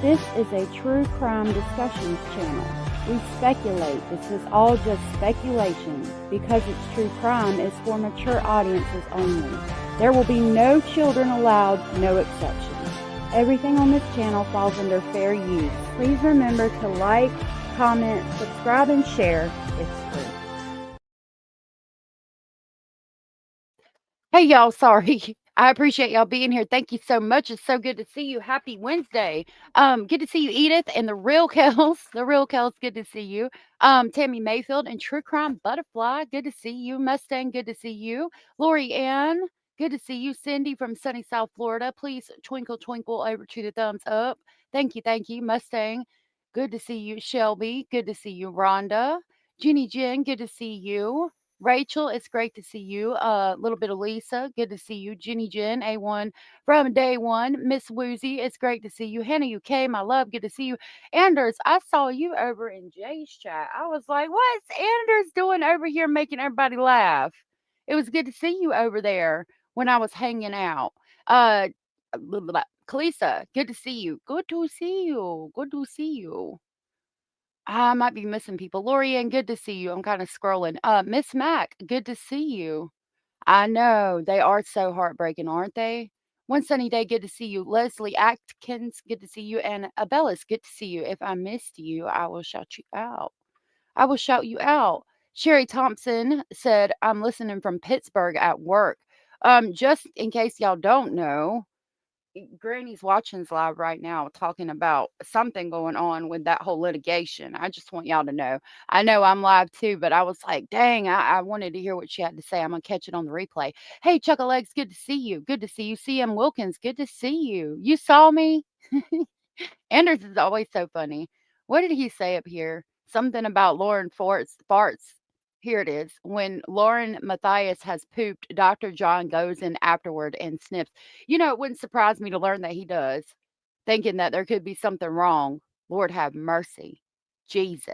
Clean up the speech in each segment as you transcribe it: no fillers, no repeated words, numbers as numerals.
This is a true crime discussions channel. We speculate. This is all just speculation. Because it's true crime, is for mature audiences only. There will be no children allowed, no exceptions. Everything on this channel falls under fair use. Please remember to like, comment, subscribe, and share. It's free. Hey, y'all. Sorry. I appreciate y'all being here. Thank you so much. It's so good to see you. Happy Wednesday. Good to see you, Edith, and the real Kels. The real Kels, good to see you. Tammy Mayfield and True Crime Butterfly, good to see you. Mustang, good to see you. Lori Ann, good to see you. Cindy from sunny South Florida, please twinkle, twinkle over to the thumbs up. Thank you, thank you. Mustang, good to see you. Shelby, good to see you. Rhonda, Jenny Jen, good to see you. Rachel, it's great to see you. A little bit of Lisa, good to see you. Jenny Jen, A1 from day one. Miss Woozy, it's great to see you. Hannah UK, my love, good to see you. Anders, I saw you over in Jay's chat. I was like, what's Anders doing over here making everybody laugh? It was good to see you over there when I was hanging out. Kalisa, good to see you. Good to see you. Good to see you. I might be missing people. Lorianne, good to see you. I'm kind of scrolling. Miss Mac, good to see you. I know they are so heartbreaking, aren't they? One sunny day, good to see you. Leslie Atkins, good to see you. And Abellis, good to see you. If I missed you, I will shout you out. I will shout you out. Sherry Thompson said, I'm listening from Pittsburgh at work. Just in case y'all don't know, Granny's watching's live right now talking about something going on with that whole litigation. I just want y'all to know. I know I'm live too, but I was like, dang, I wanted to hear what she had to say. I'm going to catch it on the replay. Hey, Chuckle Legs, good to see you. Good to see you. CM Wilkins, good to see you. You saw me? Anders is always so funny. What did he say up here? Something about Lauren farts. Here it is. When Lauren Matthias has pooped, Dr. John goes in afterward and sniffs. It wouldn't surprise me to learn that he does, thinking that there could be something wrong. Lord have mercy. Jesus.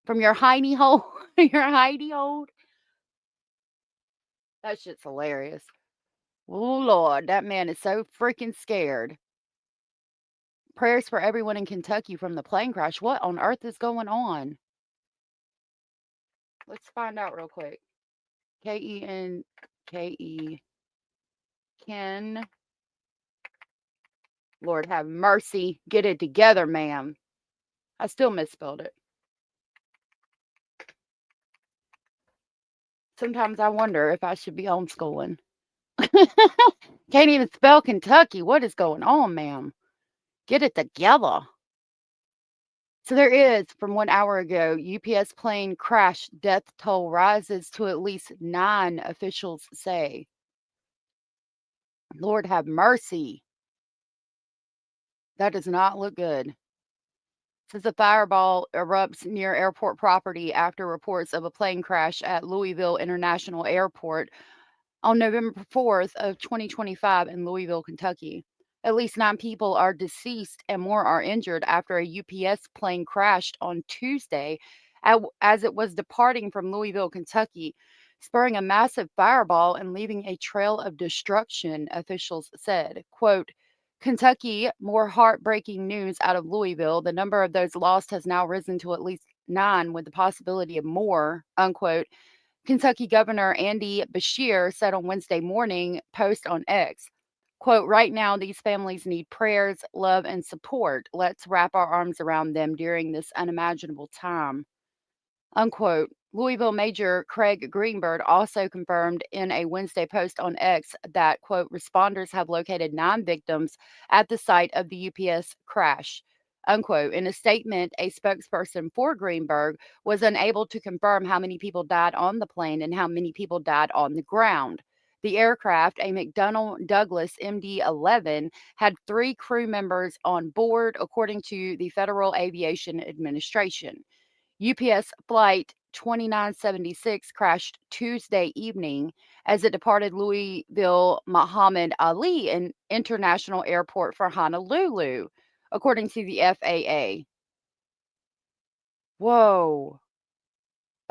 From your hiney hole, your hidey hole. That shit's hilarious. Oh, Lord, that man is so freaking scared. Prayers for everyone in Kentucky from the plane crash. What on earth is going on? Let's find out real quick. K-E-N-K-E. Ken. Lord have mercy. Get it together, ma'am. I still misspelled it. Sometimes I wonder if I should be homeschooling. Can't even spell Kentucky. What is going on, ma'am? Get it together. So there is, from 1 hour ago, UPS plane crash death toll rises to at least 9, officials say. Lord have mercy. That does not look good. Says a fireball erupts near airport property after reports of a plane crash at Louisville International Airport on November 4th of 2025 in Louisville, Kentucky. At least 9 people are deceased and more are injured after a UPS plane crashed on Tuesday as it was departing from Louisville, Kentucky, spurring a massive fireball and leaving a trail of destruction, officials said. Quote, Kentucky, more heartbreaking news out of Louisville. The number of those lost has now risen to at least 9 with the possibility of more, unquote. Kentucky Governor Andy Beshear said on Wednesday morning, post on X, quote, right now these families need prayers, love, and support. Let's wrap our arms around them during this unimaginable time, unquote. Louisville Major Craig Greenberg also confirmed in a Wednesday post on X that, quote, responders have located 9 victims at the site of the UPS crash, unquote. In a statement, a spokesperson for Greenberg was unable to confirm how many people died on the plane and how many people died on the ground. The aircraft, a McDonnell Douglas MD-11, had 3 crew members on board, according to the Federal Aviation Administration. UPS Flight 2976 crashed Tuesday evening as it departed Louisville Muhammad Ali International Airport for Honolulu, according to the FAA. Whoa.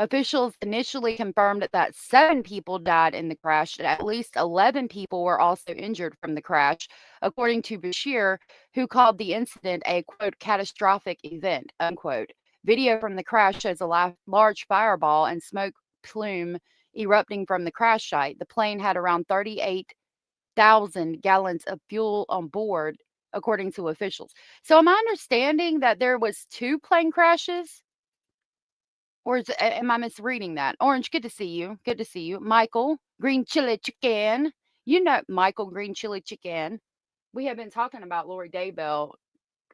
Officials initially confirmed that 7 people died in the crash, and at least 11 people were also injured from the crash, according to Bashir, who called the incident a quote catastrophic event unquote. Video from the crash shows a large fireball and smoke plume erupting from the crash site. The plane had around 38,000 gallons of fuel on board, according to officials. So, am I understanding that there was 2 plane crashes? Or am I misreading that? Orange, good to see you. Good to see you. Michael, green chili chicken. You know Michael, green chili chicken. We have been talking about Lori Daybell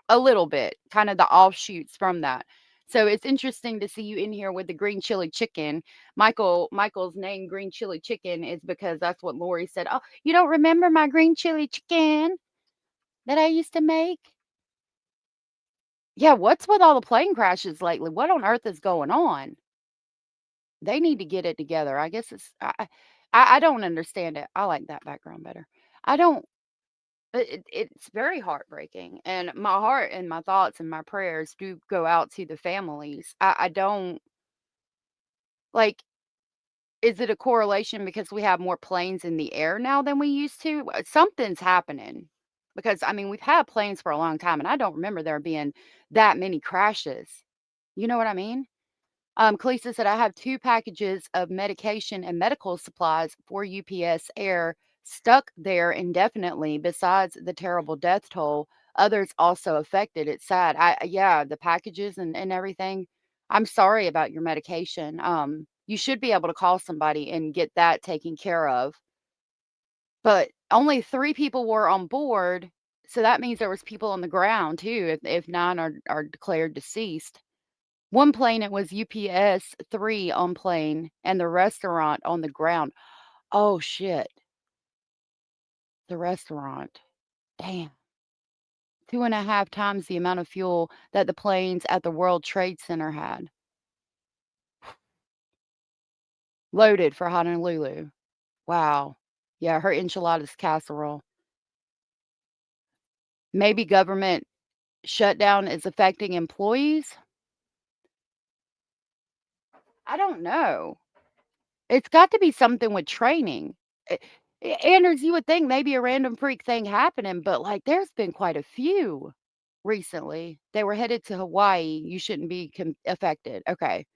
a little bit, kind of the offshoots from that. So it's interesting to see you in here with the green chili chicken. Michael's name green chili chicken is because that's what Lori said. Oh, you don't remember my green chili chicken that I used to make? Yeah, what's with all the plane crashes lately? What on earth is going on? They need to get it together. I guess I don't understand it. I like that background better. I don't it's very heartbreaking, and my heart and my thoughts and my prayers do go out to the families. I don't like, is it a correlation because we have more planes in the air now than we used to? Something's happening because, I mean, we've had planes for a long time, and I don't remember there being that many crashes. You know what I mean? Kalisa said, I have 2 packages of medication and medical supplies for UPS Air stuck there indefinitely. Besides the terrible death toll, others also affected. It's sad. Yeah, the packages and everything. I'm sorry about your medication. You should be able to call somebody and get that taken care of. But only 3 people were on board, so that means there was people on the ground too, if 9 are declared deceased. One plane, it was UPS 3 on plane and the restaurant on the ground. Oh, shit. The restaurant. Damn. 2.5 times the amount of fuel that the planes at the World Trade Center had. Loaded for Honolulu. Wow. Yeah, her enchiladas casserole. Maybe government shutdown is affecting employees? I don't know. It's got to be something with training. Eh, Anders, you would think maybe a random freak thing happening, but, like, there's been quite a few recently. They were headed to Hawaii. You shouldn't be affected. Okay.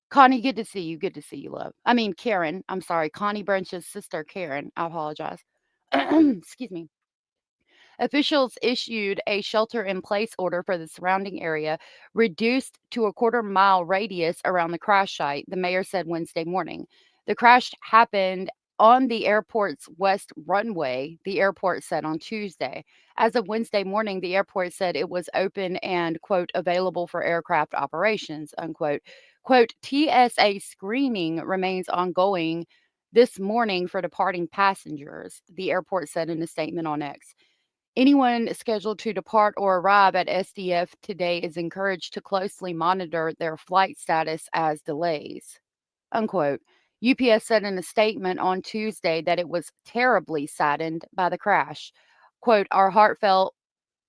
Connie, good to see you. Good to see you, love. I mean, Karen. I'm sorry. Connie Branch's sister, Karen. I apologize. Excuse me. Officials issued a shelter in place order for the surrounding area, reduced to a quarter-mile radius around the crash site, the mayor said Wednesday morning. The crash happened on the airport's west runway, the airport said on Tuesday. As of Wednesday morning, the airport said it was open and, quote, available for aircraft operations, unquote. Quote, TSA screening remains ongoing this morning for departing passengers, the airport said in a statement on X. Anyone scheduled to depart or arrive at SDF today is encouraged to closely monitor their flight status as delays. Unquote. UPS said in a statement on Tuesday that it was terribly saddened by the crash. Quote, our heartfelt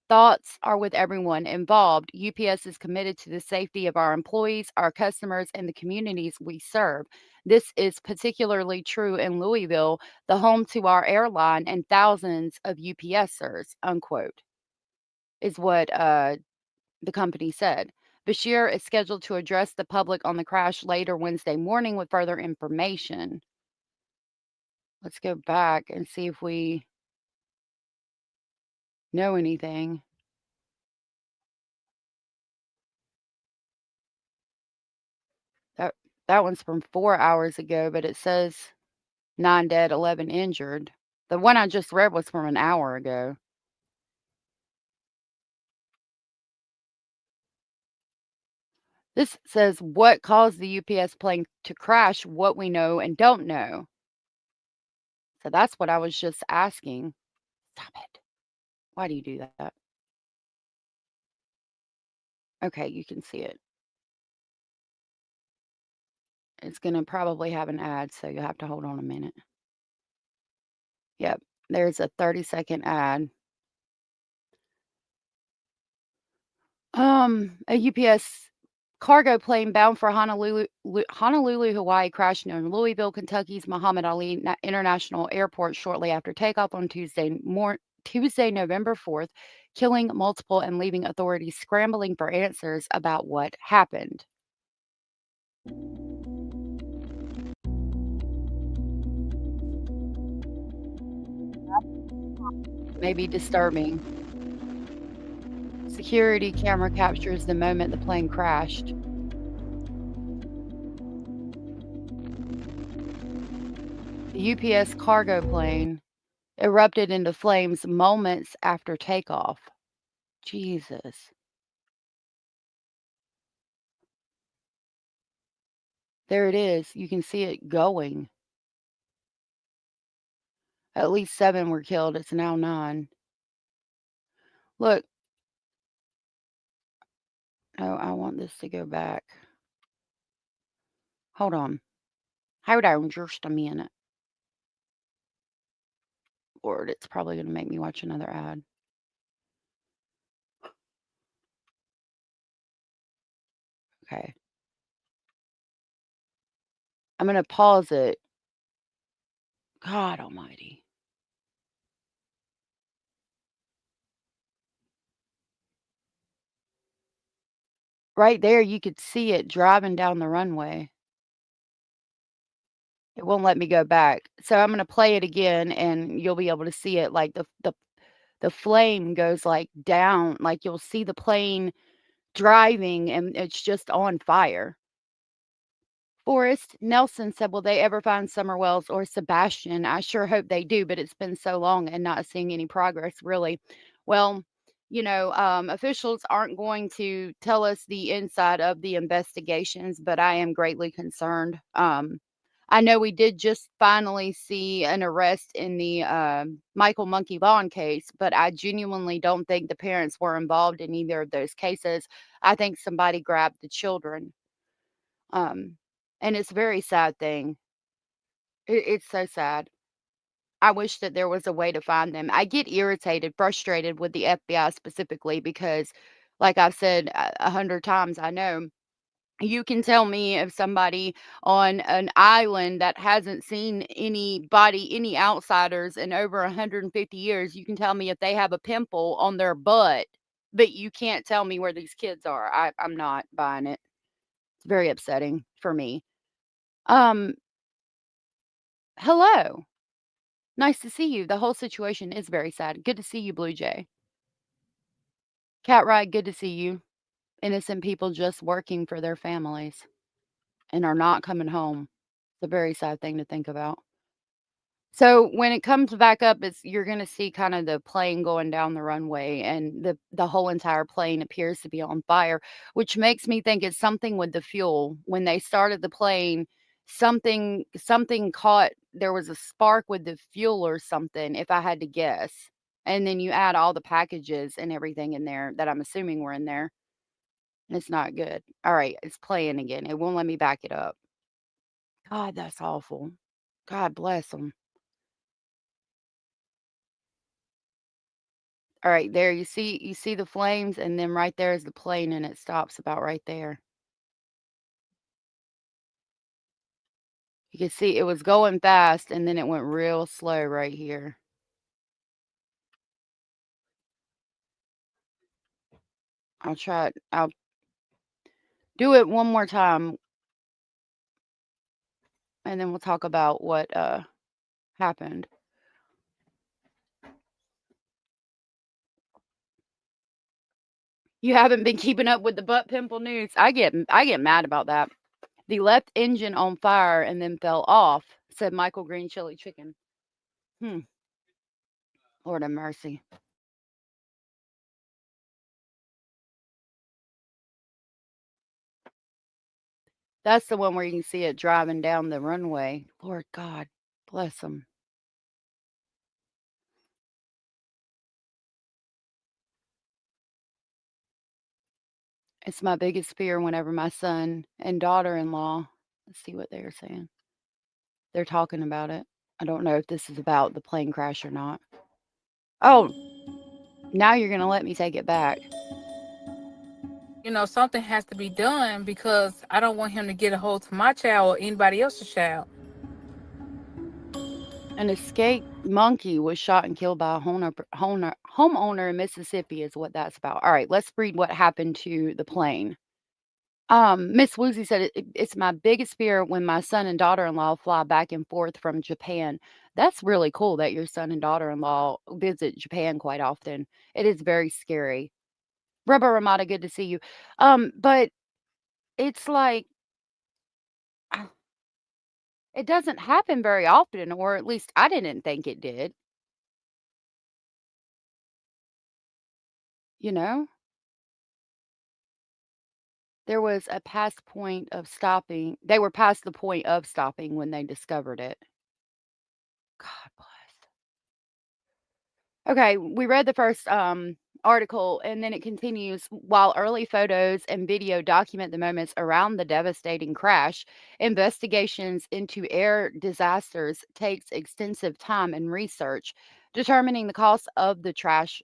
thoughts are with everyone involved. UPS is committed to the safety of our employees, our customers, and the communities we serve. This is particularly true in Louisville, the home to our airline and thousands of UPSers, unquote, is what the company said. Bashir is scheduled to address the public on the crash later Wednesday morning with further information. Let's go back and see if we know anything. That that one's from 4 hours ago, but it says 9 dead, 11 injured. The one I just read was from an hour ago. This says what caused the UPS plane to crash, what we know and don't know. So that's what I was just asking. Stop it. Why do you do that? Okay, you can see it. It's going to probably have an ad, so you'll have to hold on a minute. Yep, there's a 30-second ad. A UPS Cargo plane bound for Honolulu, Hawaii crashed near Louisville, Kentucky's Muhammad Ali International Airport shortly after takeoff on Tuesday, November 4th, killing multiple and leaving authorities scrambling for answers about what happened. May be disturbing. Security camera captures the moment the plane crashed. The UPS cargo plane erupted into flames moments after takeoff. Jesus. There it is. You can see it going. At least 7 were killed. It's now 9. Look. Oh, I want this to go back. Hold on. Hold on just a minute. Lord, it's probably going to make me watch another ad. Okay. I'm going to pause it. God almighty. Right there, you could see it driving down the runway. It won't let me go back. So I'm gonna play it again, and you'll be able to see it, like, the flame goes, like, down, like, you'll see the plane driving, and it's just on fire. Forrest Nelson said, "Will they ever find Summer Wells or Sebastian? I sure hope they do, but it's been so long and not seeing any progress, really." Well, officials aren't going to tell us the inside of the investigations, but I am greatly concerned. I know we did just finally see an arrest in the Michael Monkey Vaughn case, but I genuinely don't think the parents were involved in either of those cases. I think somebody grabbed the children. Um, and it's a very sad thing. It's so sad. I wish that there was a way to find them. I get irritated, frustrated with the FBI specifically because, like I've said a hundred times, I know you can tell me if somebody on an island that hasn't seen anybody, any outsiders in over 150 years, you can tell me if they have a pimple on their butt, but you can't tell me where these kids are. I'm not buying it. It's very upsetting for me. Um, Hello. Nice to see you. The whole situation is very sad. Good to see you, Blue Jay. Cat Ride, good to see you. Innocent people just working for their families and are not coming home. It's a very sad thing to think about. So when it comes back up, it's you're gonna see kind of the plane going down the runway, and the whole entire plane appears to be on fire, which makes me think it's something with the fuel. When they started the plane, something caught. There was a spark with the fuel or something, if I had to guess. And then you add all the packages and everything in there that I'm assuming were in there, and it's not good. All right, it's playing again. It won't let me back it up. God, that's awful. God bless them. Alright, there you see the flames, and then right there is the plane, and it stops about right there. You can see it was going fast, and then it went real slow right here. I'll do it one more time, and then we'll talk about what, happened. You haven't been keeping up with the butt pimple news. I get mad about that. The left engine on fire and then fell off, said Michael Green Chili Chicken. Hmm, Lord have mercy. That's the one where you can see it driving down the runway. Lord God, bless them. It's my biggest fear whenever my son and daughter-in-law, let's see what they're saying. They're talking about it. I don't know if this is about the plane crash or not. Oh, now you're gonna let me take it back. something has to be done because I don't want him to get a hold to my child or anybody else's child. An escaped monkey was shot and killed by a homeowner in Mississippi, is what that's about. All right, let's read what happened to the plane. Miss Woozy said, It's my biggest fear when my son and daughter in law fly back and forth from Japan. That's really cool that your son and daughter in law visit Japan quite often. It is very scary. Rubber Ramada, good to see you. But it's like, it doesn't happen very often, or at least I didn't think it did, you know? There was a past point of stopping. They were past the point of stopping when they discovered it. God bless. Okay, we read the first article and then it continues. While early photos and video document the moments around the devastating crash, investigations into air disasters takes extensive time and research. Determining the cause of the trash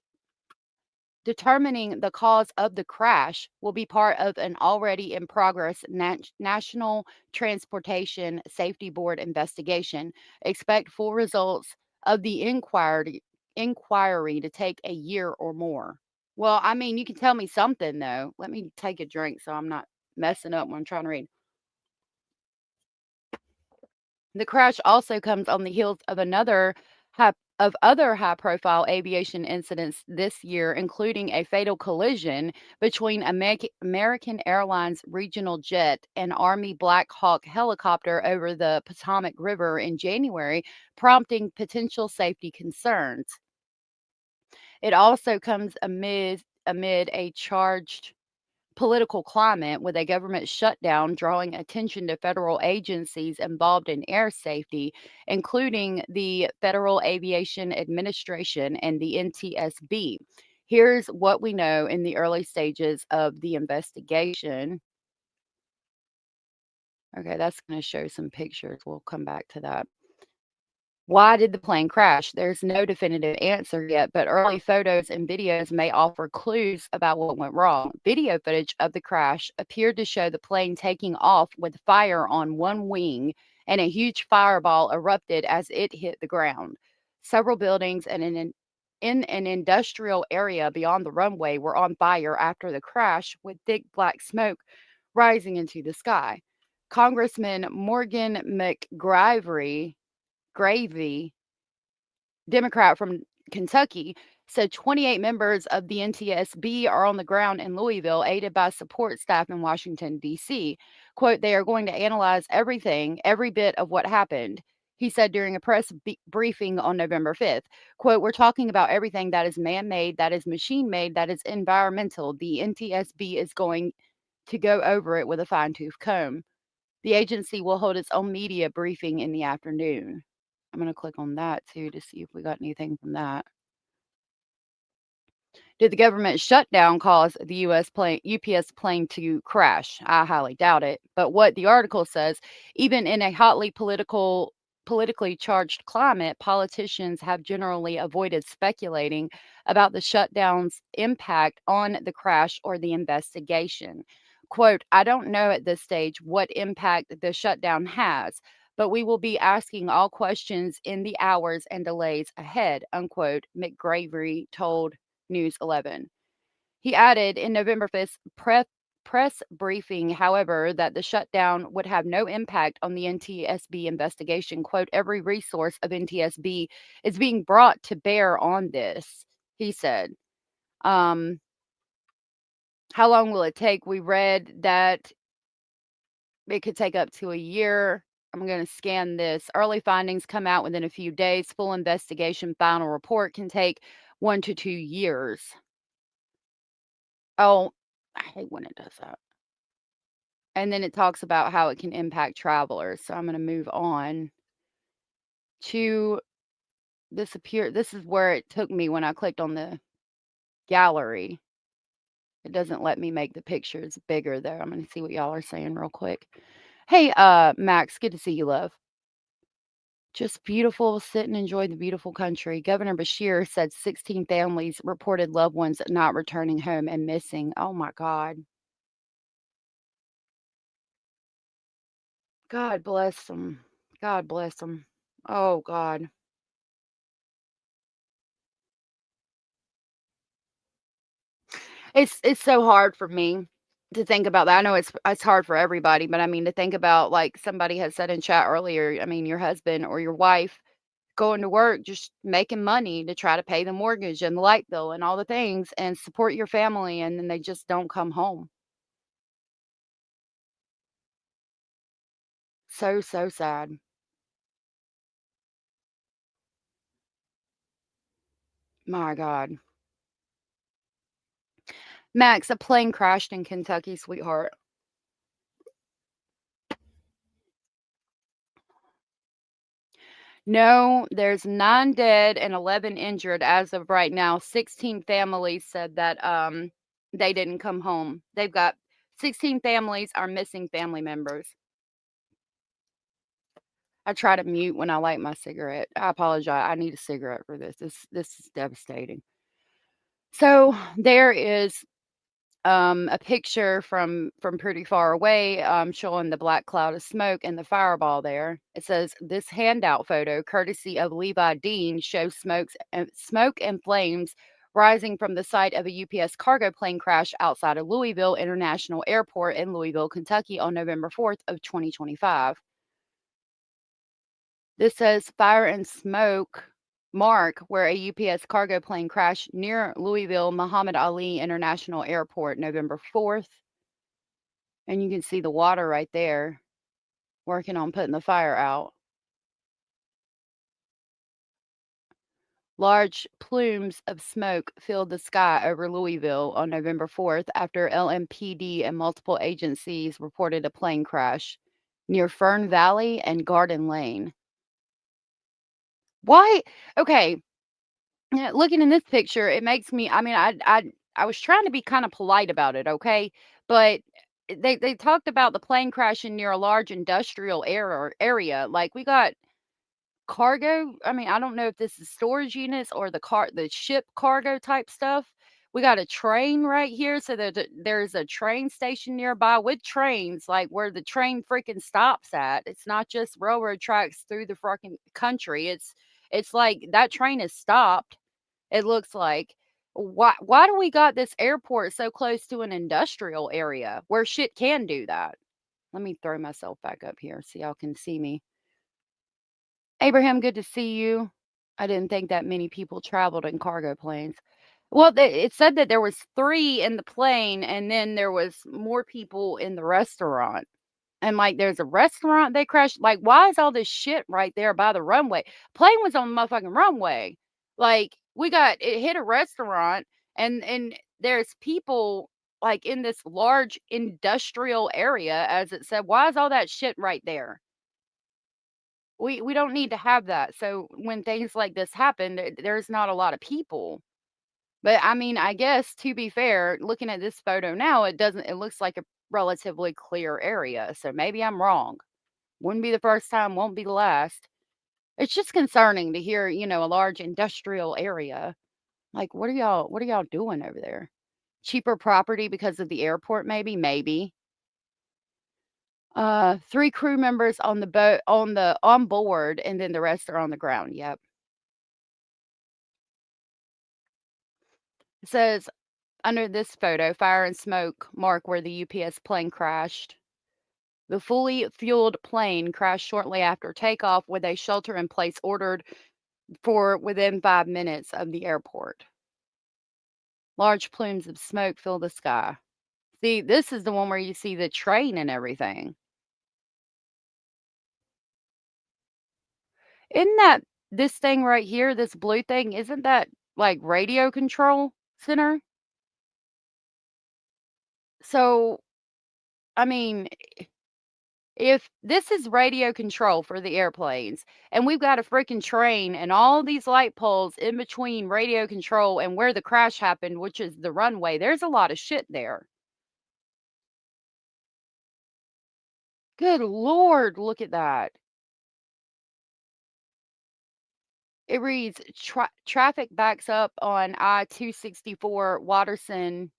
Determining the cause of the crash will be part of an already in progress National Transportation Safety Board investigation. Expect full results of the inquiry to take a year or more. Well, I mean, you can tell me something though. Let me take a drink so I'm not messing up when I'm trying to read. The crash also comes on the heels of other high-profile aviation incidents this year, including a fatal collision between American Airlines regional jet and Army Black Hawk helicopter over the Potomac River in January, prompting potential safety concerns. It also comes amid a charged political climate with a government shutdown drawing attention to federal agencies involved in air safety, including the Federal Aviation Administration and the NTSB. Here's what we know in the early stages of the investigation. Okay, that's going to show some pictures. We'll come back to that. Why did the plane crash? There's no definitive answer yet, but early photos and videos may offer clues about what went wrong. Video footage of the crash appeared to show the plane taking off with fire on one wing, and a huge fireball erupted as it hit the ground. Several buildings in an industrial area beyond the runway were on fire after the crash, with thick black smoke rising into the sky. Congressman Morgan Gravy, Democrat from Kentucky, said 28 members of the NTSB are on the ground in Louisville, aided by support staff in Washington, D.C. Quote, they are going to analyze everything, every bit of what happened, he said during a press briefing on November 5th. Quote, we're talking about everything that is man made, that is machine made, that is environmental. The NTSB is going to go over it with a fine tooth comb. The agency will hold its own media briefing in the afternoon. I'm gonna click on that too to see if we got anything from that. Did the government shutdown cause the UPS plane to crash? I highly doubt it. But what the article says, even in a politically charged climate, politicians have generally avoided speculating about the shutdown's impact on the crash or the investigation. Quote, I don't know at this stage what impact the shutdown has, but we will be asking all questions in the hours and delays ahead, unquote, McGravery told News 11. He added in November 5th press briefing, however, that the shutdown would have no impact on the NTSB investigation. Quote, every resource of NTSB is being brought to bear on this, he said. How long will it take? We read that it could take up to a year. I'm going to scan this. Early findings come out within a few days. Full investigation final report can take 1 to 2 years. Oh, I hate when it does that. And then it talks about how it can impact travelers. So I'm going to move on to this This is where it took me when I clicked on the gallery. It doesn't let me make the pictures bigger though. I'm going to see what y'all are saying real quick. Hey, Max, good to see you, love. Just beautiful. Sit and enjoy the beautiful country. Governor Bashir said 16 families reported loved ones not returning home and missing. Oh my God. God bless them. God bless them. Oh God. It's so hard for me to think about that. I know it's hard for everybody, but I mean to think about like somebody had said in chat earlier, I mean your husband or your wife going to work just making money to try to pay the mortgage and the light bill and all the things and support your family and then they just don't come home. So so sad. My God. Max, a plane crashed in Kentucky, sweetheart. No, there's 9 dead and 11 injured as of right now. 16 families said that, they didn't come home. They've got 16 families are missing family members. I try to mute when I light my cigarette. I apologize. I need a cigarette for this. This is devastating. So, there is a picture from pretty far away, showing the black cloud of smoke and the fireball there. It says, "This handout photo, courtesy of Levi Dean, shows smoke and flames rising from the site of a UPS cargo plane crash outside of Louisville International Airport in Louisville, Kentucky on November 4th of 2025. This says fire and smoke mark where a UPS cargo plane crashed near Louisville Muhammad Ali International Airport November 4th. And you can see the water right there working on putting the fire out. Large plumes of smoke filled the sky over Louisville on November 4th after LMPD and multiple agencies reported a plane crash near Fern Valley and Garden Lane. Why? Okay, looking in this picture, it makes me. I mean, I was trying to be kind of polite about it, okay, but they talked about the plane crashing near a large industrial area. Like we got cargo. I mean, I don't know if this is storage units or the ship cargo type stuff. We got a train right here, so there's a train station nearby with trains, like where the train freaking stops at. It's not just railroad tracks through the fucking country. It's like that train is stopped. It looks like. Why do we got this airport so close to an industrial area where shit can do that? Let me throw myself back up here so y'all can see me. Abraham, good to see you. I didn't think that many people traveled in cargo planes. Well, it said that there was 3 in the plane, and then there was more people in the restaurant. And, like, there's a restaurant they crashed like, why is all this shit right there by the runway? Plane was on the motherfucking runway. Like, it hit a restaurant, and there's people, like, in this large industrial area, as it said. Why is all that shit right there? We don't need to have that. So when things like this happen, there's not a lot of people. But I mean, I guess to be fair, looking at this photo now, it looks like a relatively clear area. So maybe I'm wrong. Wouldn't be the first time, won't be the last. It's just concerning to hear, a large industrial area. Like what are y'all doing over there? Cheaper property because of the airport, maybe. 3 crew members on the boat on board, and then the rest are on the ground. Yep. It says under this photo, fire and smoke mark where the UPS plane crashed. The fully fueled plane crashed shortly after takeoff with a shelter in place ordered for within 5 minutes of the airport. Large plumes of smoke fill the sky. See, this is the one where you see the train and everything. Isn't that this thing right here, this blue thing, isn't that like radio control center? So, I mean, if this is radio control for the airplanes, and we've got a freaking train and all these light poles in between radio control and where the crash happened, which is the runway, there's a lot of shit there. Good Lord, look at that. It reads traffic backs up on I 264 Watterson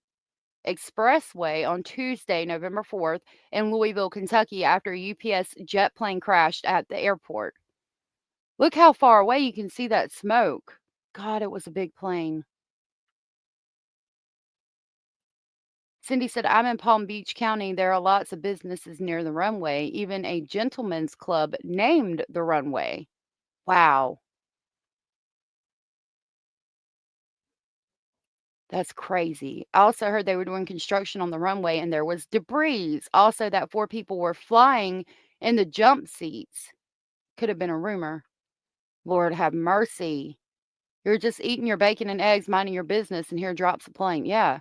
Expressway on Tuesday, November 4th, in Louisville, Kentucky, after a UPS jet plane crashed at the airport. Look how far away you can see that smoke. God, it was a big plane. Cindy said, I'm in Palm Beach County. There are lots of businesses near the runway, even a gentleman's club named the runway. Wow, that's crazy. I also heard they were doing construction on the runway and there was debris. Also, that four people were flying in the jump seats. Could have been a rumor. Lord have mercy. You're just eating your bacon and eggs, minding your business, and here drops a plane. Yeah.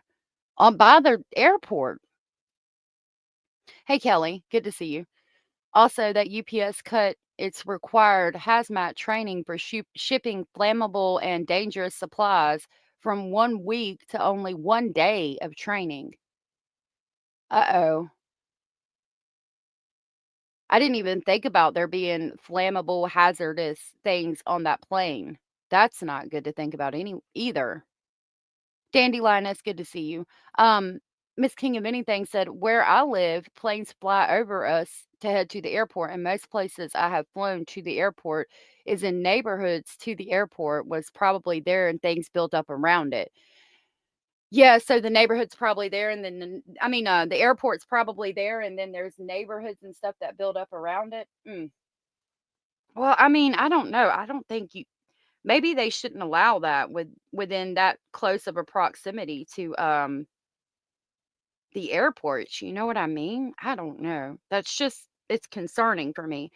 By the airport. Hey, Kelly. Good to see you. Also, that UPS cut its required hazmat training for shipping flammable and dangerous supplies from 1 week to only 1 day of training. Uh-oh. I didn't even think about there being flammable, hazardous things on that plane. That's not good to think about any either. Dandelion, it's good to see you. Miss King of Anything said, "Where I live, planes fly over us to head to the airport, and most places I have flown to the airport is in neighborhoods to the airport was probably there and things built up around it." Yeah, so the neighborhood's probably there, and then the airport's probably there, and then there's neighborhoods and stuff that build up around it. Well, I don't know. I don't think you. Maybe they shouldn't allow that within that close of a proximity to the airports, you know what I mean? I don't know. That's just it's concerning for me.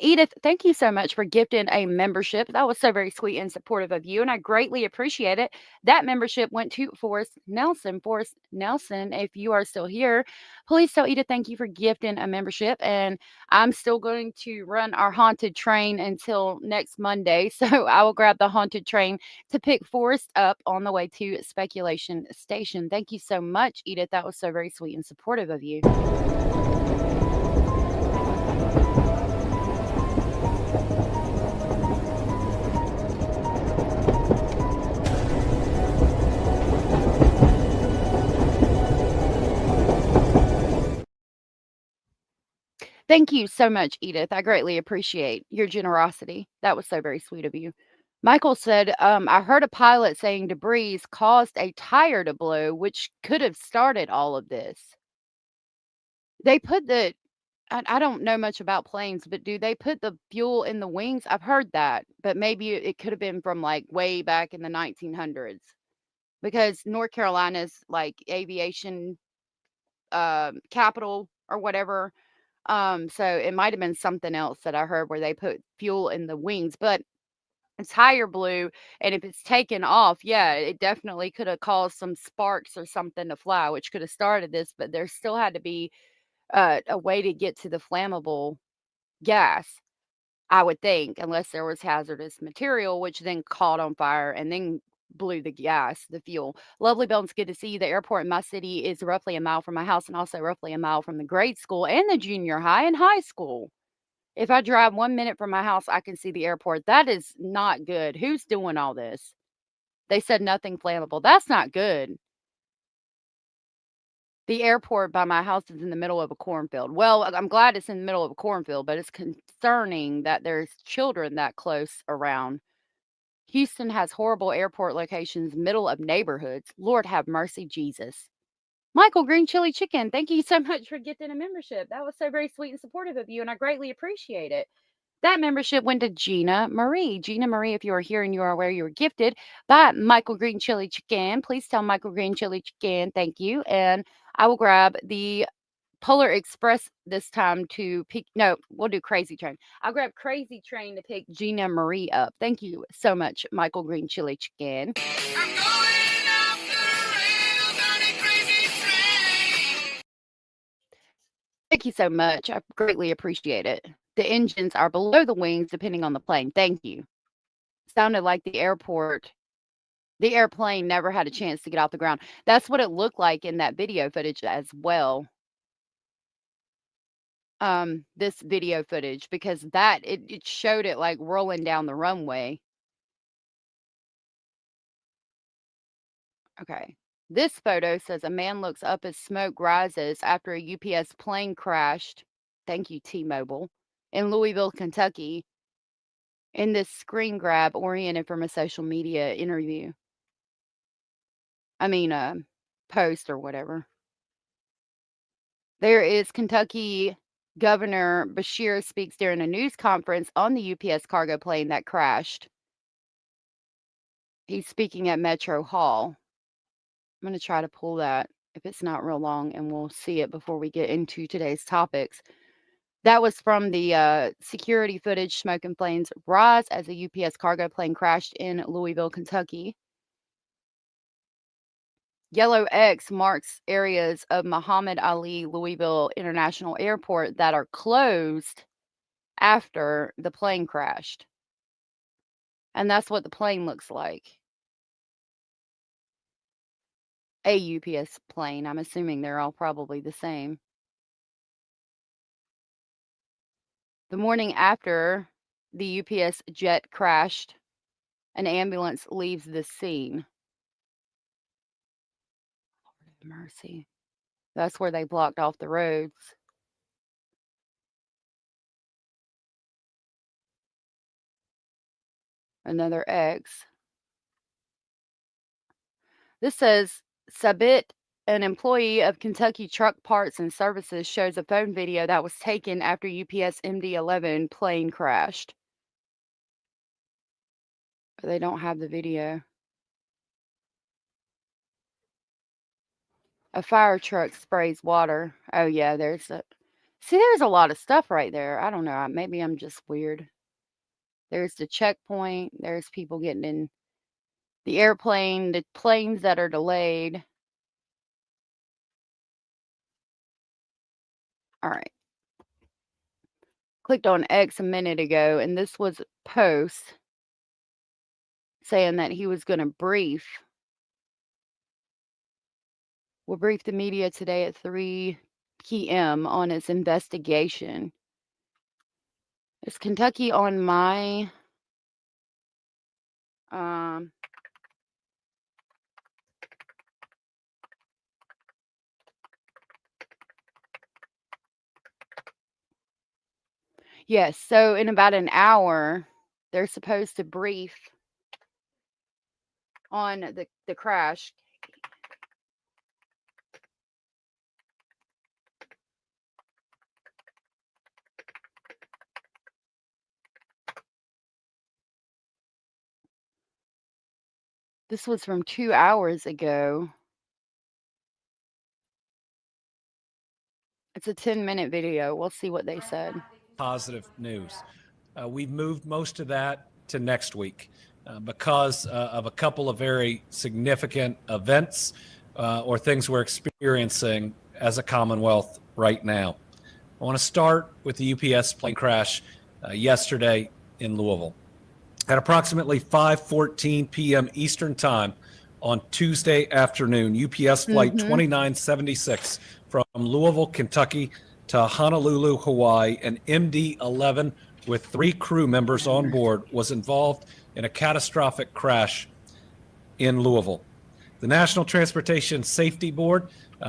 Edith, thank you so much for gifting a membership. That was so very sweet and supportive of you, and I greatly appreciate it. That membership went to Forrest Nelson. Forrest Nelson, if you are still here, please tell Edith thank you for gifting a membership. And I'm still going to run our haunted train until next Monday. So I will grab the haunted train to pick Forrest up on the way to Speculation Station. Thank you so much, Edith. That was so very sweet and supportive of you. Thank you so much, Edith. I greatly appreciate your generosity. That was so very sweet of you. Michael said, I heard a pilot saying debris caused a tire to blow, which could have started all of this. They put I don't know much about planes, but do they put the fuel in the wings? I've heard that, but maybe it could have been from like way back in the 1900s because North Carolina's like aviation capital or whatever. So it might have been something else that I heard where they put fuel in the wings, but a tire blew, and if it's taken off, yeah, it definitely could have caused some sparks or something to fly, which could have started this, but there still had to be a way to get to the flammable gas, I would think, unless there was hazardous material, which then caught on fire and then blew the gas, the fuel. Lovely Bones, good to see you. The airport in my city is roughly a mile from my house and also roughly a mile from the grade school and the junior high and high school. If I drive 1 minute from my house, I can see the airport. That is not good. Who's doing all this? They said nothing flammable. That's not good. The airport by my house is in the middle of a cornfield. Well, I'm glad it's in the middle of a cornfield, but it's concerning that there's children that close around. Houston has horrible airport locations, middle of neighborhoods. Lord have mercy, Jesus. Michael Green Chili Chicken, thank you so much for getting a membership. That was so very sweet and supportive of you, and I greatly appreciate it. That membership went to Gina Marie. Gina Marie, if you are here and you are aware you were gifted by Michael Green Chili Chicken, please tell Michael Green Chili Chicken thank you. And I will grab the Polar Express this time to pick. No, we'll do Crazy Train. I'll grab Crazy Train to pick Gina Marie up. Thank you so much, Michael Green Chili Chicken. I'm going off the rails on a crazy train. Thank you so much. I greatly appreciate it. The engines are below the wings, depending on the plane. Thank you. Sounded like the airplane never had a chance to get off the ground. That's what it looked like in that video footage as well. This video footage because it showed it like rolling down the runway. Okay. This photo says a man looks up as smoke rises after a UPS plane crashed. Thank you, T-Mobile. In Louisville, Kentucky. In this screen grab oriented from a social media interview. Post or whatever. There is Kentucky Governor Bashir speaks during a news conference on the UPS cargo plane that crashed. He's speaking at Metro Hall. I'm going to try to pull that if it's not real long, and we'll see it before we get into today's topics. That was from the security footage. Smoke and flames rise as a UPS cargo plane crashed in Louisville, Kentucky. Yellow X marks areas of Muhammad Ali Louisville International Airport that are closed after the plane crashed. And that's what the plane looks like. A UPS plane. I'm assuming they're all probably the same. The morning after the UPS jet crashed, an ambulance leaves the scene. Lord have mercy. That's where they blocked off the roads. Another X. This says, Sabit, an employee of Kentucky Truck Parts and Services, shows a phone video that was taken after UPS MD-11 plane crashed. But they don't have the video. A fire truck sprays water. Oh, yeah, there's a lot of stuff right there. I don't know. Maybe I'm just weird. There's the checkpoint. There's people getting in the airplane, the planes that are delayed. All right. Clicked on X a minute ago, and this was a post saying that he was going to brief. Will brief the media today at 3 p.m. on its investigation. Is Kentucky on my yes, so in about an hour, they're supposed to brief on the crash. This was from 2 hours ago. It's a 10-minute video. We'll see what they said. Positive news. We've moved most of that to next week because of a couple of very significant events or things we're experiencing as a Commonwealth right now. I want to start with the UPS plane crash yesterday in Louisville. At approximately 5:14 p.m. Eastern Time on Tuesday afternoon, UPS Flight 2976 from Louisville, Kentucky to Honolulu, Hawaii, an MD-11 with 3 crew members on board was involved in a catastrophic crash in Louisville. The National Transportation Safety Board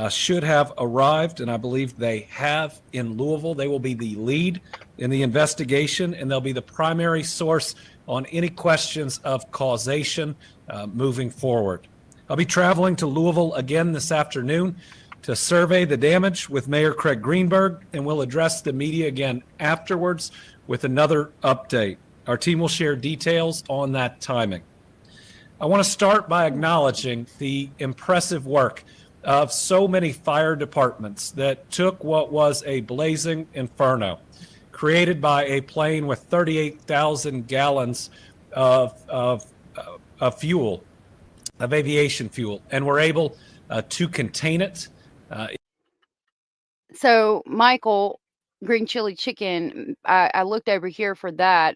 should have arrived, and I believe they have in Louisville. They will be the lead in the investigation, and they'll be the primary source on any questions of causation moving forward. I'll be traveling to Louisville again this afternoon to survey the damage with Mayor Craig Greenberg, and we'll address the media again afterwards with another update. Our team will share details on that timing. I want to start by acknowledging the impressive work of so many fire departments that took what was a blazing inferno created by a plane with 38,000 gallons of fuel, of aviation fuel, and were able to contain it. So, Michael, green chili chicken, I looked over here for that.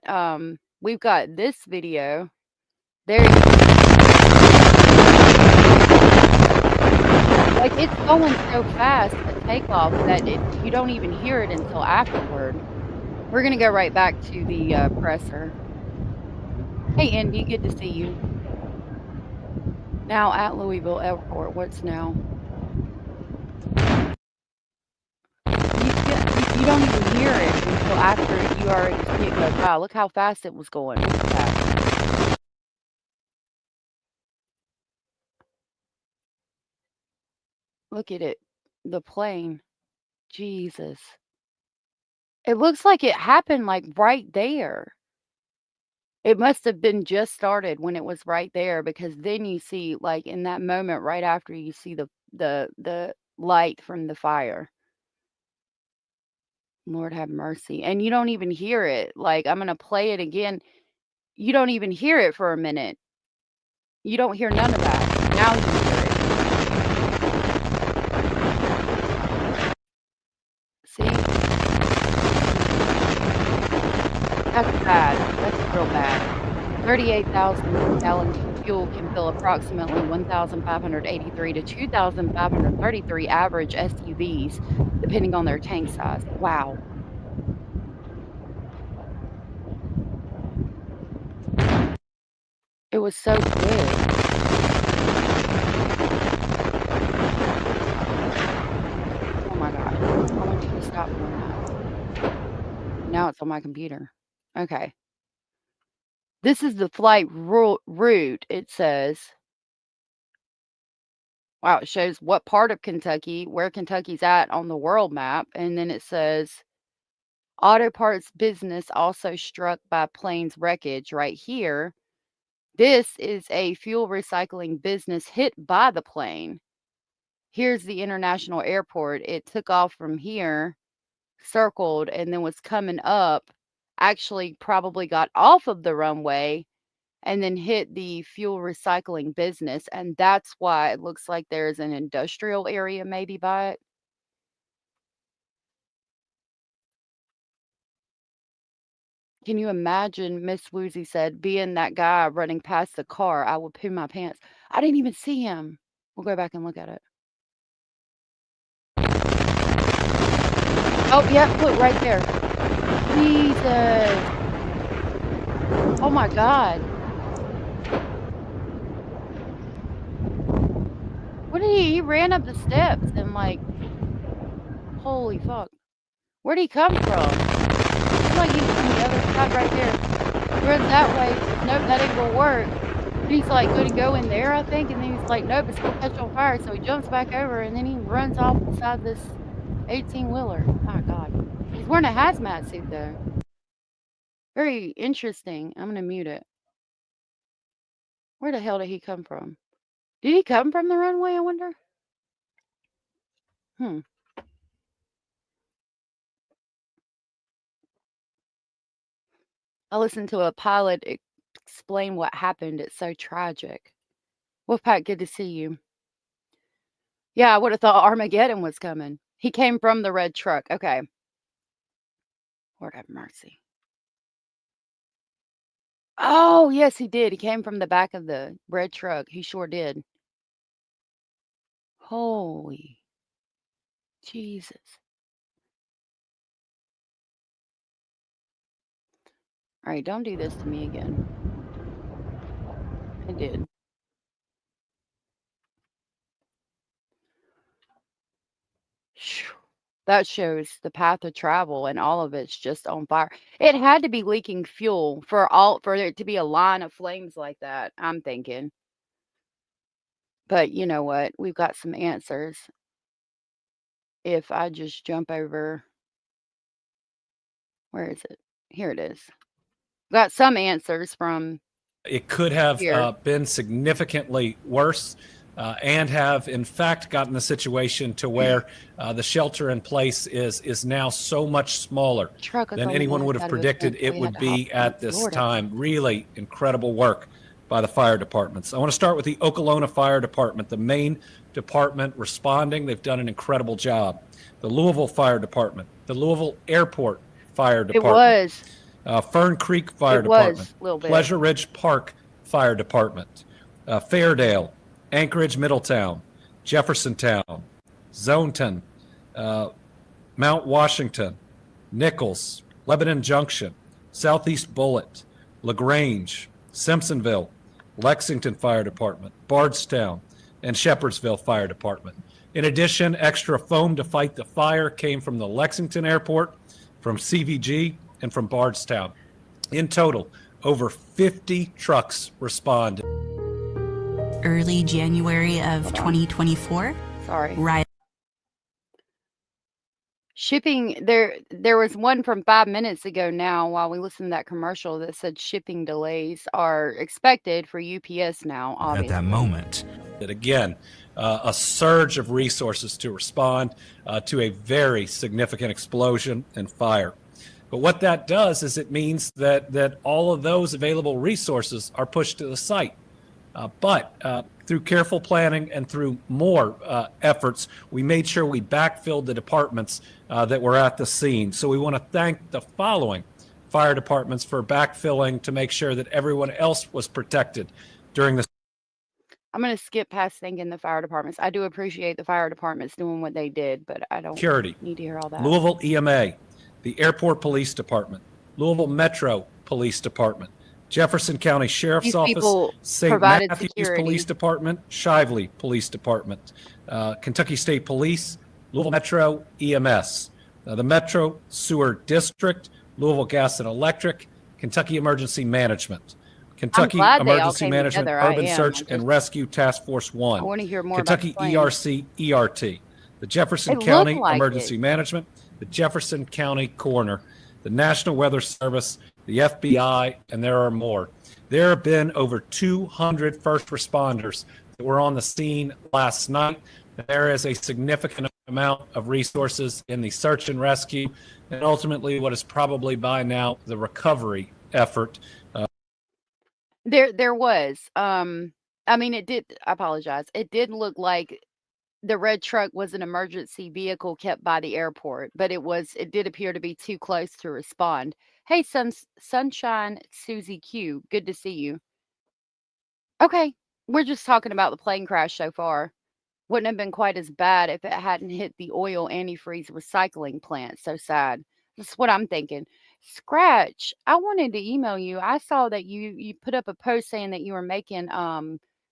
We've got this video. There you go. Like, it's going so fast at takeoff that you don't even hear it until afterward. We're going to go right back to the Pressor. Hey, Indy, good to see you. Now at Louisville Airport. What's now? You don't even hear it until after you already see it go by. Look how fast it was going. Look at that. Look at it. The plane. Jesus. It looks like it happened like right there. It must have been just started when it was right there, because then you see, like, in that moment right after you see the light from the fire. Lord have mercy. And you don't even hear it. Like, I'm gonna play it again. You don't even hear it for a minute. You don't hear none of that. Now you hear it. See? That's bad. That's real bad. 38,000 gallons of fuel can fill approximately 1,583 to 2,533 average SUVs, depending on their tank size. Wow. It was so good. Oh my God. I want you to stop doing that. Now it's on my computer. Okay. This is the flight route, it says. Wow, it shows what part of Kentucky, where Kentucky's at on the world map, and then it says auto parts business also struck by plane's wreckage right here. This is a fuel recycling business hit by the plane. Here's the international airport. It took off from here, circled, and then was coming up, actually probably got off of the runway, and then hit the fuel recycling business, and that's why it looks like there's an industrial area maybe by it. Can you imagine, Miss Woozy said, being that guy running past the car, I would poo my pants. I didn't even see him. We'll go back and look at it. Oh, yep, look right there. Jesus. Oh my God. What did he ran up the steps and like, holy fuck. Where'd he come from? It's like he was on the other side right there. He runs that way. Says, nope, that ain't gonna work. And he's like, going to go in there, I think. And then he's like, nope, it's gonna catch on fire. So he jumps back over and then he runs off beside this 18-wheeler. My God. He's wearing a hazmat suit though. Very interesting. I'm gonna mute it. Where the hell did he come from? Did he come from the runway, I wonder? I listened to a pilot explain what happened. It's so tragic. Wolfpack, good to see you. Yeah, I would have thought Armageddon was coming. He came from the red truck. Okay. Lord have mercy. Oh, yes, he did. He came from the back of the red truck. He sure did. Holy Jesus. All right, don't do this to me again. I did. That shows the path of travel, and all of it's just on fire. It had to be leaking fuel for it to be a line of flames like that, I'm thinking. But you know what? We've got some answers. If I just jump over, where is it? Here it is. Got some answers from. It could have here. been significantly worse. And have in fact gotten the situation to where the shelter in place is now so much smaller than anyone would have predicted it would be at this time. Really incredible work by the fire departments. I want to start with the Okolona Fire Department, the main department responding. They've done an incredible job. The Louisville Fire Department, the Louisville Airport Fire Department. It was. Fern Creek Fire Department. Pleasure Ridge Park Fire Department. Fairdale. Anchorage, Middletown, Jeffersontown, Zoneton, Mount Washington, Nichols, Lebanon Junction, Southeast Bullitt, LaGrange, Simpsonville, Lexington Fire Department, Bardstown, and Shepherdsville Fire Department. In addition, extra foam to fight the fire came from the Lexington Airport, from CVG, and from Bardstown. In total, over 50 trucks responded. Early January of 2024. Sorry. Right. Shipping, there was one from 5 minutes ago now while we listened to that commercial that said shipping delays are expected for UPS now, obviously. At that moment. Again, a surge of resources to respond to a very significant explosion and fire. But what that does is it means that all of those available resources are pushed to the site. But through careful planning and through more efforts, we made sure we backfilled the departments that were at the scene. So we want to thank the following fire departments for backfilling to make sure that everyone else was protected during this. I'm going to skip past thanking the fire departments. I do appreciate the fire departments doing what they did, but I don't Security. need to hear all that. Louisville EMA, the Airport Police Department, Louisville Metro Police Department, Jefferson County Sheriff's These Office, people St. provided Matthews security. Police Department, Shively Police Department, Kentucky State Police, Louisville Metro EMS, the Metro Sewer District, Louisville Gas and Electric, Kentucky Emergency Management, Kentucky glad they all Emergency came Management, together. I Urban am. Search I and just- Rescue Task Force 1, I want to hear more Kentucky about the ERC, ERT, the Jefferson It looked County like Emergency it. Management, the Jefferson County Coroner, the National Weather Service, the FBI, and there are more. There have been over 200 first responders that were on the scene last night. There is a significant amount of resources in the search and rescue, and ultimately what is probably by now the recovery effort. There was. I mean, it did. I apologize. It did look like the red truck was an emergency vehicle kept by the airport, but it did appear to be too close to respond. Hey, Sunshine Susie Q, good to see you. Okay, we're just talking about the plane crash so far. Wouldn't have been quite as bad if it hadn't hit the oil antifreeze recycling plant. So sad. That's what I'm thinking. Scratch, I wanted to email you. I saw that you put up a post saying that you were making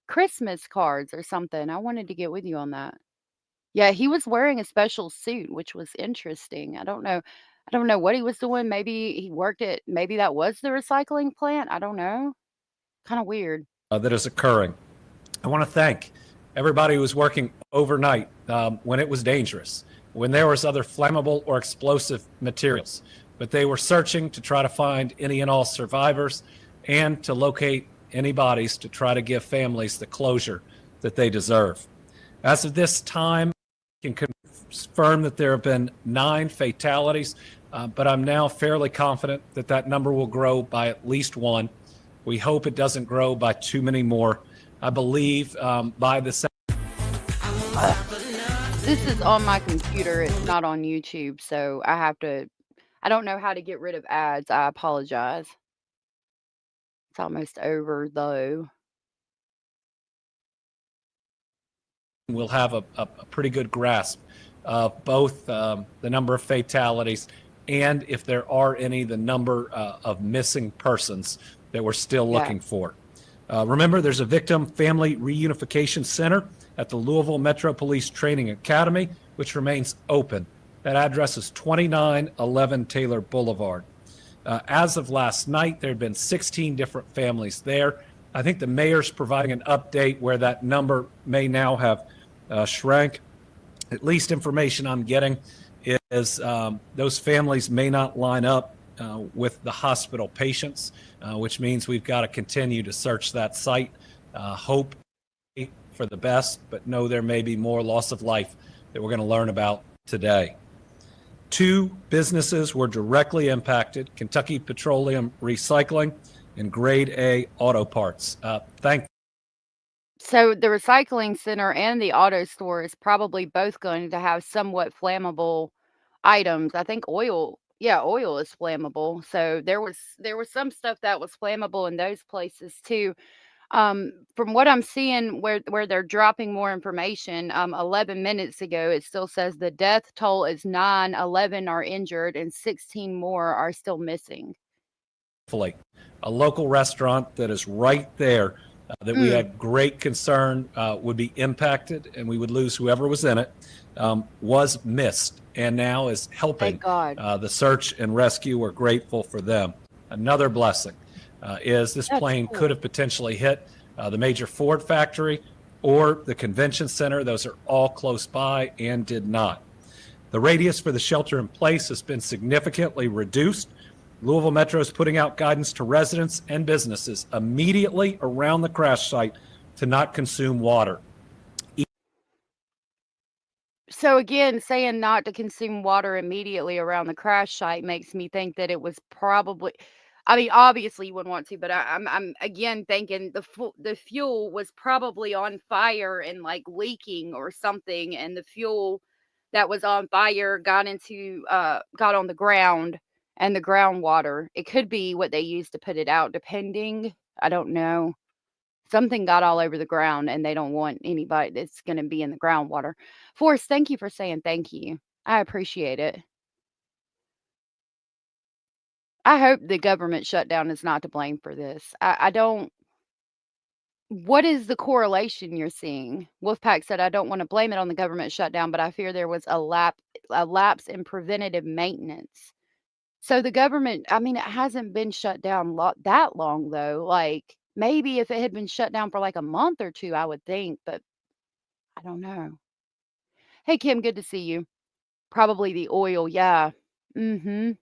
Christmas cards or something. I wanted to get with you on that. Yeah, he was wearing a special suit, which was interesting. I don't know what he was doing. Maybe he worked at maybe that was the recycling plant. I don't know. Kind of weird. That is occurring. I want to thank everybody who was working overnight when it was dangerous, when there was other flammable or explosive materials, but they were searching to try to find any and all survivors and to locate any bodies to try to give families the closure that they deserve. As of this time, I can confirm that there have been 9 fatalities, but I'm now fairly confident that that number will grow by at least 1. We hope it doesn't grow by too many more. I believe by the This is on my computer. It's not on YouTube, so I don't know how to get rid of ads. I apologize. It's almost over though. we'll have a pretty good grasp of both the number of fatalities and, if there are any, the number of missing persons that we're still looking for. Remember, there's a Victim Family Reunification Center at the Louisville Metro Police Training Academy, which remains open. That address is 2911 Taylor Boulevard. As of last night, there had been 16 different families there. I think the mayor's providing an update where that number may now have shrank. At least information I'm getting is those families may not line up with the hospital patients, which means we've got to continue to search that site, hope for the best, but know there may be more loss of life that we're going to learn about today. 2 businesses were directly impacted: Kentucky Petroleum Recycling and Grade A Auto Parts. So the recycling center and the auto store is probably both going to have somewhat flammable items. I think oil is flammable. So there was some stuff that was flammable in those places too. From what I'm seeing where they're dropping more information, 11 minutes ago, it still says the death toll is 9, 11 are injured, and 16 more are still missing. A local restaurant that is right there that we had great concern would be impacted and we would lose whoever was in it, was missed and now is helping Thank God. the search and rescue. We're grateful for them. Another blessing is this That's plane cool. could have potentially hit the major Ford factory or the convention center. Those are all close by and did not. The radius for the shelter in place has been significantly reduced. Louisville Metro is putting out guidance to residents and businesses immediately around the crash site to not consume water. So again, saying not to consume water immediately around the crash site makes me think that it was probably, I mean, obviously you wouldn't want to, but I'm again thinking the fuel was probably on fire and like leaking or something, and the fuel that was on fire got on the ground and the groundwater. It could be what they used to put it out, depending. I don't know. Something got all over the ground and they don't want anybody that's going to be in the groundwater. Forrest, thank you for saying thank you. I appreciate it. I hope the government shutdown is not to blame for this. I don't. What is the correlation you're seeing? Wolfpack said, I don't want to blame it on the government shutdown, but I fear there was a lapse in preventative maintenance. So the government, I mean, it hasn't been shut down that long, though. Like, maybe if it had been shut down for like a month or two, I would think, but I don't know. Hey, Kim, good to see you. Probably the oil, yeah. Mhm.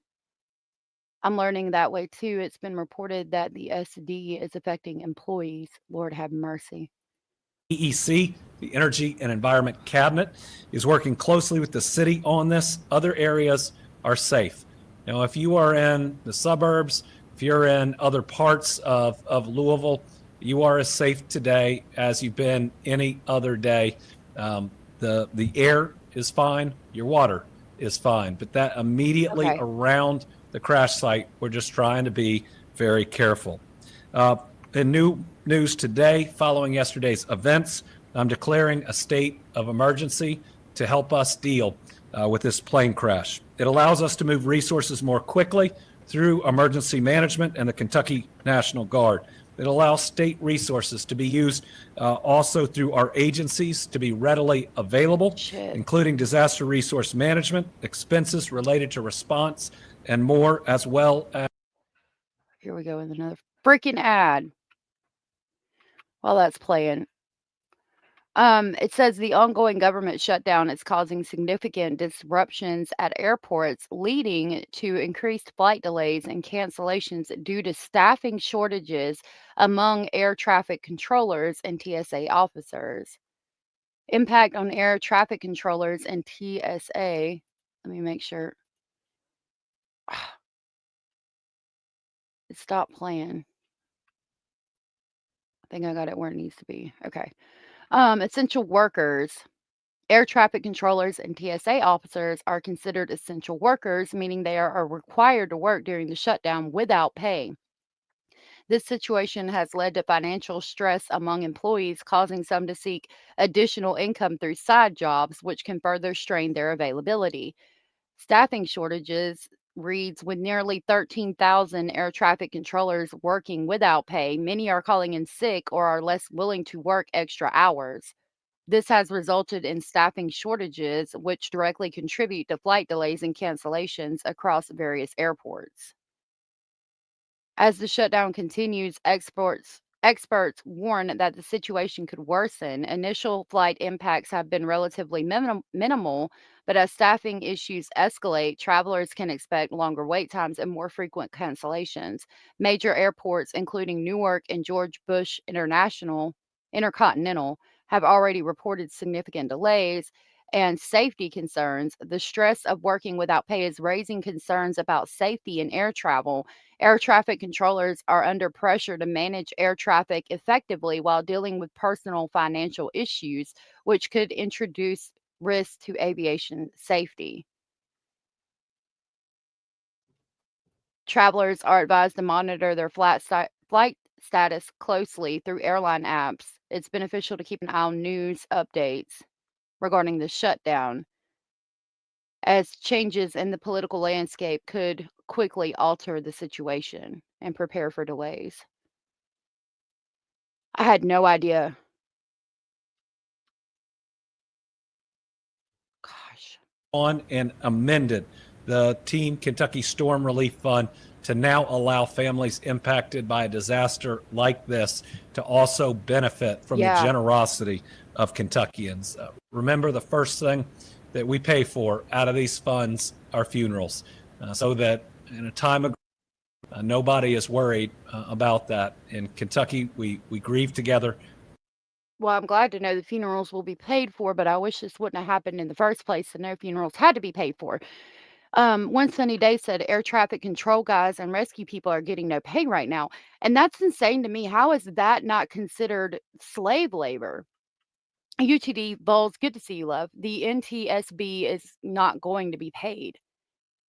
I'm learning that way too. It's been reported that the SD is affecting employees. Lord have mercy. EEC, the Energy and Environment Cabinet, is working closely with the city on this. Other areas are safe. Now, if you are in the suburbs, if you're in other parts of Louisville, you are as safe today as you've been any other day. The air is fine, your water is fine, but that immediately Okay. around the crash site, we're just trying to be very careful. In new news today, following yesterday's events, I'm declaring a state of emergency to help us deal with this plane crash. It allows us to move resources more quickly through emergency management and the Kentucky National Guard. It allows state resources to be used also through our agencies to be readily available, Shit. including disaster resource management, expenses related to response, and more, as well as. Here we go with another freaking ad. While that's playing. It says the ongoing government shutdown is causing significant disruptions at airports, leading to increased flight delays and cancellations due to staffing shortages among air traffic controllers and TSA officers. Impact on air traffic controllers and TSA. Let me make sure. It stopped playing. I think I got it where it needs to be. Okay. Essential workers. Air traffic controllers and TSA officers are considered essential workers, meaning they are required to work during the shutdown without pay. This situation has led to financial stress among employees, causing some to seek additional income through side jobs, which can further strain their availability. Staffing shortages reads with nearly 13,000 air traffic controllers working without pay. Many are calling in sick or are less willing to work extra hours. This has resulted in staffing shortages, which directly contribute to flight delays and cancellations across various airports. As the shutdown continues, experts warn that the situation could worsen. Initial flight impacts have been relatively minimal, but as staffing issues escalate, travelers can expect longer wait times and more frequent cancellations. Major airports, including Newark and George Bush Intercontinental, have already reported significant delays and safety concerns. The stress of working without pay is raising concerns about safety in air travel. Air traffic controllers are under pressure to manage air traffic effectively while dealing with personal financial issues, which could introduce risks to aviation safety. Travelers are advised to monitor their flight status closely through airline apps. It's beneficial to keep an eye on news updates regarding the shutdown, as changes in the political landscape could quickly alter the situation and prepare for delays. I had no idea. Gosh. On and amended the Team Kentucky Storm Relief Fund to now allow families impacted by a disaster like this to also benefit from the generosity of Kentuckians. Remember, the first thing that we pay for out of these funds are funerals, so that in a time of nobody is worried about that. In Kentucky, we grieve together. Well, I'm glad to know the funerals will be paid for, but I wish this wouldn't have happened in the first place, and no funerals had to be paid for. One sunny day said air traffic control guys and rescue people are getting no pay right now. And that's insane to me. How is that not considered slave labor? UTD, Bulls, good to see you, love. The NTSB is not going to be paid.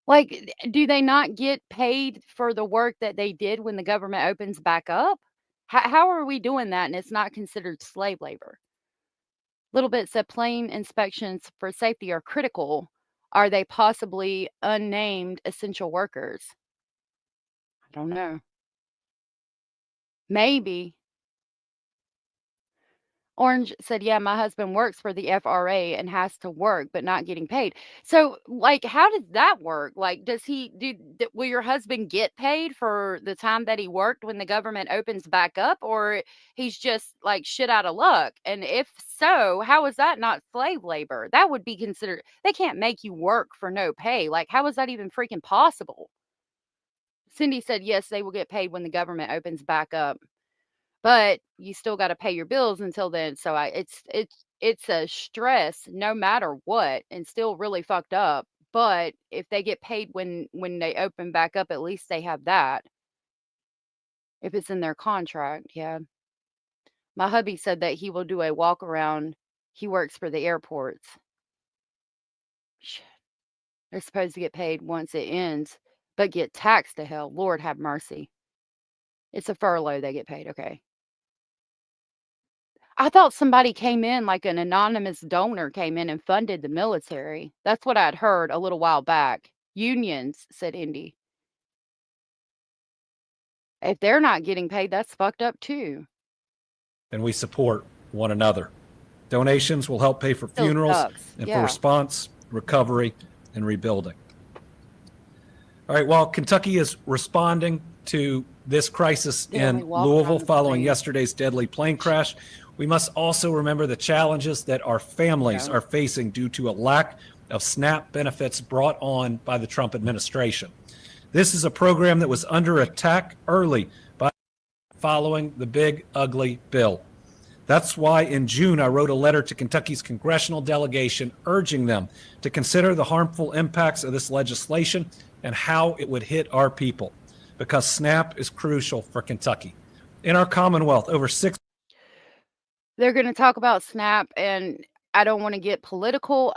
Like, do they not get paid for the work that they did when the government opens back up? How are we doing that and it's not considered slave labor? Little bit said plane inspections for safety are critical. Are they possibly unnamed essential workers? I don't know. Maybe. Orange said, yeah, my husband works for the FRA and has to work, but not getting paid. So, like, how does that work? Like, will your husband get paid for the time that he worked when the government opens back up, or he's just like shit out of luck? And if so, how is that not slave labor? That would be considered, they can't make you work for no pay. Like, how is that even freaking possible? Cindy said, yes, they will get paid when the government opens back up. But you still gotta pay your bills until then, so it's a stress no matter what, and still really fucked up, but if they get paid when they open back up, at least they have that. If it's in their contract, yeah. My hubby said that he will do a walk around. He works for the airports. Shit. They're supposed to get paid once it ends, but get taxed to hell. Lord have mercy. It's a furlough they get paid, okay. I thought somebody came in, like an anonymous donor came in and funded the military. That's what I'd heard a little while back. Unions, said Indy. If they're not getting paid, that's fucked up too. And we support one another. Donations will help pay for Still funerals sucks. and Yeah. for response, recovery, and rebuilding. All right, while Kentucky is responding to this crisis Yeah, in we walk around Louisville the following plane. yesterday's deadly plane crash, we must also remember the challenges that our families Yeah. are facing due to a lack of SNAP benefits brought on by the Trump administration. This is a program that was under attack early by following the big ugly bill. That's why in June I wrote a letter to Kentucky's congressional delegation urging them to consider the harmful impacts of this legislation and how it would hit our people, because SNAP is crucial for Kentucky. In our Commonwealth, over 6 They're going to talk about SNAP, and I don't want to get political.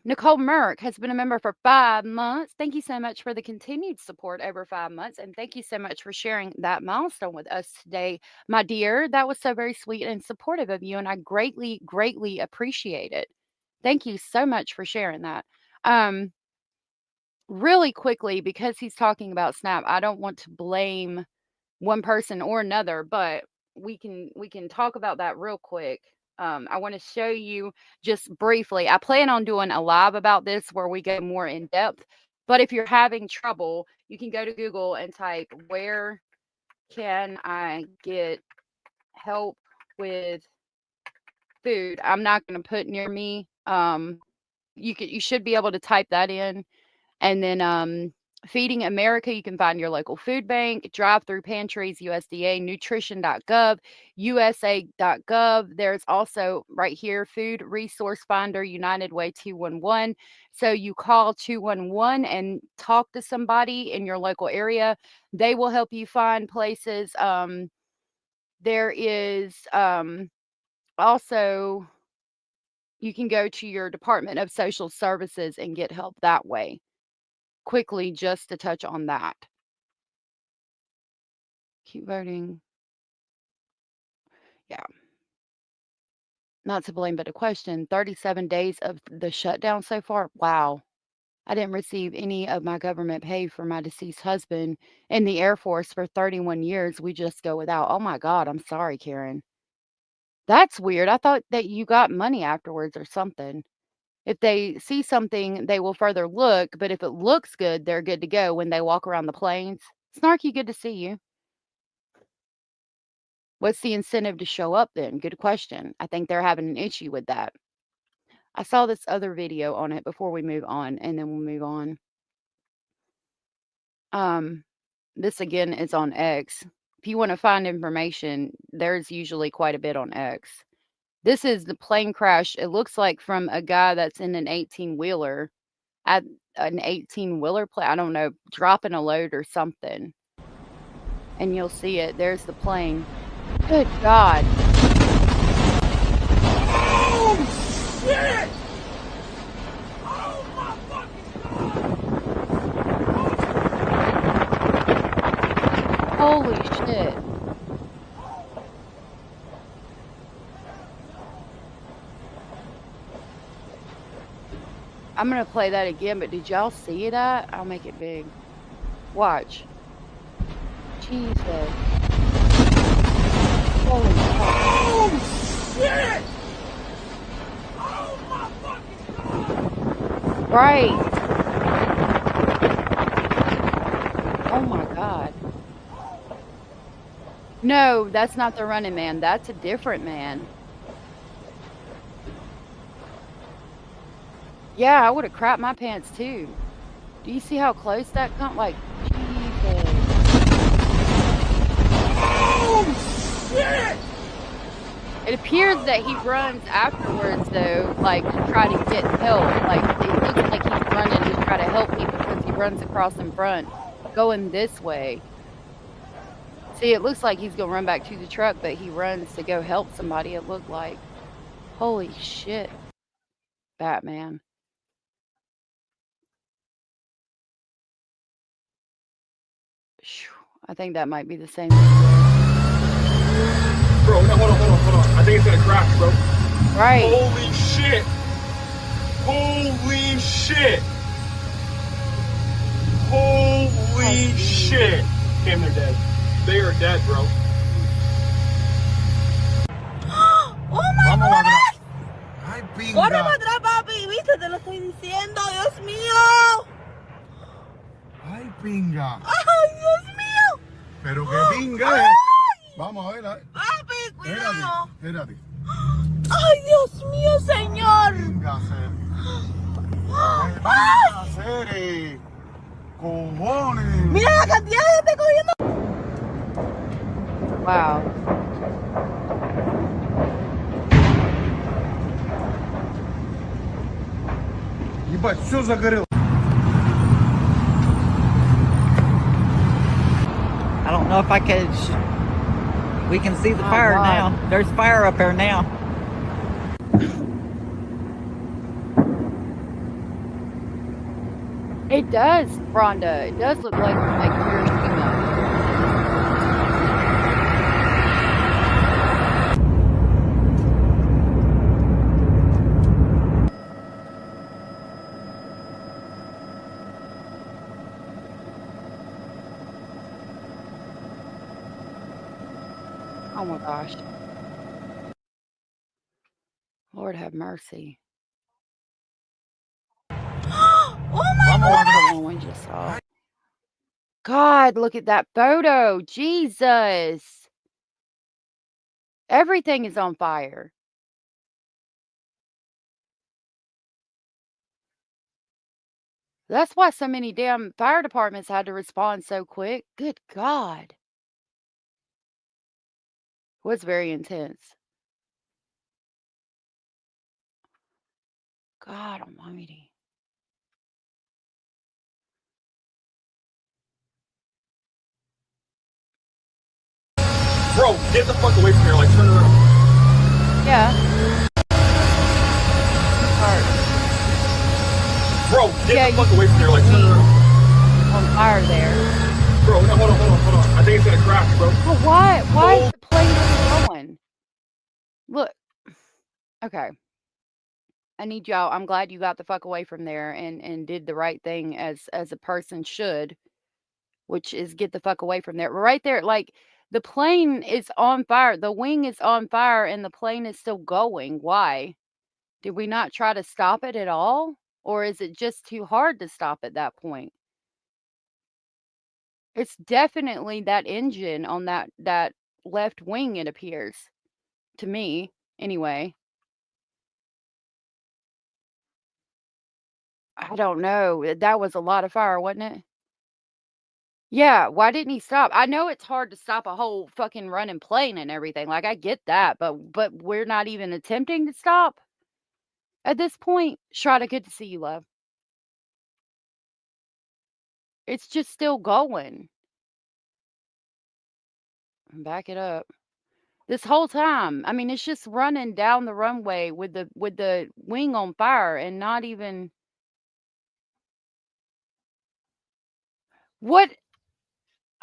Nicole Merck has been a member for 5 months. Thank you so much for the continued support over 5 months, and thank you so much for sharing that milestone with us today, my dear. That was so very sweet and supportive of you, and I greatly, greatly appreciate it. Thank you so much for sharing that. Really quickly, because he's talking about SNAP, I don't want to blame one person or another, but we can talk about that real quick. I want to show you just briefly. I plan on doing a live about this where we go more in depth. But if you're having trouble, you can go to Google and type, where can I get help with food? I'm not going to put near me. You should be able to type that in. And then Feeding America, you can find your local food bank, drive-through pantries, USDA, nutrition.gov, USA.gov. There's also right here, Food Resource Finder, United Way 211. So you call 211 and talk to somebody in your local area. They will help you find places. There is also, you can go to your Department of Social Services and get help that way. Quickly, just to touch on that. Keep voting. Yeah. Not to blame, but a question. 37 days of the shutdown so far. Wow. I didn't receive any of my government pay for my deceased husband in the Air Force for 31 years. We just go without. Oh my God. I'm sorry, Karen. That's weird. I thought that you got money afterwards or something. If they see something, they will further look, but if it looks good, they're good to go when they walk around the plains. Snarky, good to see you. What's the incentive to show up then? Good question. I think they're having an issue with that. I saw this other video on it before we move on, and then we'll move on. This again is on X. If you want to find information, there's usually quite a bit on X. This is the plane crash. It looks like from a guy that's in an 18-wheeler at an 18-wheeler plane. I don't know, dropping a load or something. And you'll see it. There's the plane. Good God. Oh, shit! Oh, my fucking God! Holy shit. I'm going to play that again, but did y'all see that? I'll make it big. Watch. Jesus. Holy fuck. Oh, shit! Oh, my fucking God! Right. Oh my God. No, that's not the Running Man. That's a different man. Yeah, I would have crapped my pants too. Do you see how close that come? Like, Jesus. Oh, shit! It appears that he runs afterwards, though, like, to try to get help. Like, it looks like he's running to try to help me because he runs across in front, going this way. See, it looks like he's going to run back to the truck, but he runs to go help somebody, it looked like. Holy shit. Batman. Phew, I think that might be the same video. Bro, no, hold on. I think it's gonna crash, bro. Right. Holy shit! Holy shit! Holy shit! Damn, they're dead. They are dead, bro. ¡Oh my God! Ay, pinga. ¡Corre para atrás, papi! ¿Viste? Te lo estoy diciendo, Dios mío. Ay, pinga. ¡Ay, Dios mío! Pero qué pinga. ¡Ay! Vamos a ver. ¡Papi, cuidado! Espérate. ¡Ay, Dios mío, señor! Pinga, ¡Ay! cojones. ¡Mira la cantidad de gente cogiendo! Wow. Ебать, все загорело. I don't know if I could. We can see the fire God. now. There's fire up there now. It does, Rhonda. It does look like Hiroshima. Oh my gosh. Lord have mercy. ¡Oh my That's God! the one we just saw. God, look at that photo. Jesus. Everything is on fire. That's why so many damn fire departments had to respond so quick. Good God. It was very intense. God almighty. Bro, get the fuck away from here. Like, turn around. Yeah. Or Bro, get Yeah, the fuck away from here. Like, turn you- around. on fire there. Bro, no, hold on. I think it's gonna crash, bro. But why is the plane still going? Look. Okay. I need y'all. I'm glad you got the fuck away from there and did the right thing as a person should, which is get the fuck away from there. Right there, like The plane is on fire. The wing is on fire and the plane is still going. Why? Did we not try to stop it at all? Or is it just too hard to stop at that point? It's definitely that engine on that left wing, it appears. To me, anyway. I don't know. That was a lot of fire, wasn't it? Yeah, why didn't he stop? I know it's hard to stop a whole fucking running plane and everything. Like I get that, but we're not even attempting to stop at this point. Shada, good to see you, love. It's just still going. Back it up. This whole time. I mean, it's just running down the runway with the wing on fire and not even what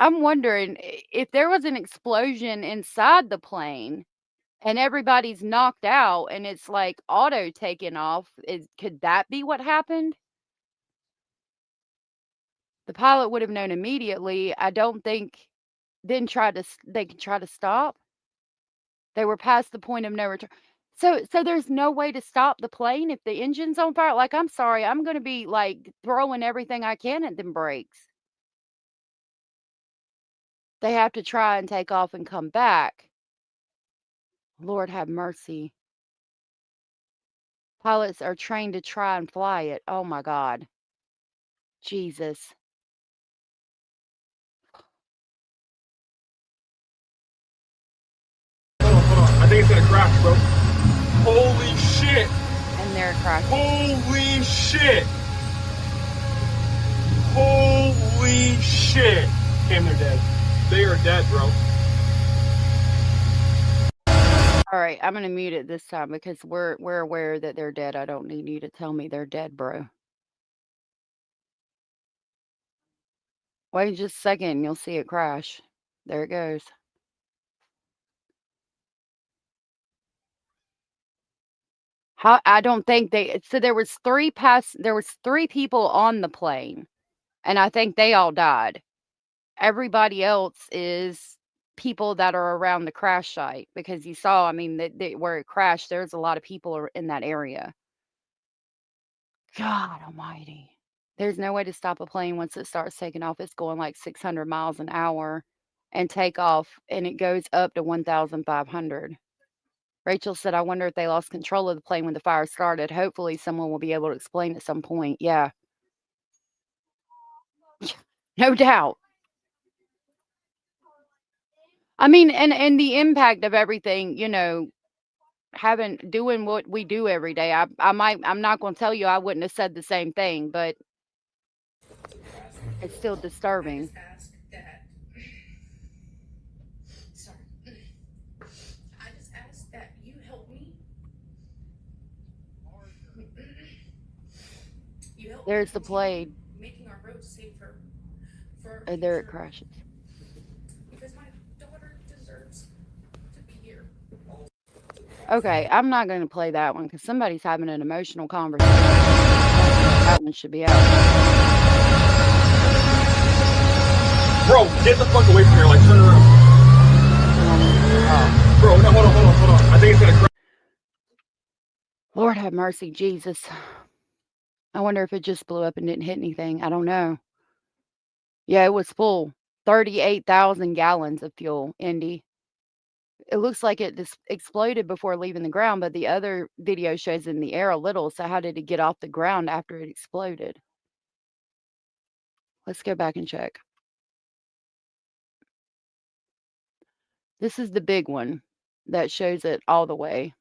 I'm wondering if there was an explosion inside the plane and everybody's knocked out and it's like auto taking off, could that be what happened? The pilot would have known immediately. I don't think then they could try to stop. They were past the point of no return. So there's no way to stop the plane if the engine's on fire? Like, I'm sorry, I'm gonna be, like, throwing everything I can at them brakes. They have to try and take off and come back. Lord have mercy. Pilots are trained to try and fly it. Oh my god. Jesus. Hold on. I think it's gonna crash, bro. Holy shit! And they're crashing. Holy shit! Holy shit! Damn, they're dead. They are dead, bro. Alright, I'm gonna mute it this time because we're aware that they're dead. I don't need you to tell me they're dead, bro. Wait just a second and you'll see it crash. There it goes. How I don't think so there was 3 people on the plane, and I think they all died. Everybody else is people that are around the crash site because you saw, I mean, where it crashed, there's a lot of people in that area. God almighty. There's no way to stop a plane once it starts taking off. It's going like 600 miles an hour and take off, and it goes up to 1,500. Rachel said, I wonder if they lost control of the plane when the fire started. Hopefully, someone will be able to explain at some point. Yeah. No doubt. I mean, and the impact of everything, doing what we do every day. I'm not going to tell you I wouldn't have said the same thing, but it's still disturbing. I just ask that you help me. You help There's the plane. making our roads safer for There it crashes. because my daughter deserves to be here. Okay, I'm not going to play that one because somebody's having an emotional conversation. That one should be out. Bro, get the fuck away from here. Like, turn around. Bro, no, hold on. I think it's gonna crash. Lord have mercy, Jesus. I wonder if it just blew up and didn't hit anything. I don't know. Yeah, it was full. 38,000 gallons of fuel, Indy. It looks like it just exploded before leaving the ground, but the other video shows in the air a little. So how did it get off the ground after it exploded? Let's go back and check. This is the big one that shows it all the way.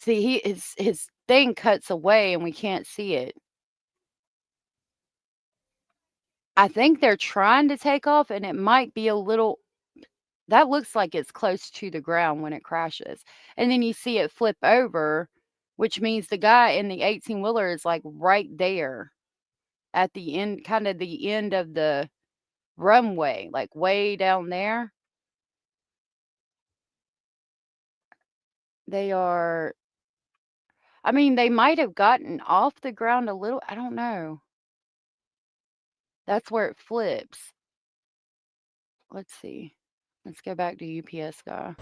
See, his thing cuts away and we can't see it. I think they're trying to take off and it might be a little, that looks like it's close to the ground when it crashes. And then you see it flip over, which means the guy in the 18-wheeler is like right there at the end, kind of the end of the runway, like way down there. They are, I mean, they might have gotten off the ground a little. I don't know. That's where it flips. Let's see. Let's go back to UPS guy.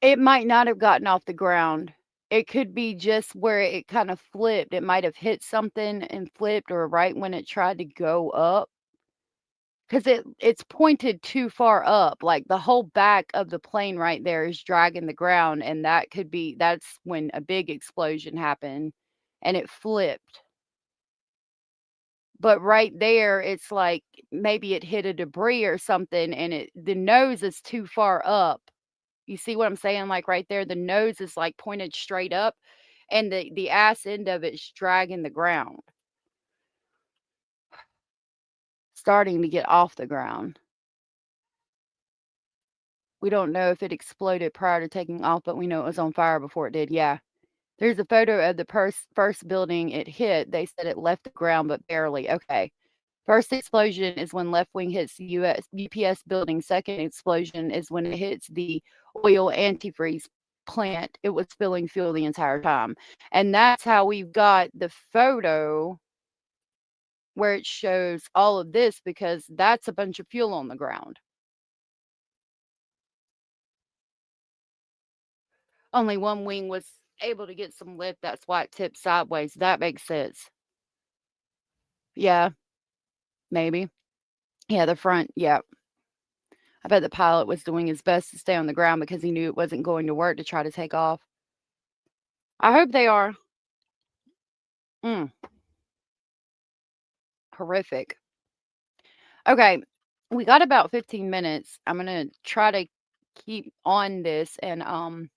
It might not have gotten off the ground. It could be just where it kind of flipped. It might have hit something and flipped, or right when it tried to go up. Because it's pointed too far up. Like the whole back of the plane right there is dragging the ground, and that's when a big explosion happened and it flipped. But right there, it's like maybe it hit a debris or something, and the nose is too far up. You see what I'm saying? Like right there, the nose is like pointed straight up, and the ass end of it's dragging the ground, starting to get off the ground. We don't know if it exploded prior to taking off, but we know it was on fire before it did. Yeah. There's a photo of the first building it hit. They said it left the ground, but barely. Okay. First explosion is when left wing hits the UPS building. Second explosion is when it hits the oil antifreeze plant. It was spilling fuel the entire time. And that's how we've got the photo where it shows all of this, because that's a bunch of fuel on the ground. Only one wing was able to get some lift. That's why it tipped sideways. That makes sense. Yeah, maybe. Yeah, the front. Yeah. I bet the pilot was doing his best to stay on the ground because he knew it wasn't going to work to try to take off. I hope they are. Horrific. Okay, we got about 15 minutes. I'm going to try to keep on this and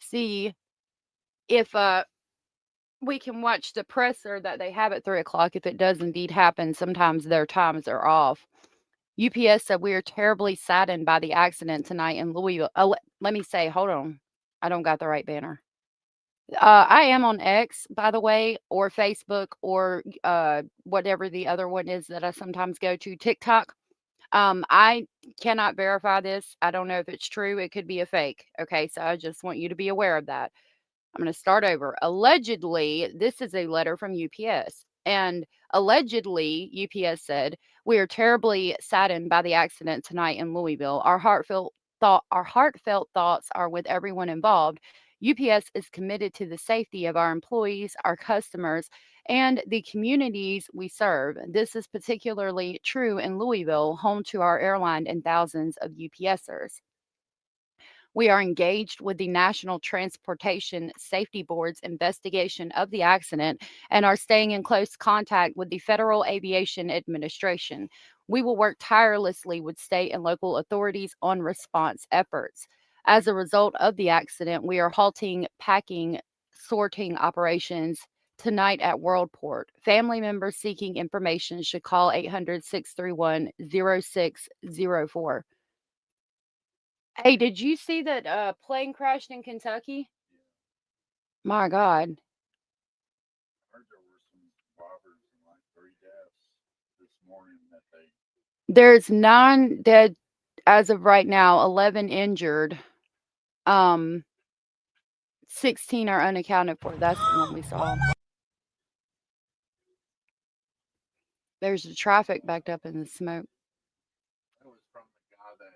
see if we can watch the presser that they have at 3 o'clock. If it does indeed happen, sometimes their times are off. UPS said, "We are terribly saddened by the accident tonight in Louisville." Oh, let me say, hold on. I don't got the right banner. I am on X, by the way, or Facebook, or whatever the other one is that I sometimes go to, TikTok. I cannot verify this. I don't know if it's true. It could be a fake. Okay, so I just want you to be aware of that. I'm going to start over. Allegedly, this is a letter from UPS. And allegedly, UPS said, "We are terribly saddened by the accident tonight in Louisville. Our heartfelt thoughts are with everyone involved. UPS is committed to the safety of our employees, our customers, and the communities we serve. This is particularly true in Louisville, home to our airline and thousands of UPSers. We are engaged with the National Transportation Safety Board's investigation of the accident and are staying in close contact with the Federal Aviation Administration. We will work tirelessly with state and local authorities on response efforts. As a result of the accident, we are halting packing, sorting operations tonight at Worldport. Family members seeking information should call 800-631-0604. Hey, did you see that plane crashed in Kentucky? My God. I heard there were some survivors and like 3 deaths this morning that they. There's 9 dead as of right now, 11 injured. 16 are unaccounted for. That's the one we saw. There's the traffic backed up in the smoke. That was from the guy that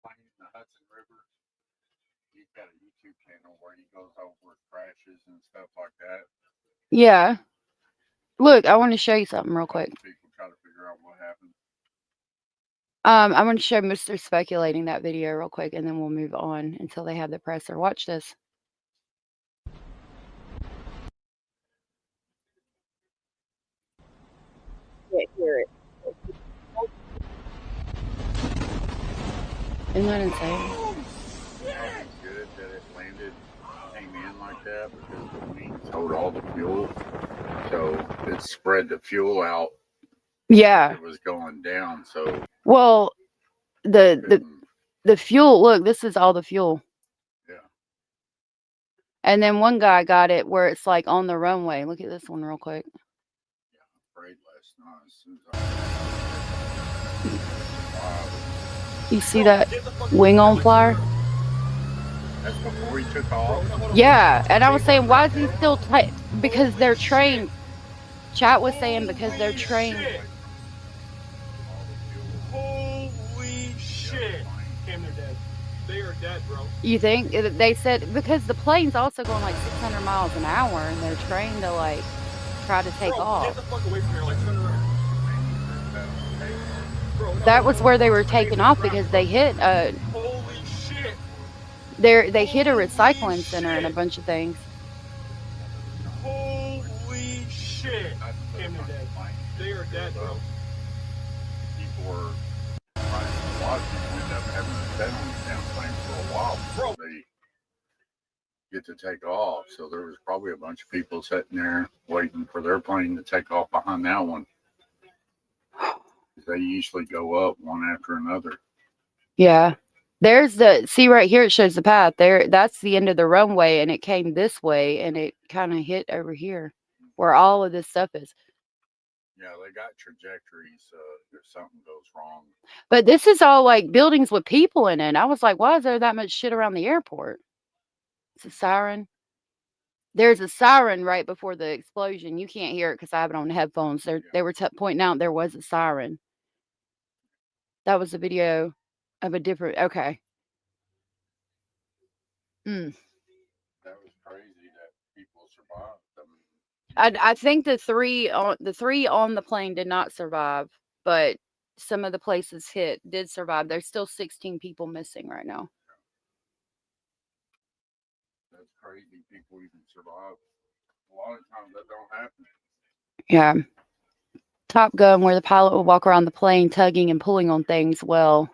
playing the Hudson River. He's got a YouTube channel where he goes over crashes and stuff like that. Yeah. Look, I want to show you something real quick. People try to figure out what happened. I'm going to show Mr. Speculating that video real quick, and then we'll move on until they have the presser. Watch this. Can't hear it. Isn't that insane? It's good that it came in like that because the wings hold all the fuel. So it spread the fuel out. Yeah. It was going down. So well, the fuel, look, this is all the fuel. Yeah. And then one guy got it where it's like on the runway. Look at this one real quick. Yeah, I'm afraid last night as soon as I You see that wing on flyer? That's before he took off. Yeah, and I was saying, why is he still because they're trained. Chat was saying because they're trained. Holy shit! And they're dead. They are dead, bro. You think? They said because the plane's also going like 600 miles an hour and they're trained to like try to take Bro, off. get the fuck away from here, like turn around. Bro, no, That was where they were taking off because they hit holy shit! they hit a recycling center and a bunch of things. Holy shit! And they're dead. They are dead, bro. People were trying to watch people end up having to stay on the damn plane for a while before they get to take off. So there was probably a bunch of people sitting there waiting for their plane to take off behind that one. They usually go up one after another. Yeah. There's see right here, it shows the path. That's the end of the runway and it came this way and it kind of hit over here where all of this stuff is. Yeah, they got trajectories if something goes wrong. But this is all like buildings with people in it. I was like, why is there that much shit around the airport? It's a siren. There's a siren right before the explosion. You can't hear it because I have it on headphones. They were pointing out there was a siren. That was a video of a different. Okay. That was crazy that people survived. I mean, I think the three on the plane did not survive, but some of the places hit did survive. There's still 16 people missing right now. that's crazy. People even survive. A lot of times that don't happen. Yeah. Top Gun, where the pilot would walk around the plane tugging and pulling on things. Well,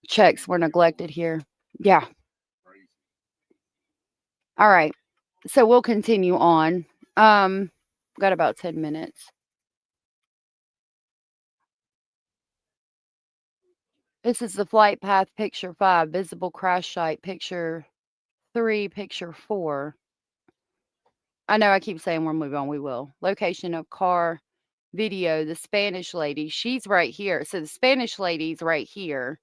checks were neglected here. Yeah. Crazy. All right. So we'll continue on. Got about 10 minutes. This is the flight path picture 5, visible crash site picture 3, picture 4. I know I keep saying we'll move on. We will. Location of car video, the Spanish lady. She's right here. So the Spanish lady's right here.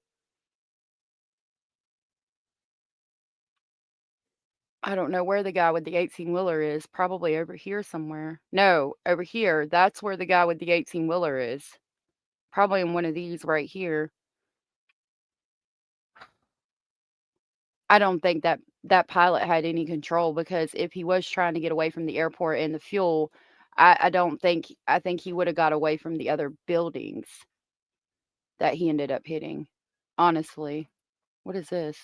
I don't know where the guy with the 18-wheeler is. Probably over here somewhere. No, over here. That's where the guy with the 18-wheeler is. Probably in one of these right here. I don't think that pilot had any control because if he was trying to get away from the airport and the fuel, I think he would have got away from the other buildings that he ended up hitting. Honestly. What is this?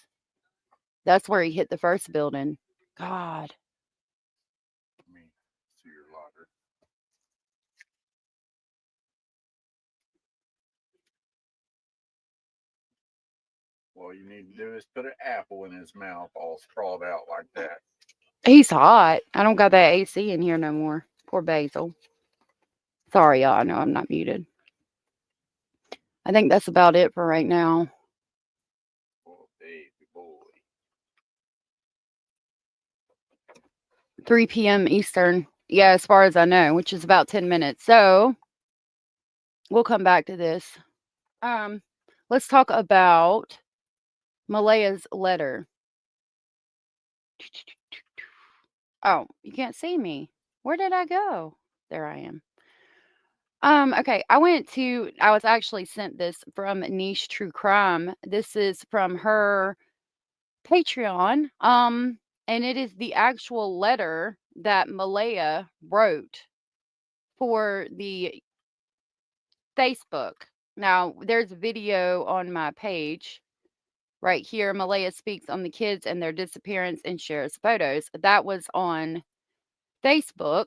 That's where he hit the first building. God. Let me see your locker. All you need to do is put an apple in his mouth all sprawled out like that. He's hot. I don't got that AC in here no more. Poor Basil. Sorry, y'all. I know I'm not muted. I think that's about it for right now. Oh, baby boy. 3 p.m. Eastern. Yeah, as far as I know, which is about 10 minutes. So we'll come back to this. Let's talk about Malehya's letter. Oh, you can't see me. Where did I go? There I am. Okay, I was actually sent this from Niche True Crime. This is from her Patreon. And it is the actual letter that Malehya wrote for the Facebook. Now, there's a video on my page right here. Malehya speaks on the kids and their disappearance and shares photos. That was on Facebook.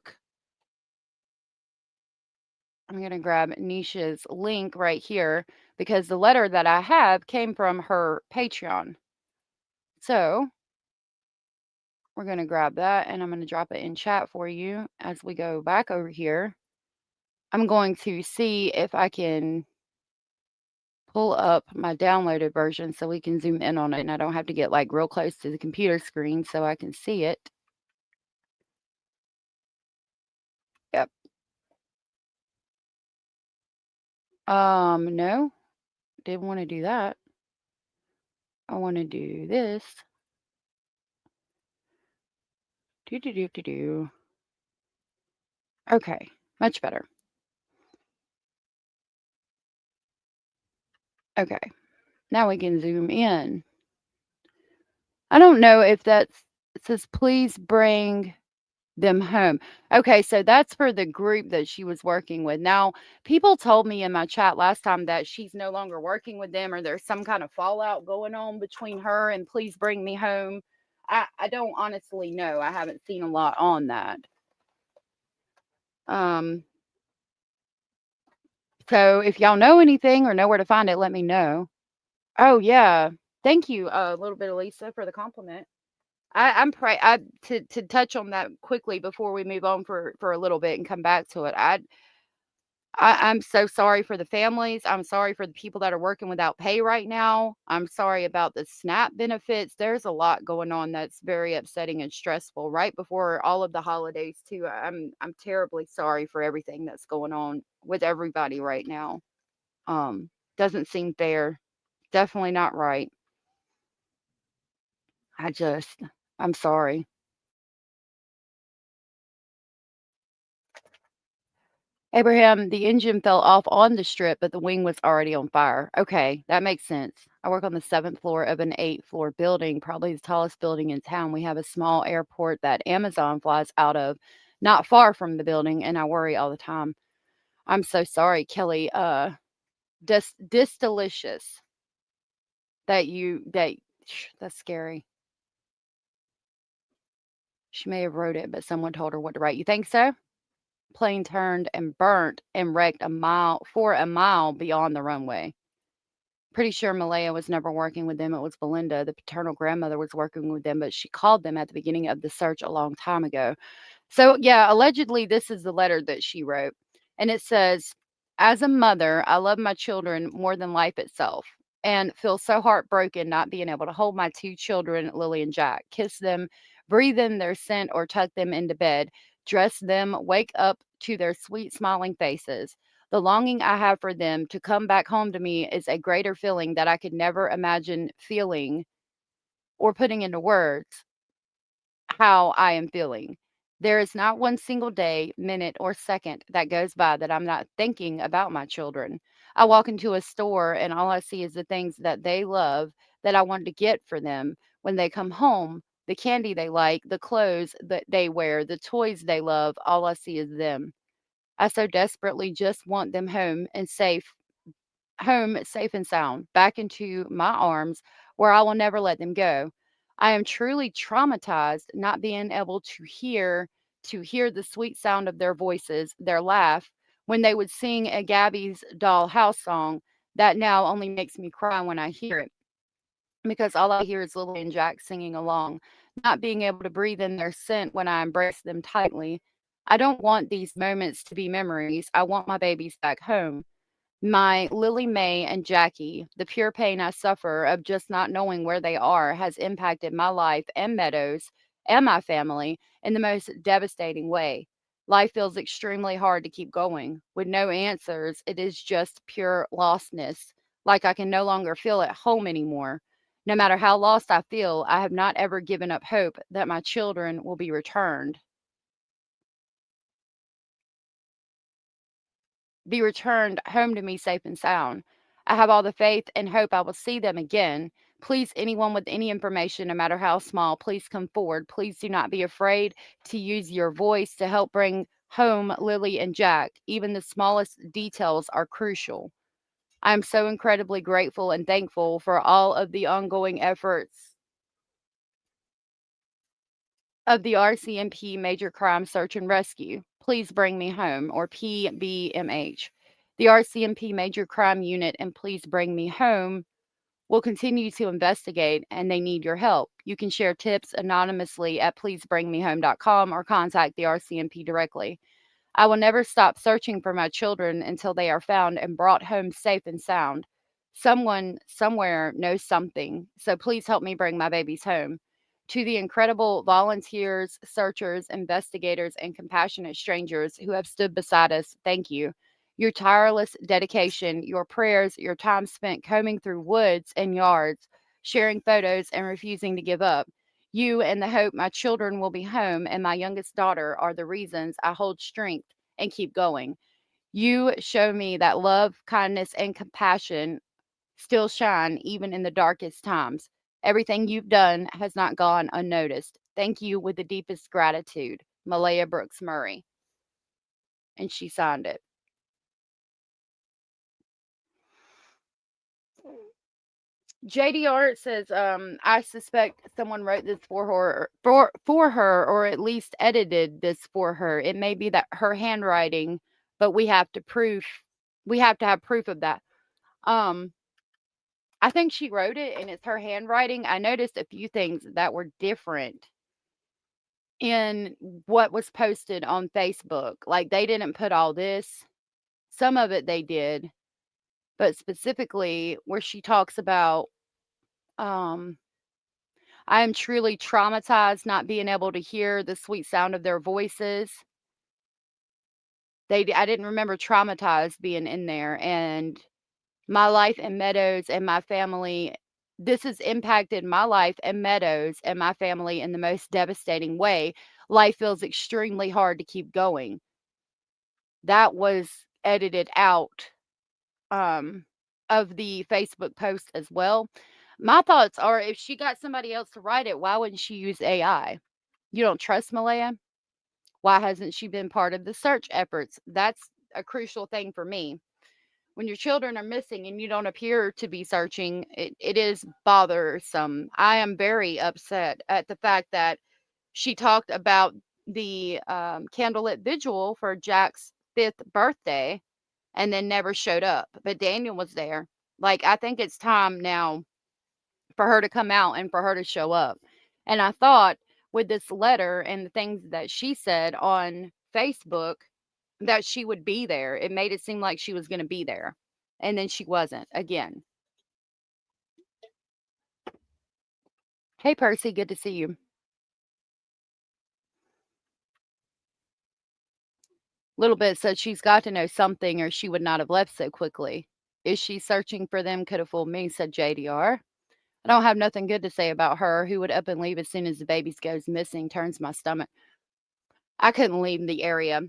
I'm going to grab Nisha's link right here because the letter that I have came from her Patreon. So we're going to grab that and I'm going to drop it in chat for you as we go back over here. I'm going to see if I can pull up my downloaded version so we can zoom in on it and I don't have to get like real close to the computer screen so I can see it. Yep. No, didn't want to do that. I want to do this. Okay, much better. Okay, now we can zoom in. I don't know if it says please bring them home. Okay, so that's for the group that she was working with. Now, people told me in my chat last time that she's no longer working with them or there's some kind of fallout going on between her and Please Bring Me Home. I don't honestly know. I haven't seen a lot on that. So if y'all know anything or know where to find it, let me know. Oh yeah. Thank you a little bit, Elisa, for the compliment. I'm to touch on that quickly before we move on for a little bit and come back to it. I'm so sorry for the families. I'm sorry for the people that are working without pay right now. I'm sorry about the SNAP benefits. There's a lot going on that's very upsetting and stressful right before all of the holidays too. I'm terribly sorry for everything that's going on with everybody right now. Doesn't seem fair. Definitely not right. I'm sorry. Abraham, the engine fell off on the strip, but the wing was already on fire. Okay, that makes sense. I work on the 7th floor of an 8th-floor building, probably the tallest building in town. We have a small airport that Amazon flies out of, not far from the building, and I worry all the time. I'm so sorry, Kelly. Delicious that's scary. She may have wrote it, but someone told her what to write. You think so? Plane turned and burnt and wrecked a mile beyond the runway. Pretty sure Malehya was never working with them. It was Belinda. The paternal grandmother was working with them, but she called them at the beginning of the search a long time ago. So, yeah, allegedly, this is the letter that she wrote. And it says, as a mother, I love my children more than life itself and feel so heartbroken not being able to hold my 2 children, Lily and Jack, kiss them, breathe in their scent, or tuck them into bed, dress them, wake up to their sweet smiling faces. The longing I have for them to come back home to me is a greater feeling that I could never imagine feeling or putting into words how I am feeling. There is not one single day, minute, or second that goes by that I'm not thinking about my children. I walk into a store and all I see is the things that they love that I want to get for them when they come home, the candy they like, the clothes that they wear, the toys they love. All I see is them. I so desperately just want them home safe and sound, back into my arms where I will never let them go. I am truly traumatized not being able to hear the sweet sound of their voices, their laugh when they would sing a Gabby's Doll House song that now only makes me cry when I hear it because all I hear is Lily and Jack singing along, not being able to breathe in their scent when I embrace them tightly. I don't want these moments to be memories. I want my babies back home. My Lily Mae and Jackie, the pure pain I suffer of just not knowing where they are has impacted my life and Meadows and my family in the most devastating way. Life feels extremely hard to keep going. With no answers, it is just pure lostness, like I can no longer feel at home anymore. No matter how lost I feel, I have not ever given up hope that my children will be returned. Be returned home to me safe and sound. I have all the faith and hope I will see them again. Please, anyone with any information, no matter how small, please come forward. Please do not be afraid to use your voice to help bring home Lily and Jack. Even the smallest details are crucial. I am so incredibly grateful and thankful for all of the ongoing efforts of the RCMP Major Crime Search and Rescue. Please bring me home, or PBMH. The RCMP Major Crime Unit and Please Bring Me Home will continue to investigate and they need your help. You can share tips anonymously at pleasebringmehome.com or contact the RCMP directly. I will never stop searching for my children until they are found and brought home safe and sound. Someone somewhere knows something, so please help me bring my babies home. To the incredible volunteers, searchers, investigators, and compassionate strangers who have stood beside us, thank you. Your tireless dedication, your prayers, your time spent combing through woods and yards, sharing photos and refusing to give up. You and the hope my children will be home and my youngest daughter are the reasons I hold strength and keep going. You show me that love, kindness, and compassion still shine even in the darkest times. Everything you've done has not gone unnoticed. Thank you with the deepest gratitude. Malehya Brooks Murray. And she signed it. JDR says, I suspect someone wrote this for her, or at least edited this for her. It may be that her handwriting, but we have to have proof of that. I think she wrote it and it's her handwriting. I noticed a few things that were different in what was posted on Facebook. Like they didn't put all this. Some of it they did, but specifically where she talks about I am truly traumatized not being able to hear the sweet sound of their voices. I didn't remember traumatized being in there, and my life in Meadows and my family, this has impacted my life and Meadows and my family in the most devastating way. Life feels extremely hard to keep going. That was edited out of the Facebook post as well. My thoughts are if she got somebody else to write it, why wouldn't she use AI? You don't trust Malehya? Why hasn't she been part of the search efforts? That's a crucial thing for me. When your children are missing and you don't appear to be searching, it is bothersome. I am very upset at the fact that she talked about the candlelit vigil for Jack's 5th birthday and then never showed up. But Daniel was there. Like, I think it's time now for her to come out and for her to show up. And I thought with this letter and the things that she said on Facebook that she would be there. It made it seem like she was going to be there. And then she wasn't again. Hey, Percy, good to see you. Little Bit said she's got to know something or she would not have left so quickly. Is she searching for them? Could have fooled me, said JDR. I don't have nothing good to say about her. Who would up and leave as soon as the babies goes missing turns my stomach. I couldn't leave the area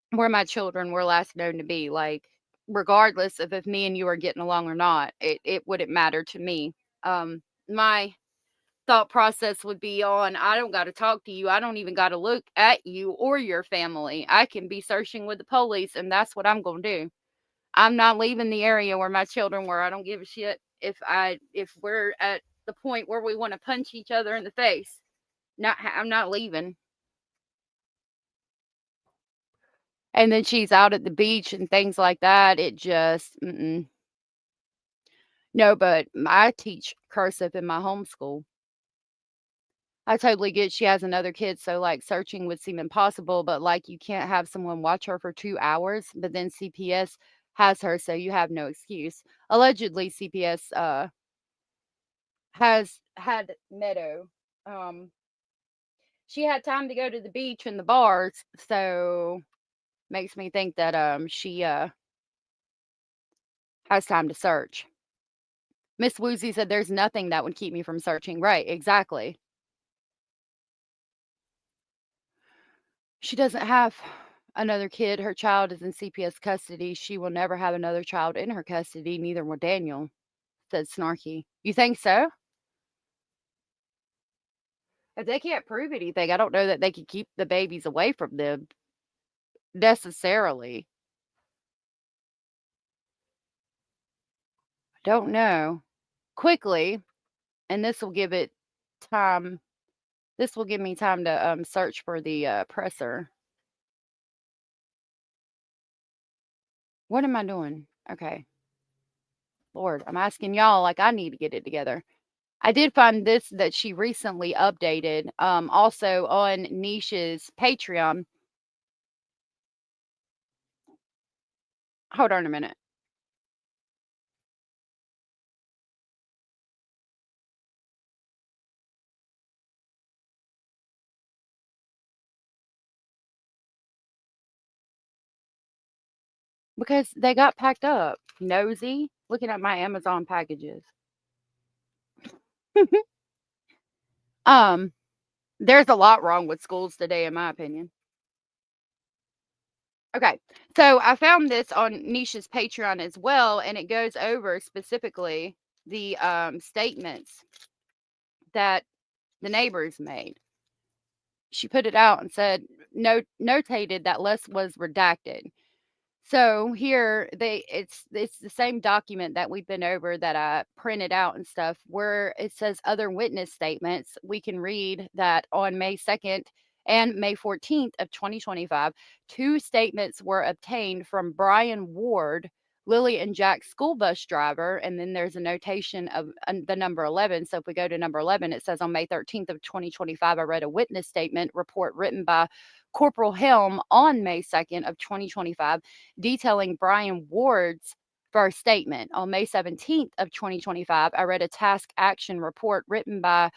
where my children were last known to be. Like, regardless of if me and you are getting along or not, it wouldn't matter to me. My thought process would be on, I don't got to talk to you. I don't even got to look at you or your family. I can be searching with the police, and that's what I'm going to do. I'm not leaving the area where my children were. I don't give a shit if we're at the point where we want to punch each other in the face. I'm not leaving. And then she's out at the beach and things like that. It just, No, but I teach cursive in my homeschool. I totally get she has another kid, so like searching would seem impossible, but like you can't have someone watch her for 2 hours, but then CPS has her, so you have no excuse. Allegedly, CPS has had Meadow. She had time to go to the beach and the bars, so makes me think that she has time to search. Miss Woozy said there's nothing that would keep me from searching. Right, exactly. She doesn't have another kid. Her child is in CPS custody. She will never have another child in her custody. Neither will Daniel, said Snarky. You think so? If they can't prove anything, I don't know that they could keep the babies away from them necessarily. I don't know. Quickly, and this will give it time. This will give me time to search for the Pressor. What am I doing? Okay. Lord, I'm asking y'all like I need to get it together. I did find this that she recently updated, also on Nisha's Patreon. Hold on a minute. Because they got packed up. Nosy. Looking at my Amazon packages. There's a lot wrong with schools today, in my opinion. Okay, so I found this on Nisha's Patreon as well, and it goes over specifically the statements that the neighbors made. She put it out and said, notated that less was redacted. So here it's the same document that we've been over that I printed out and stuff where it says other witness statements. We can read that on May 2nd and May 14th of 2025, 2 statements were obtained from Brian Ward, Lily and Jack's school bus driver, and then there's a notation of the number 11. So if we go to number 11, it says on May 13th of 2025, I read a witness statement report written by Corporal Helm on May 2nd of 2025 detailing Brian Ward's first statement. On May 17th of 2025, I read a task action report written by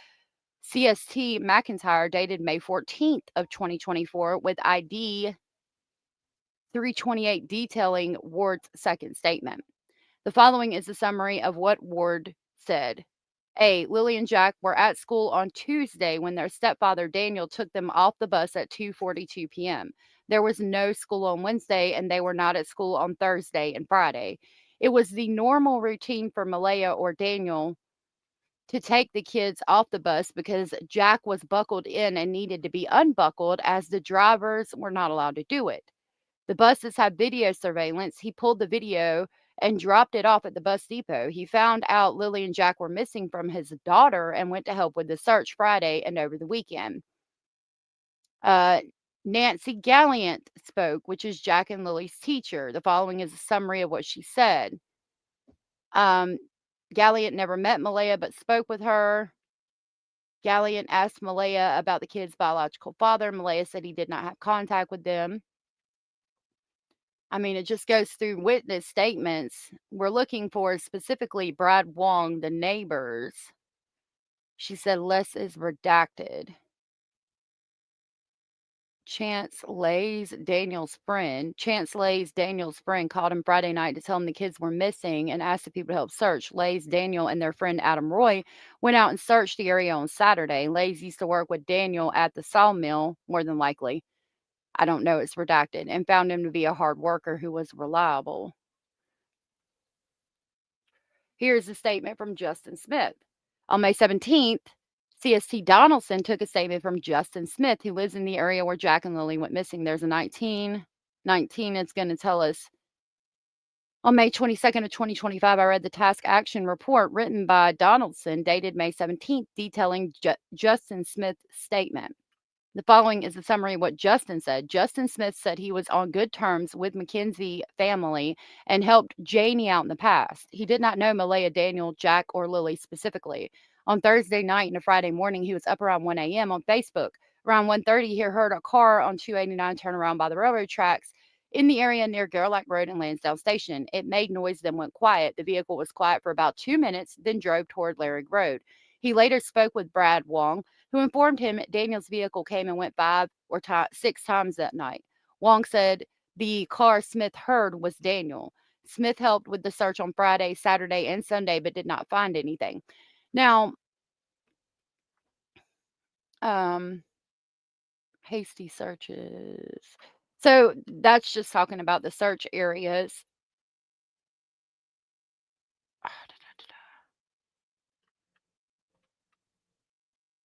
CST McIntyre dated May 14th of 2024 with ID 328 detailing Ward's second statement. The following is a summary of what Ward said. A. Lily and Jack were at school on Tuesday when their stepfather Daniel took them off the bus at 2:42 p.m. There was no school on Wednesday, and they were not at school on Thursday and Friday. It was the normal routine for Malehya or Daniel to take the kids off the bus because Jack was buckled in and needed to be unbuckled as the drivers were not allowed to do it. The buses have video surveillance. He pulled the video and dropped it off at the bus depot. He found out Lily and Jack were missing from his daughter and went to help with the search Friday and over the weekend. Nancy Gallant spoke, which is Jack and Lily's teacher. The following is a summary of what she said. Gallant never met Malehya but spoke with her. Gallant asked Malehya about the kids' biological father. Malehya said he did not have contact with them. I mean, it just goes through witness statements. We're looking for specifically Brad Wong, the neighbors. She said less is redacted. Chance Lay's Daniel's friend called him Friday night to tell him the kids were missing and asked if he would help search. Lay's, Daniel, and their friend Adam Roy went out and searched the area on Saturday. Lay's used to work with Daniel at the sawmill, more than likely. I don't know, it's redacted, and found him to be a hard worker who was reliable. Here's a statement from Justin Smith. On May 17th, CST Donaldson took a statement from Justin Smith, who lives in the area where Jack and Lily went missing. There's a 19. It's going to tell us. On May 22nd of 2025, I read the task action report written by Donaldson, dated May 17th, detailing Justin Smith's statement. The following is a summary of what Justin said. Justin Smith said he was on good terms with Mackenzie family and helped Janie out in the past. He did not know Malehya, Daniel, Jack, or Lily specifically. On Thursday night and a Friday morning, he was up around 1 a.m. on Facebook. Around 1:30, he heard a car on 289 turn around by the railroad tracks in the area near Gerlach Road and Lansdowne Station. It made noise, then went quiet. The vehicle was quiet for about 2 minutes, then drove toward Larrig Road. He later spoke with Brad Wong, who informed him Daniel's vehicle came and went 5 or 6 times that night. Wong said the car Smith heard was Daniel. Smith helped with the search on Friday, Saturday, and Sunday, but did not find anything. Now, hasty searches. So that's just talking about the search areas.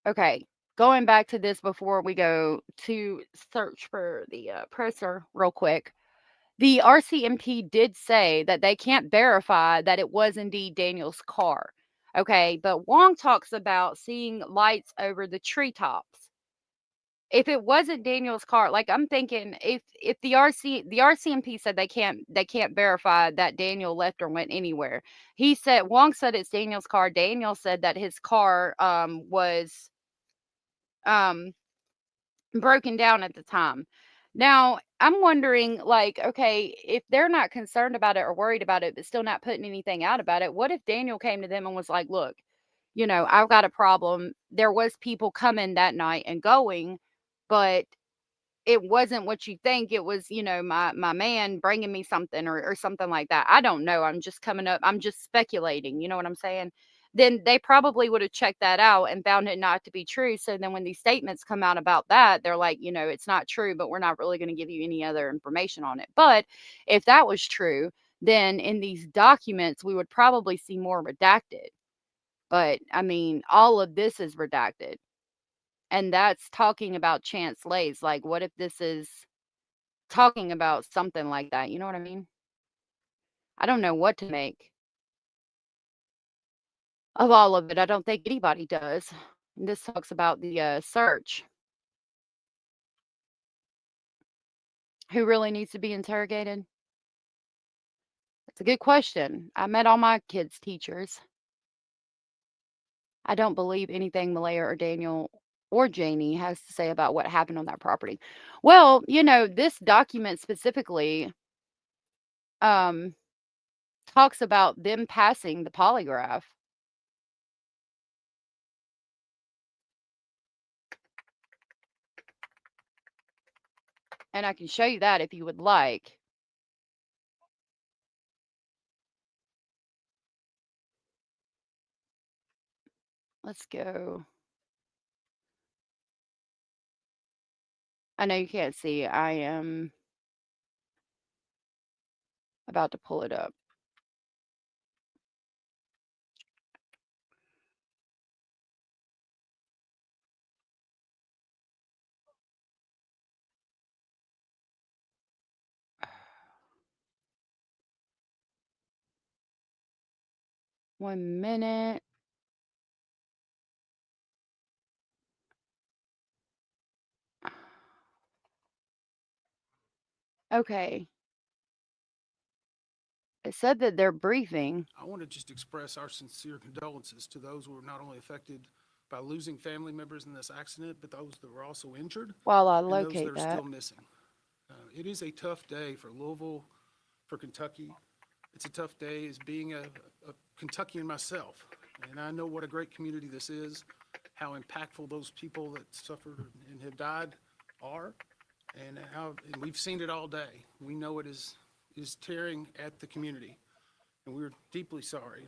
Okay, going back to this before we go to search for the Pressor real quick. The RCMP did say that they can't verify that it was indeed Daniel's car. Okay, but Wong talks about seeing lights over the treetops. If it wasn't Daniel's car, like I'm thinking, if the RCMP said they can't verify that Daniel left or went anywhere. Wong said it's Daniel's car. Daniel said that his car was broken down at the time. Now, I'm wondering, like, okay, if they're not concerned about it or worried about it, but still not putting anything out about it, what if Daniel came to them and was like, look, I've got a problem. There was people coming that night and going, but it wasn't what you think. It was, my man bringing me something or something like that. I don't know. I'm just coming up. I'm just speculating. You know what I'm saying? then they probably would have checked that out and found it not to be true. So then when these statements come out about that, they're like, it's not true, but we're not really going to give you any other information on it. But if that was true, then in these documents, we would probably see more redacted. But I mean, all of this is redacted. And that's talking about Chance Lays. Like, what if this is talking about something like that? You know what I mean? I don't know what to make of all of it. I don't think anybody does. And this talks about the search. Who really needs to be interrogated? That's a good question. I met all my kids' teachers. I don't believe anything Malehya or Daniel or Janie has to say about what happened on that property. Well, this document specifically talks about them passing the polygraph. And I can show you that if you would like. Let's go. I know you can't see. I am about to pull it up. One minute. Okay. It said that they're briefing. I want to just express our sincere condolences to those who were not only affected by losing family members in this accident, but those that were also injured. While I and locate those that are that. still missing. It is a tough day for Louisville, for Kentucky. It's a tough day as being a Kentuckian myself. And I know what a great community this is, how impactful those people that suffered and have died are, and we've seen it all day. We know it is tearing at the community, and we're deeply sorry.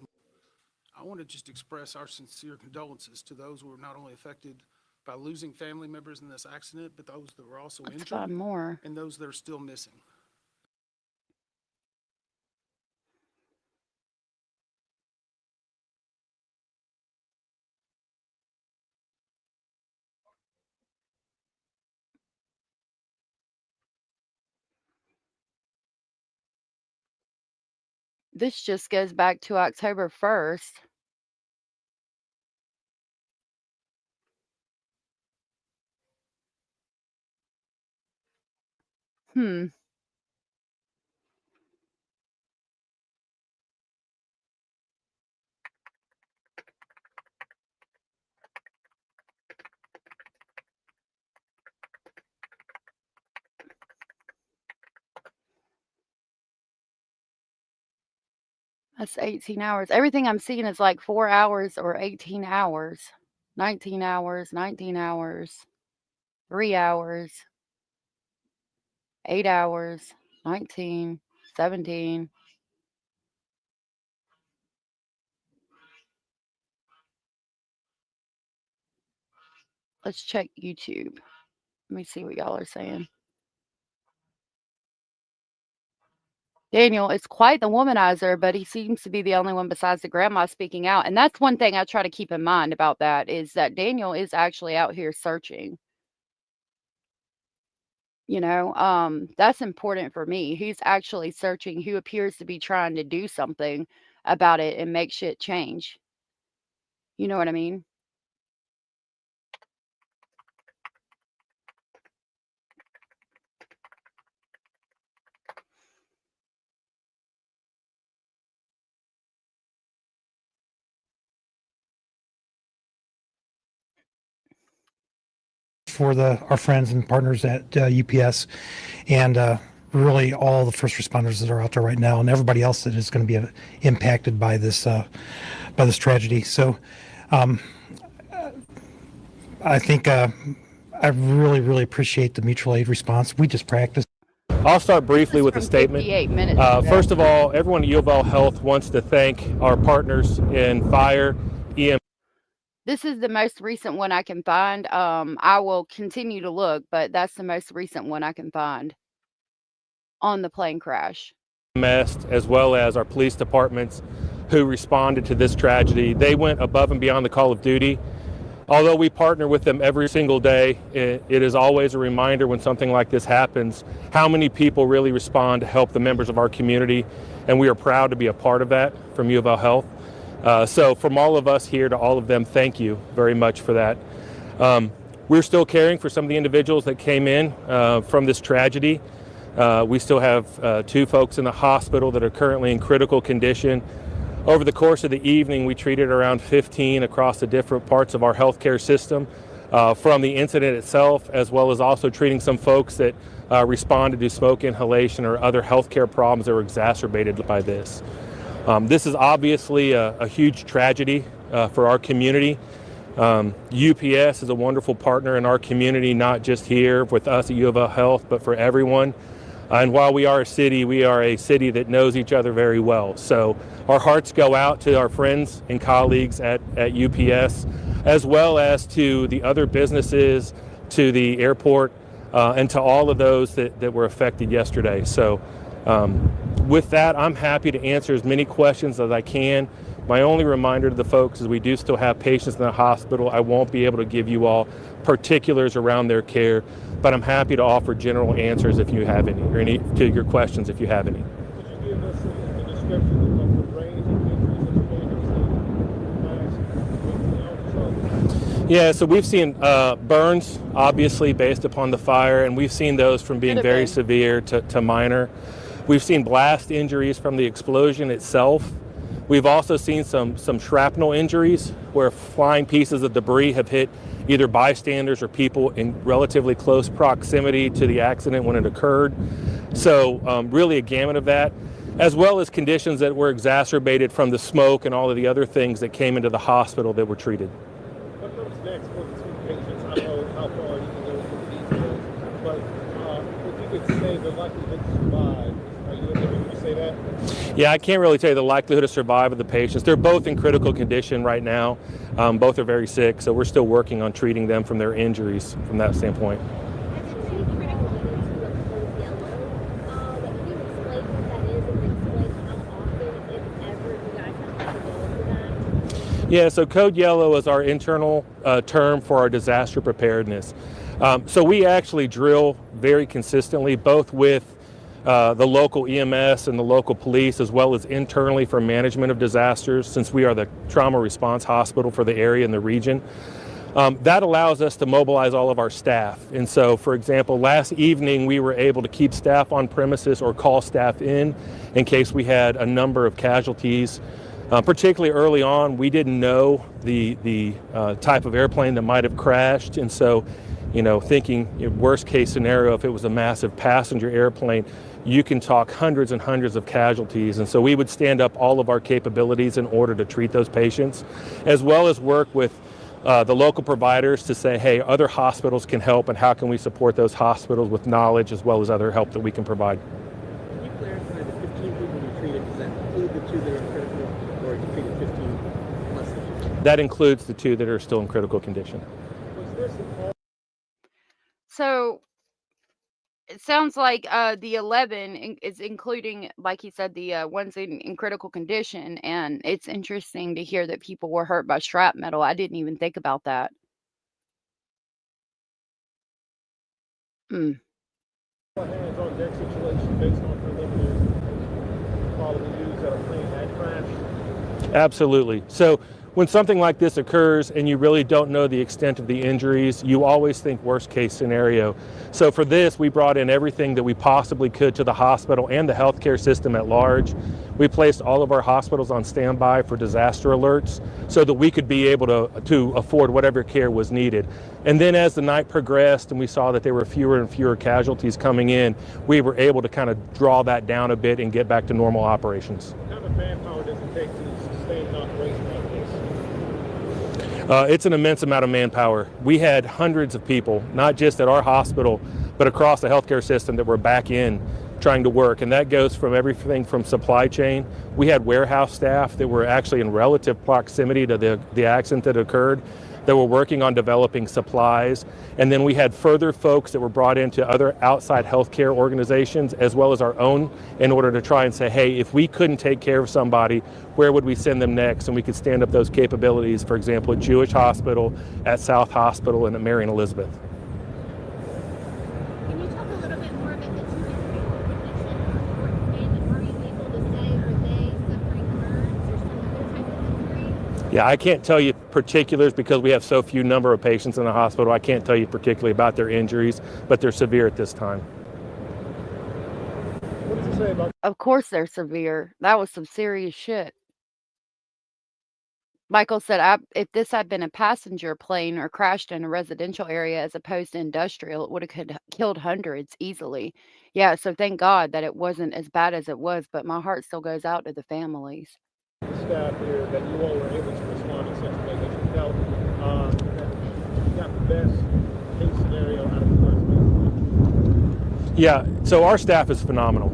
I want to just express our sincere condolences to those who were not only affected by losing family members in this accident, but those that were also Let's injured find more. and those that are still missing. This just goes back to October 1st. That's 18 hours. Everything I'm seeing is like 4 hours or 18 hours. 19 hours, 19 hours, 3 hours, 8 hours, 19, 17. Let's check YouTube. Let me see what y'all are saying. Daniel is quite the womanizer, but he seems to be the only one besides the grandma speaking out. And that's one thing I try to keep in mind about that, is that Daniel is actually out here searching. That's important for me. He's actually searching, who appears to be trying to do something about it and make shit change. You know what I mean? For our friends and partners at UPS, and really all the first responders that are out there right now, and everybody else that is going to be impacted by this tragedy. So I think I really appreciate the mutual aid response. We just practiced. I'll start briefly with a statement. 58 minutes ago. First of all, everyone at U of L Health wants to thank our partners in fire, This is the most recent one I can find. I will continue to look, but that's the most recent one I can find on the plane crash. As well as our police departments who responded to this tragedy. They went above and beyond the call of duty. Although we partner with them every single day, it is always a reminder when something like this happens, how many people really respond to help the members of our community, and we are proud to be a part of that from U of L Health. So from all of us here to all of them, thank you very much for that. We're still caring for some of the individuals that came in from this tragedy. We still have 2 folks in the hospital that are currently in critical condition. Over the course of the evening, we treated around 15 across the different parts of our healthcare system from the incident itself, as well as also treating some folks that responded to smoke inhalation or other healthcare problems that were exacerbated by this. This is obviously a huge tragedy for our community. UPS is a wonderful partner in our community, not just here with us at U of L Health, but for everyone. And while we are a city that knows each other very well. So our hearts go out to our friends and colleagues at UPS, as well as to the other businesses, to the airport, and to all of those that were affected yesterday. So with that, I'm happy to answer as many questions as I can. My only reminder to the folks is we do still have patients in the hospital. I won't be able to give you all particulars around their care, but I'm happy to offer general answers if you have any, or any to your questions if you have any. Could you give us a description of the range of injuries that you Yeah, so we've seen burns, obviously, based upon the fire, and we've seen those from being very severe to minor. We've seen blast injuries from the explosion itself. We've also seen some shrapnel injuries where flying pieces of debris have hit either bystanders or people in relatively close proximity to the accident when it occurred. So really a gamut of that, as well as conditions that were exacerbated from the smoke and all of the other things that came into the hospital that were treated. What comes next for the 2 patients? I don't know how far you can go into the details, but if you could say the likelihood to survive, are you able to say that? Yeah, I can't really tell you the likelihood of survival of the patients. They're both in critical condition right now. Both are very sick, so we're still working on treating them from their injuries from that standpoint. Yeah, so Code Yellow is our internal term for our disaster preparedness. So we actually drill very consistently, both with the local EMS and the local police, as well as internally for management of disasters, since we are the trauma response hospital for the area and the region. That allows us to mobilize all of our staff. And so, for example, last evening we were able to keep staff on premises or call staff in case we had a number of casualties. Particularly early on, we didn't know the type of airplane that might have crashed. And so, thinking worst case scenario, if it was a massive passenger airplane, you can talk hundreds and hundreds of casualties. And so we would stand up all of our capabilities in order to treat those patients, as well as work with the local providers to say, hey, other hospitals can help, and how can we support those hospitals with knowledge as well as other help that we can provide. Can you clarify the 15 people you treated? Does that include the 2 that are critical, or you treated 15 plus the 15? That includes the 2 that are still in critical condition. So it sounds like the 11 is including, like he said, the ones in critical condition. And it's interesting to hear that people were hurt by shrapnel. I didn't even think about that. Hands-on deck situation based on preliminary quality news that a plane had crashed? Absolutely. So when something like this occurs and you really don't know the extent of the injuries, you always think worst case scenario. So for this, we brought in everything that we possibly could to the hospital and the healthcare system at large. We placed all of our hospitals on standby for disaster alerts so that we could be able to afford whatever care was needed. And then as the night progressed and we saw that there were fewer and fewer casualties coming in, we were able to kind of draw that down a bit and get back to normal operations. What kind of manpower does it take to sustain an operation like this? It's an immense amount of manpower. We had hundreds of people, not just at our hospital, but across the healthcare system that were back in trying to work. And that goes from everything from supply chain. We had warehouse staff that were actually in relative proximity to the accident that occurred, that were working on developing supplies. And then we had further folks that were brought into other outside healthcare organizations as well as our own in order to try and say, hey, if we couldn't take care of somebody, where would we send them next? And we could stand up those capabilities, for example, at Jewish Hospital, at South Hospital, and at Mary and Elizabeth. Can you talk a little bit more about the two conditions? And are you able to say, are they suffering burns or some other type of injury? Yeah, I can't tell you particulars because we have so few number of patients in the hospital. I can't tell you particularly about their injuries, but they're severe at this time. What does it say about? Of course they're severe. That was some serious shit. Michael said, if this had been a passenger plane or crashed in a residential area as opposed to industrial, it would have killed hundreds easily. Yeah, so thank God that it wasn't as bad as it was, but my heart still goes out to the families. Staff here that you all were able to respond in such a way that you felt that you got the best case scenario out of the worst case? Yeah, so our staff is phenomenal.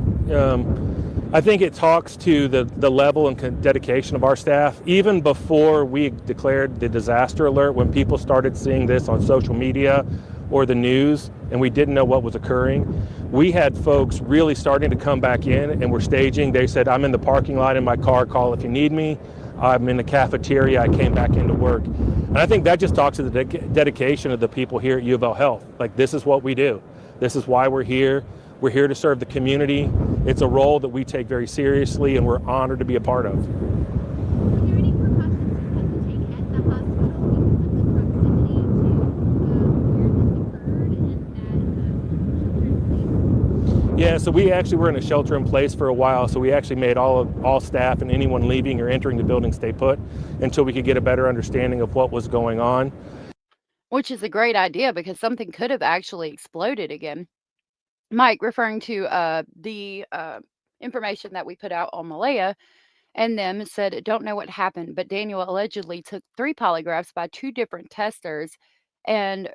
I think it talks to the level and dedication of our staff. Even before we declared the disaster alert, when people started seeing this on social media or the news and we didn't know what was occurring, we had folks really starting to come back in and we're staging. They said, I'm in the parking lot in my car, call if you need me. I'm in the cafeteria, I came back into work. And I think that just talks to the dedication of the people here at U of L Health. Like, this is what we do. This is why we're here. We're here to serve the community. It's a role that we take very seriously and we're honored to be a part of. Are there any precautions you have to take at the hospital because of the proximity to where this occurred and that shelter in place? Yeah, so we actually were in a shelter in place for a while, so we actually made all staff and anyone leaving or entering the building stay put until we could get a better understanding of what was going on. Which is a great idea because something could have actually exploded again. Mike, referring to the information that we put out on Malehya, and them said, don't know what happened, but Daniel allegedly took 3 polygraphs by 2 different testers, and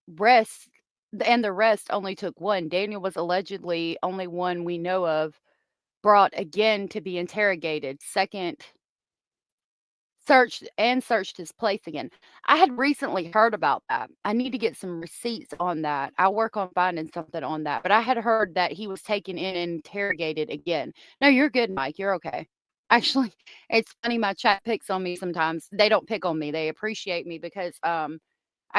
the rest only took 1. Daniel was allegedly only one we know of brought again to be interrogated. Second, searched his place again. I had recently heard about that. I need to get some receipts on that. I'll work on finding something on that. But I had heard that he was taken in and interrogated again. No, you're good, Mike. You're okay. Actually, it's funny. My chat picks on me sometimes. They don't pick on me. They appreciate me because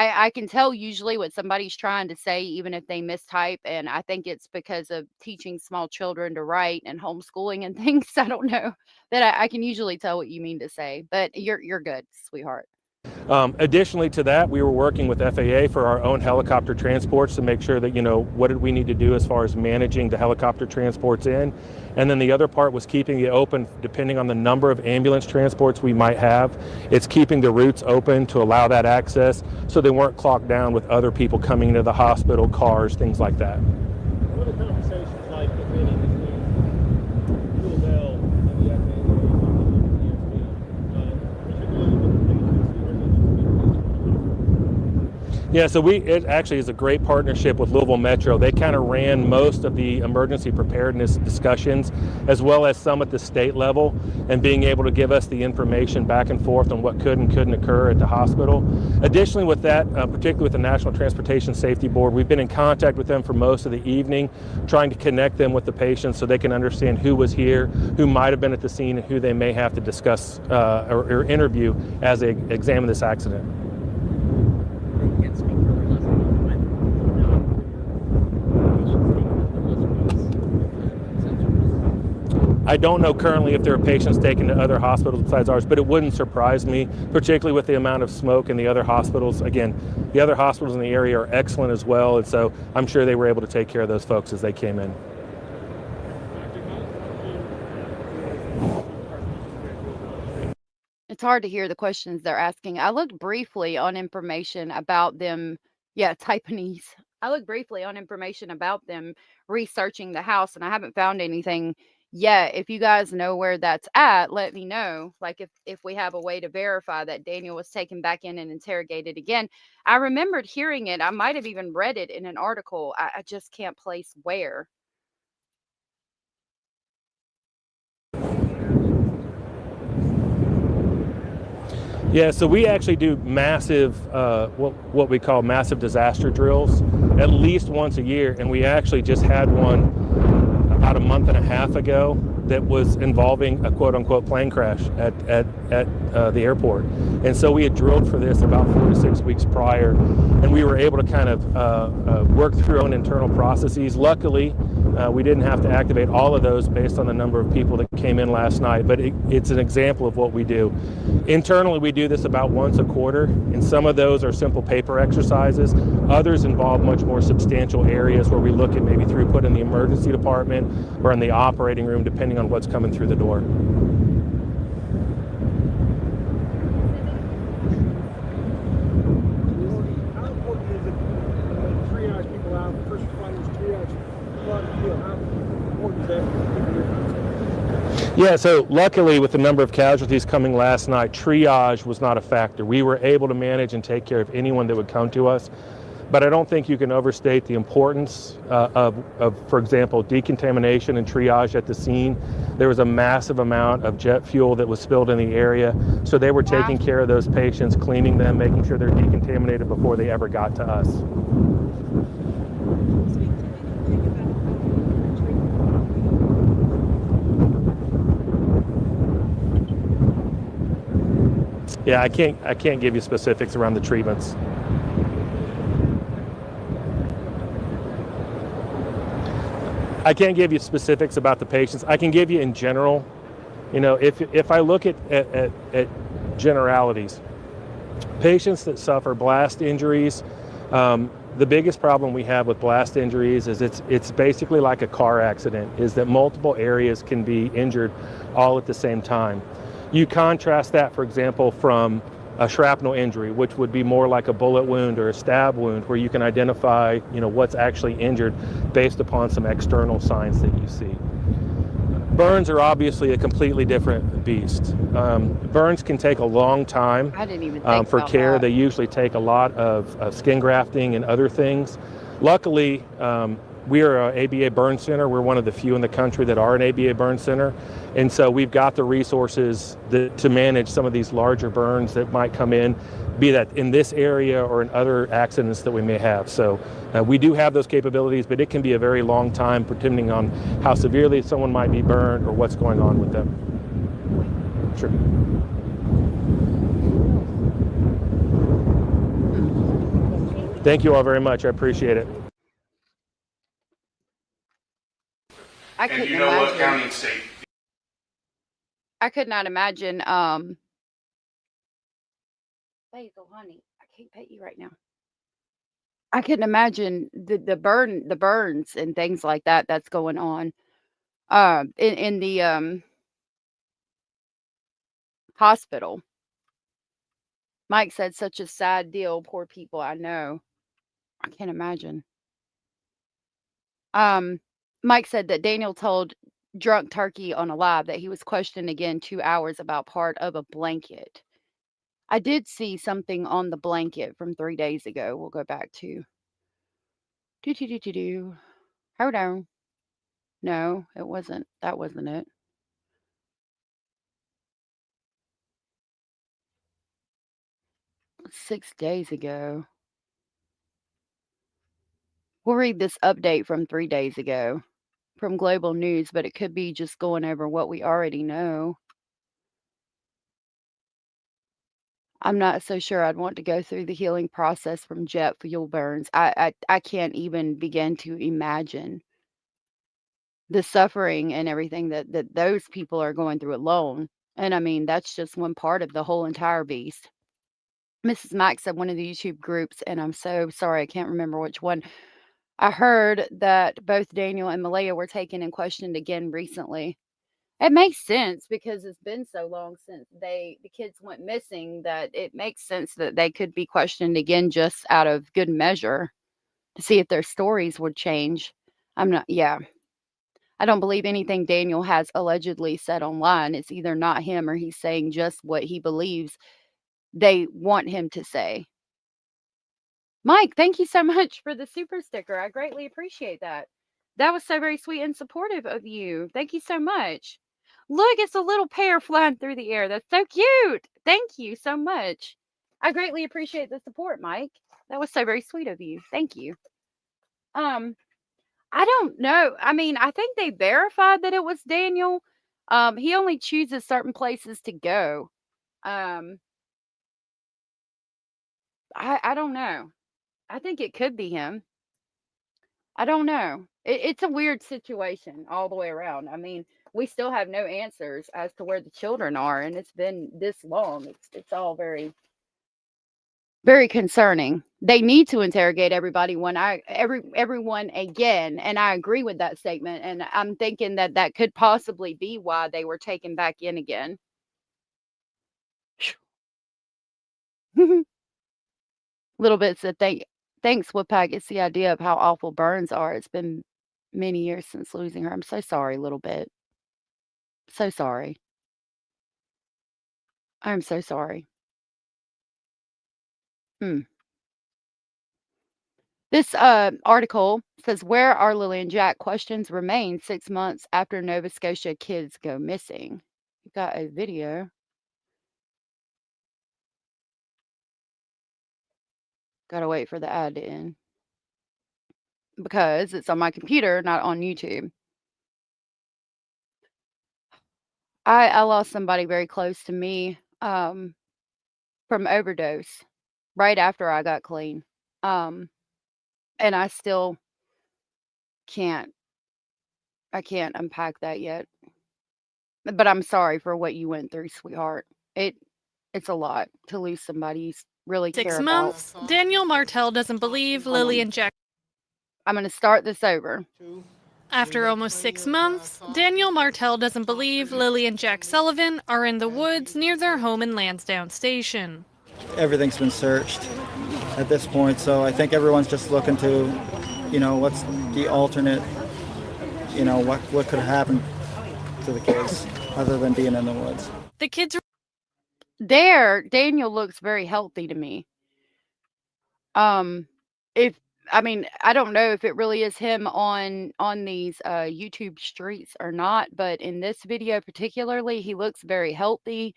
I can tell usually what somebody's trying to say, even if they mistype. And I think it's because of teaching small children to write and homeschooling and things. I don't know that I can usually tell what you mean to say, but you're good, sweetheart. Additionally to that, we were working with FAA for our own helicopter transports to make sure that, what did we need to do as far as managing the helicopter transports in. And then the other part was keeping it open depending on the number of ambulance transports we might have. It's keeping the routes open to allow that access so they weren't clogged down with other people coming into the hospital, cars, things like that. What are conversations like, if any, between U of L and the FAA particularly with the patients who are going to be Yeah, so it actually is a great partnership with Louisville Metro. They kind of ran most of the emergency preparedness discussions, as well as some at the state level, and being able to give us the information back and forth on what could and couldn't occur at the hospital. Additionally, with that, particularly with the National Transportation Safety Board, we've been in contact with them for most of the evening, trying to connect them with the patients so they can understand who was here, who might have been at the scene, and who they may have to discuss or interview as they examine this accident. I don't know currently if there are patients taken to other hospitals besides ours, but it wouldn't surprise me, particularly with the amount of smoke in the other hospitals. Again, the other hospitals in the area are excellent as well, and so I'm sure they were able to take care of those folks as they came in. It's hard to hear the questions they're asking. I looked briefly on information about them. Yeah, Taiwanese. I looked briefly on information about them researching the house, and I haven't found anything yet. If you guys know where that's at, let me know. Like if we have a way to verify that Daniel was taken back in and interrogated again. I remembered hearing it. I might have even read it in an article. I just can't place where. Yeah, so we actually do massive, what we call massive disaster drills, at least once a year, and we actually just had one about a month and a half ago that was involving a quote-unquote plane crash at the airport. And so we had drilled for this about 4 to 6 weeks prior, and we were able to kind of work through our own internal processes. Luckily, we didn't have to activate all of those based on the number of people that came in last night, but it's an example of what we do. Internally, we do this about once a quarter, and some of those are simple paper exercises. Others involve much more substantial areas where we look at maybe throughput in the emergency department or in the operating room, depending on what's coming through the door. How important is it to triage people out, first responders triage blood, how important is that for your concept? Yeah, so luckily with the number of casualties coming last night, triage was not a factor. We were able to manage and take care of anyone that would come to us. But I don't think you can overstate the importance of, for example, decontamination and triage at the scene. There was a massive amount of jet fuel that was spilled in the area. So they were taking care of those patients, cleaning them, making sure they're decontaminated before they ever got to us. Yeah, I can't give you specifics around the treatments. I can't give you specifics about the patients. I can give you in general. You know, if I look at generalities, patients that suffer blast injuries, the biggest problem we have with blast injuries is it's basically like a car accident, is that multiple areas can be injured all at the same time. You contrast that, for example, from a shrapnel injury, which would be more like a bullet wound or a stab wound, where you can identify, you know, what's actually injured based upon some external signs that you see. Burns are obviously a completely different beast. Burns can take a long time I didn't even think for about care. that. They usually take a lot of skin grafting and other things. Luckily, we are an ABA burn center. We're one of the few in the country that are an ABA burn center. And so we've got the resources to manage some of these larger burns that might come in, be that in this area or in other accidents that we may have. So we do have those capabilities, but it can be a very long time depending on how severely someone might be burned or what's going on with them. Sure. Thank you all very much. I appreciate it. I And couldn't you know what imagine. county and state? I could not imagine. Basil, honey, I can't pet you right now. I couldn't imagine the burns and things like that that's going on. In the hospital. Mike said such a sad deal. Poor people. I know. I can't imagine. Mike said that Daniel told Drunk Turkey on a live that he was questioned again 2 hours about part of a blanket. I did see something on the blanket from 3 days ago. We'll go back to do. Hold on. No, it wasn't. That wasn't it. It's 6 days ago. We'll read this update from 3 days ago from Global News, but it could be just going over what we already know. I'm not so sure I'd want to go through the healing process from jet fuel burns. I can't even begin to imagine the suffering and everything that those people are going through alone. And I mean, that's just one part of the whole entire beast. Mrs. Mack said one of the YouTube groups, and I'm so sorry, I can't remember which one. I heard that both Daniel and Malehya were taken and questioned again recently. It makes sense because it's been so long since the kids went missing that it makes sense that they could be questioned again just out of good measure to see if their stories would change. I don't believe anything Daniel has allegedly said online. It's either not him or he's saying just what he believes they want him to say. Mike, thank you so much for the super sticker. I greatly appreciate that. That was so very sweet and supportive of you. Thank you so much. Look, it's a little pear flying through the air. That's so cute. Thank you so much. I greatly appreciate the support, Mike. That was so very sweet of you. Thank you. Um, I don't know. I mean, I think they verified that it was Daniel. He only chooses certain places to go. Um, I don't know. I think it could be him. I don't know. It's a weird situation all the way around. I mean, we still have no answers as to where the children are, and it's been this long. It's all very very concerning. They need to interrogate everyone again, and I agree with that statement. And I'm thinking that that could possibly be why they were taken back in again. Little bit said, thanks, Woodpack. It's the idea of how awful burns are. It's been many years since losing her. I'm so sorry, little bit. So sorry. I'm so sorry. Hmm. This article says, "Where are Lily and Jack? Questions remain 6 months after Nova Scotia kids go missing." You got a video. Gotta wait for the ad to end because it's on my computer, not on YouTube. I lost somebody very close to me from overdose right after I got clean. And I still can't I can't unpack that yet. But I'm sorry for what you went through, sweetheart. It's a lot to lose somebody you really care 6 about. months, Daniel Martell doesn't believe Lily and Jack. I'm going to start this over. After almost 6 months, Daniel Martell doesn't believe Lily and Jack Sullivan are in the woods near their home in Lansdowne Station. Everything's been searched at this point, so I think everyone's just looking to, what's the alternate, what could happen to the kids other than being in the woods. The kids are there. Daniel looks very healthy to me. I don't know if it really is him on these YouTube streets or not, but in this video particularly, he looks very healthy.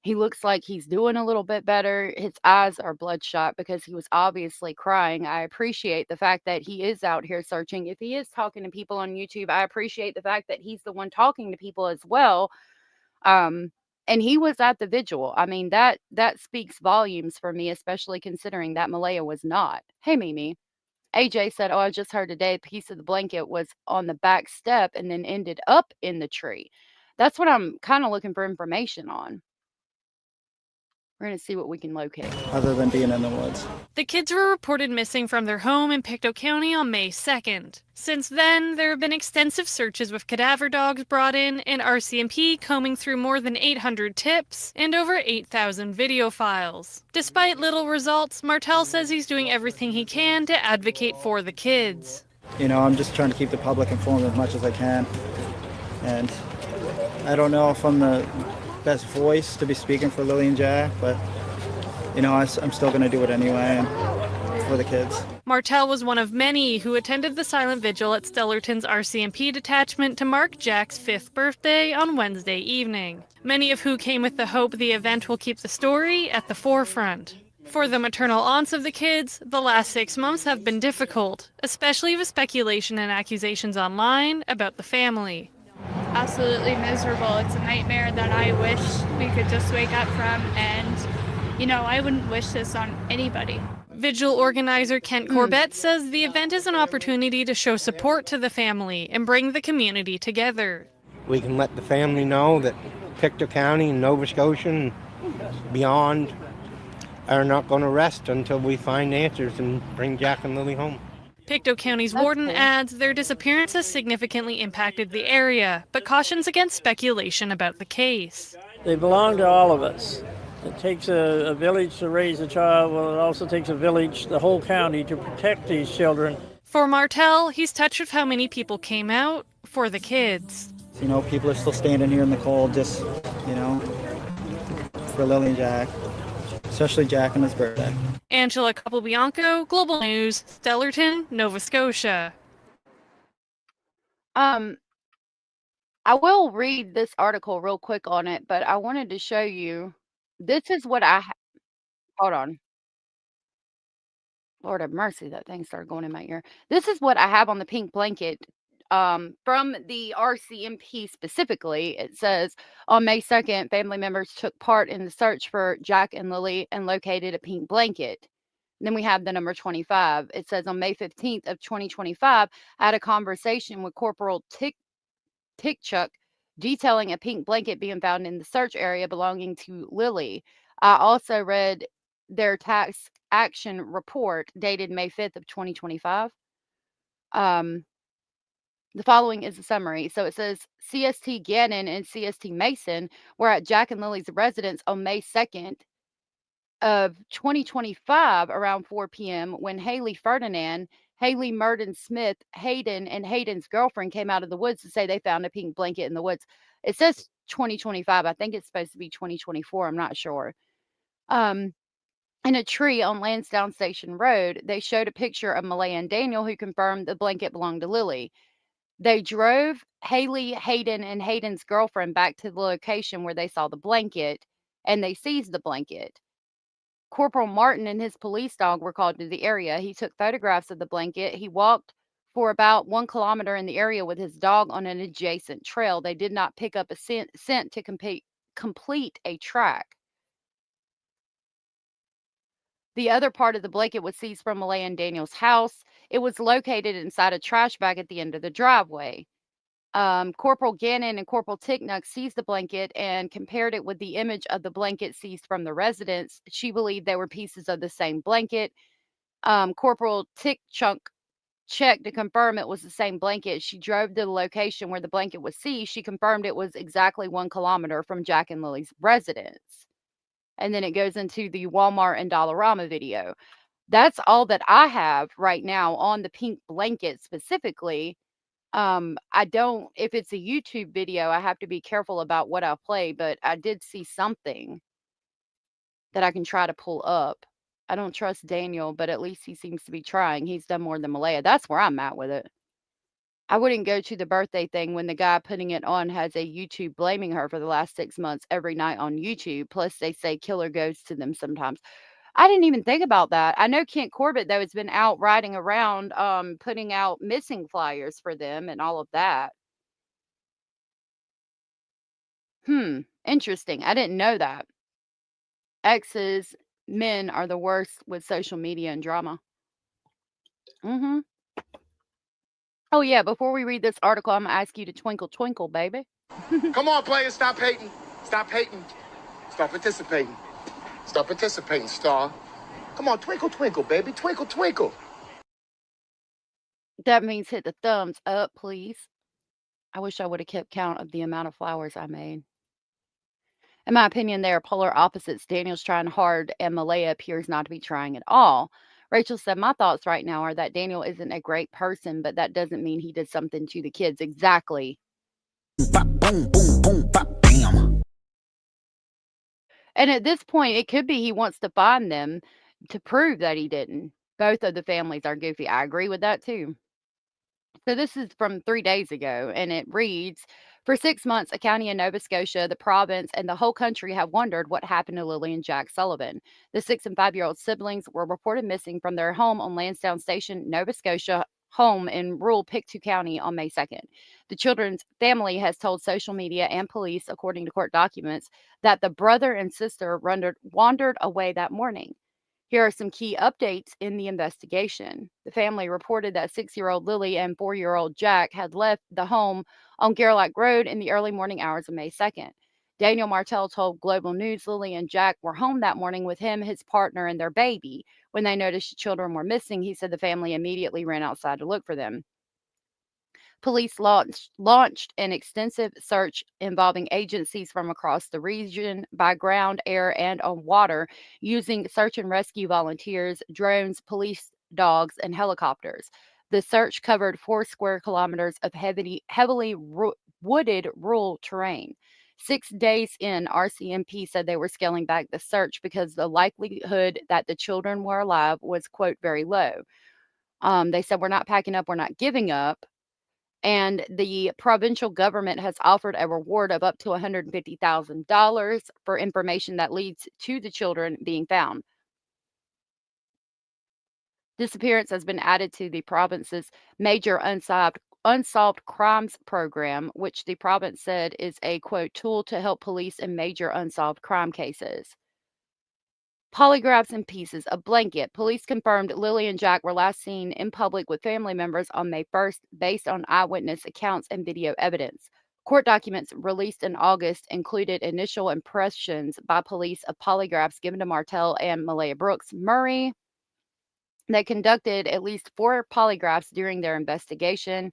He looks like he's doing a little bit better. His eyes are bloodshot because he was obviously crying. I appreciate the fact that he is out here searching. If he is talking to people on YouTube, I appreciate the fact that he's the one talking to people as well. And he was at the vigil. I mean, that speaks volumes for me, especially considering that Malehya was not. Hey, Mimi. AJ said, "Oh, I just heard today a piece of the blanket was on the back step and then ended up in the tree." That's what I'm kind of looking for information on. We're going to see what we can locate. Other than being in the woods. The kids were reported missing from their home in Pictou County on May 2nd. Since then, there have been extensive searches with cadaver dogs brought in and RCMP combing through more than 800 tips and over 8,000 video files. Despite little results, Martell says he's doing everything he can to advocate for the kids. I'm just trying to keep the public informed as much as I can. And I don't know if I'm the best voice to be speaking for Lily and Jack, but I'm still going to do it anyway and for the kids. Martell was one of many who attended the silent vigil at Stellarton's RCMP detachment to mark Jack's 5th birthday on Wednesday evening. Many of who came with the hope the event will keep the story at the forefront. For the maternal aunts of the kids, the last 6 months have been difficult, especially with speculation and accusations online about the family. Absolutely miserable. It's a nightmare that I wish we could just wake up from, and I wouldn't wish this on anybody. Vigil organizer Kent Corbett says the event is an opportunity to show support to the family and bring the community together. We can let the family know that Pictou County and Nova Scotia and beyond are not going to rest until we find answers and bring Jack and Lily home. Pictou County's warden adds their disappearance has significantly impacted the area, but cautions against speculation about the case. They belong to all of us. It takes a village to raise a child. Well, it also takes a village, the whole county, to protect these children. For Martell, he's touched with how many people came out for the kids. People are still standing here in the cold just, for Lily and Jack, especially Jack on his birthday. Angela Capobianco, Global News, Stellarton, Nova Scotia. I will read this article real quick on it, but I wanted to show you. This is what I hold on. Lord have mercy, that thing started going in my ear. This is what I have on the pink blanket from the RCMP specifically. It says on May 2nd, family members took part in the search for Jack and Lilly and located a pink blanket. And then we have the number 25. It says on May 15th of 2025, I had a conversation with Corporal Tickchuck detailing a pink blanket being found in the search area belonging to Lilly. I also read their tax action report dated May 5th of 2025. The following is a summary. So it says CST Gannon and CST Mason were at Jack and Lily's residence on May 2nd of 2025 around 4 p.m. when Haley Ferdinand, Haley Murden Smith, Hayden, and Hayden's girlfriend came out of the woods to say they found a pink blanket in the woods. It says 2025. I think it's supposed to be 2024. I'm not sure. In a tree on Lansdowne Station Road, they showed a picture of Malehya and Daniel, who confirmed the blanket belonged to Lily. They drove Haley, Hayden, and Hayden's girlfriend back to the location where they saw the blanket, and they seized the blanket. Corporal Martin and his police dog were called to the area. He took photographs of the blanket. He walked for about 1 kilometer in the area with his dog on an adjacent trail. They did not pick up a scent to complete a track. The other part of the blanket was seized from Malehya and Daniel's house. It was located inside a trash bag at the end of the driveway. Corporal Gannon and Corporal Ticknuck seized the blanket and compared it with the image of the blanket seized from the residence. She believed they were pieces of the same blanket. Corporal Tickchunk checked to confirm it was the same blanket. She drove to the location where the blanket was seized. She confirmed it was exactly 1 kilometer from Jack and Lily's residence. And then it goes into the Walmart and Dollarama video. That's all that I have right now on the pink blanket specifically. I don't, if it's a YouTube video, I have to be careful about what I play, but I did see something that I can try to pull up. I don't trust Daniel, but at least he seems to be trying. He's done more than Malehya. That's where I'm at with it. I wouldn't go to the birthday thing when the guy putting it on has a YouTube blaming her for the last 6 months every night on YouTube. Plus, they say killer goes to them sometimes. I didn't even think about that. I know Kent Corbett, though, has been out riding around, putting out missing flyers for them and all of that. Interesting. I didn't know that. Exes, men are the worst with social media and drama. Oh, yeah, before we read this article, I'm going to ask you to twinkle, twinkle, baby. Come on, players, stop hating. Stop hating. Start participating. Start participating, Star. Come on, twinkle, twinkle, baby. Twinkle, twinkle. That means hit the thumbs up, please. I wish I would have kept count of the amount of flowers I made. In my opinion, they are polar opposites. Daniel's trying hard, and Malehya appears not to be trying at all. Rachel said, my thoughts right now are that Daniel isn't a great person, but that doesn't mean he did something to the kids. Exactly. Boom, boom, boom, bop, bam. And at this point, it could be he wants to find them to prove that he didn't. Both of the families are goofy. I agree with that too. So this is from 3 days ago, and it reads, for 6 months, a county in Nova Scotia, the province, and the whole country have wondered what happened to Lily and Jack Sullivan. The 6 and 5-year-old siblings were reported missing from their home on Lansdowne Station, Nova Scotia, home in rural Pictou County on May 2nd. The children's family has told social media and police, according to court documents, that the brother and sister wandered away that morning. Here are some key updates in the investigation. The family reported that 6-year-old Lily and 4-year-old Jack had left the home on Gerlach Road in the early morning hours of May 2nd. Daniel Martell told Global News Lily and Jack were home that morning with him, his partner, and their baby. When they noticed the children were missing, he said the family immediately ran outside to look for them. Police launched an extensive search involving agencies from across the region by ground, air, and on water, using search and rescue volunteers, drones, police dogs, and helicopters. The search covered 4 square kilometers of heavily wooded rural terrain. 6 days in, RCMP said they were scaling back the search because the likelihood that the children were alive was, quote, very low. They said, we're not packing up, we're not giving up. And the provincial government has offered a reward of up to $150,000 for information that leads to the children being found. Disappearance has been added to the province's major unsolved crimes program, which the province said is a quote tool to help police in major unsolved crime cases. Polygraphs and pieces of blanket. Police confirmed Lily and Jack were last seen in public with family members on May 1st based on eyewitness accounts and video evidence. Court documents released in August included initial impressions by police of polygraphs given to Martell and Malehya Brooks Murray. They conducted at least 4 polygraphs during their investigation.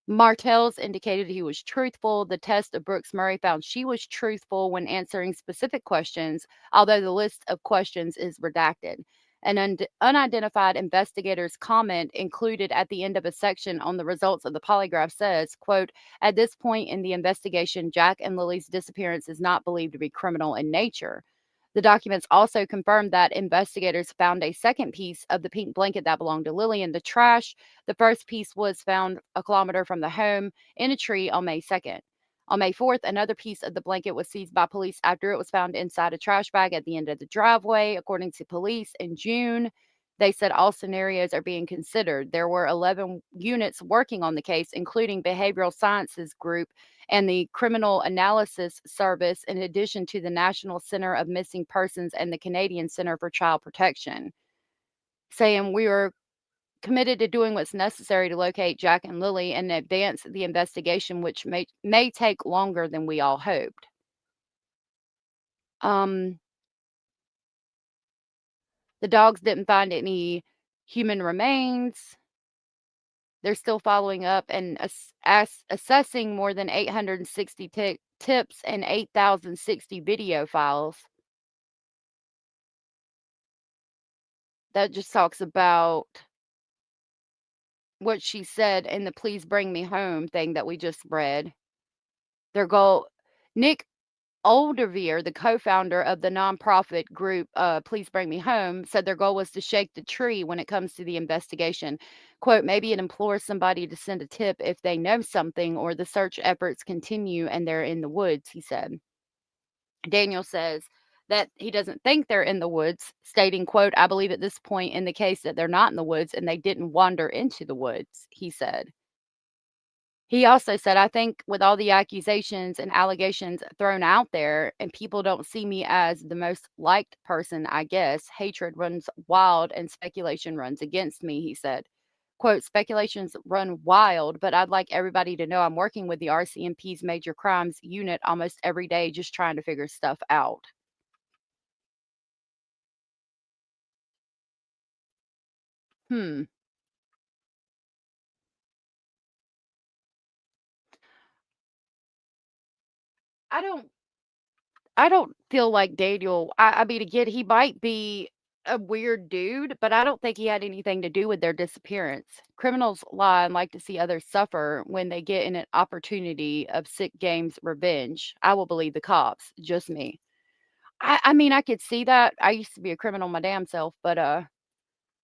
Martell's indicated he was truthful. The test of Brooks Murray found she was truthful when answering specific questions, although the list of questions is redacted. An unidentified investigator's comment included at the end of a section on the results of the polygraph says, quote, at this point in the investigation, Jack and Lily's disappearance is not believed to be criminal in nature. The documents also confirmed that investigators found a second piece of the pink blanket that belonged to Lily in the trash. The first piece was found a kilometer from the home in a tree on May 2nd. On May 4th, another piece of the blanket was seized by police after it was found inside a trash bag at the end of the driveway. According to police, in June, they said all scenarios are being considered. There were 11 units working on the case, including behavioral sciences group and the Criminal Analysis Service, in addition to the National Center of Missing Persons and the Canadian Center for Child Protection, saying we are committed to doing what's necessary to locate Jack and Lily and advance the investigation, which may take longer than we all hoped. The dogs didn't find any human remains. They're still following up and assessing more than 860 tips and 8,060 video files. That just talks about what she said in the Please Bring Me Home thing that we just read. Their goal, Nick Oldervier, the co-founder of the nonprofit group Please Bring Me Home, said their goal was to shake the tree when it comes to the investigation. Quote, maybe it implores somebody to send a tip if they know something or the search efforts continue and they're in the woods, he said. Daniel says that he doesn't think they're in the woods, stating, quote, I believe at this point in the case that they're not in the woods and they didn't wander into the woods, he said. He also said, I think with all the accusations and allegations thrown out there, and people don't see me as the most liked person, I guess, hatred runs wild and speculation runs against me, he said. Quote, speculations run wild, but I'd like everybody to know I'm working with the RCMP's Major Crimes Unit almost every day just trying to figure stuff out. I don't feel like Daniel, I mean, again, he might be a weird dude, but I don't think he had anything to do with their disappearance. Criminals lie and like to see others suffer when they get an opportunity of sick games revenge. I will believe the cops, just me. I mean, I could see that. I used to be a criminal my damn self, but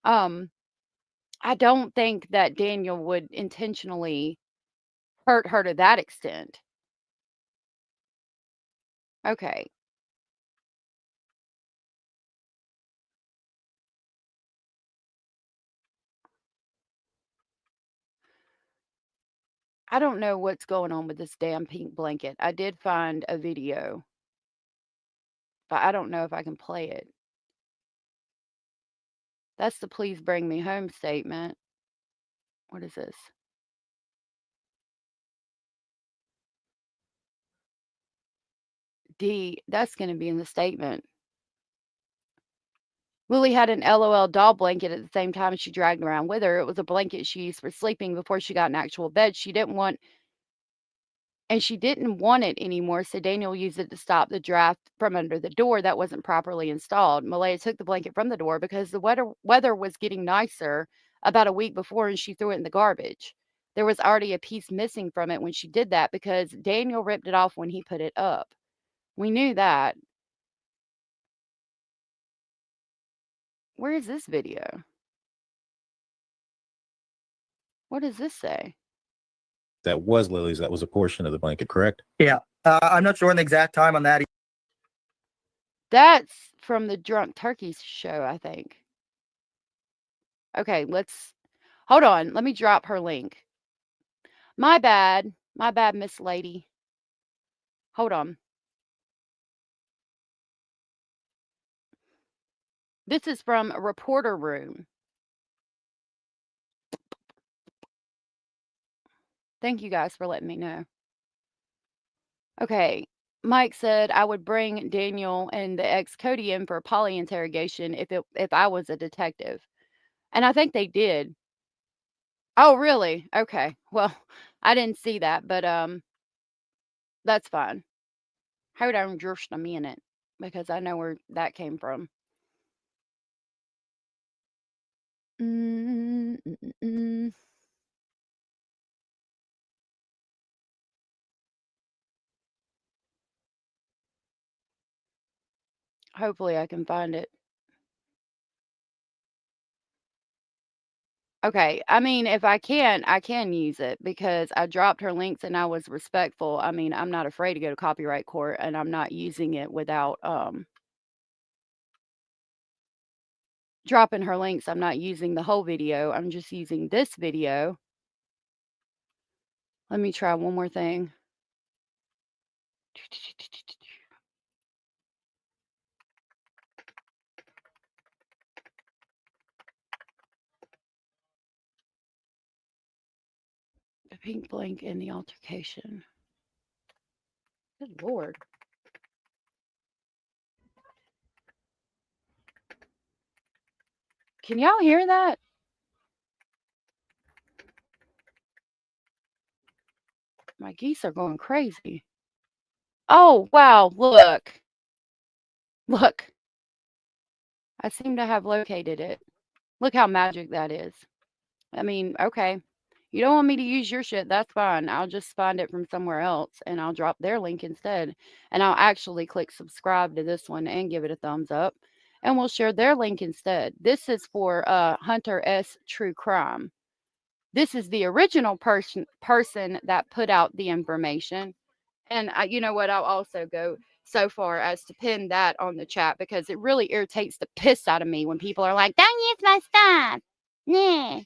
um, I don't think that Daniel would intentionally hurt her to that extent. Okay. I don't know what's going on with this damn pink blanket. I did find a video, but I don't know if I can play it. That's the Please Bring Me Home statement. What is this? D. That's going to be in the statement. Lily had an LOL doll blanket at the same time she dragged around with her. It was a blanket she used for sleeping before she got an actual bed. She didn't want it anymore, so Daniel used it to stop the draft from under the door that wasn't properly installed. Malehya took the blanket from the door because the weather was getting nicer about a week before, and she threw it in the garbage. There was already a piece missing from it when she did that because Daniel ripped it off when he put it up. We knew that. Where is this video? What does this say? that was Lily's. That was a portion of the blanket, correct? Yeah. I'm not sure on the exact time on that. That's from the Drunk Turkeys show, I think. Okay, hold on. Let me drop her link. My bad, Miss Lady. Hold on. This is from Reporter Room. Thank you guys for letting me know. Okay. Mike said I would bring Daniel and the ex-Cody in for a poly interrogation if I was a detective. And I think they did. Oh, really? Okay. Well, I didn't see that, but that's fine. Hold on just a minute because I know where that came from. Hopefully I can find it. Okay. I mean, if I can use it because I dropped her links and I was respectful. I mean, I'm not afraid to go to copyright court and I'm not using it without dropping her links. I'm not using the whole video. I'm just using this video. Let me try one more thing. The pink blank in the altercation. Good Lord. Can y'all hear that? My geese are going crazy. Oh, wow. Look. Look. I seem to have located it. Look how magic that is. I mean, okay. You don't want me to use your shit, that's fine. I'll just find it from somewhere else and I'll drop their link instead. And I'll actually click subscribe to this one and give it a thumbs up. And we'll share their link instead. This is for Hunter S. True Crime. This is the original person that put out the information. And you know what? I'll also go so far as to pin that on the chat because it really irritates the piss out of me when people are like, don't use my stuff. Yeah.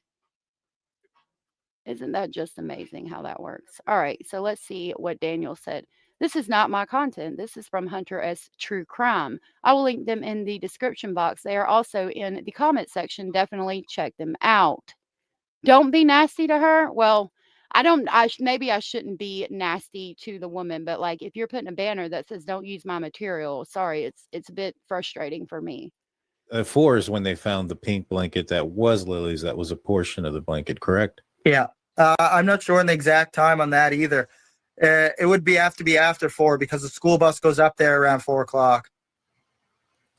Isn't that just amazing how that works? All right, so let's see what Daniel said. This is not my content. This is from Hunter S. True Crime. I will link them in the description box. They are also in the comment section. Definitely check them out. Don't be nasty to her. Well, maybe I shouldn't be nasty to the woman, but like if you're putting a banner that says don't use my material, sorry, it's a bit frustrating for me. 4 is when they found the pink blanket that was Lily's. That was a portion of the blanket, correct? Yeah. I'm not sure on the exact time on that either. It would have to be after 4 because the school bus goes up there around 4 o'clock.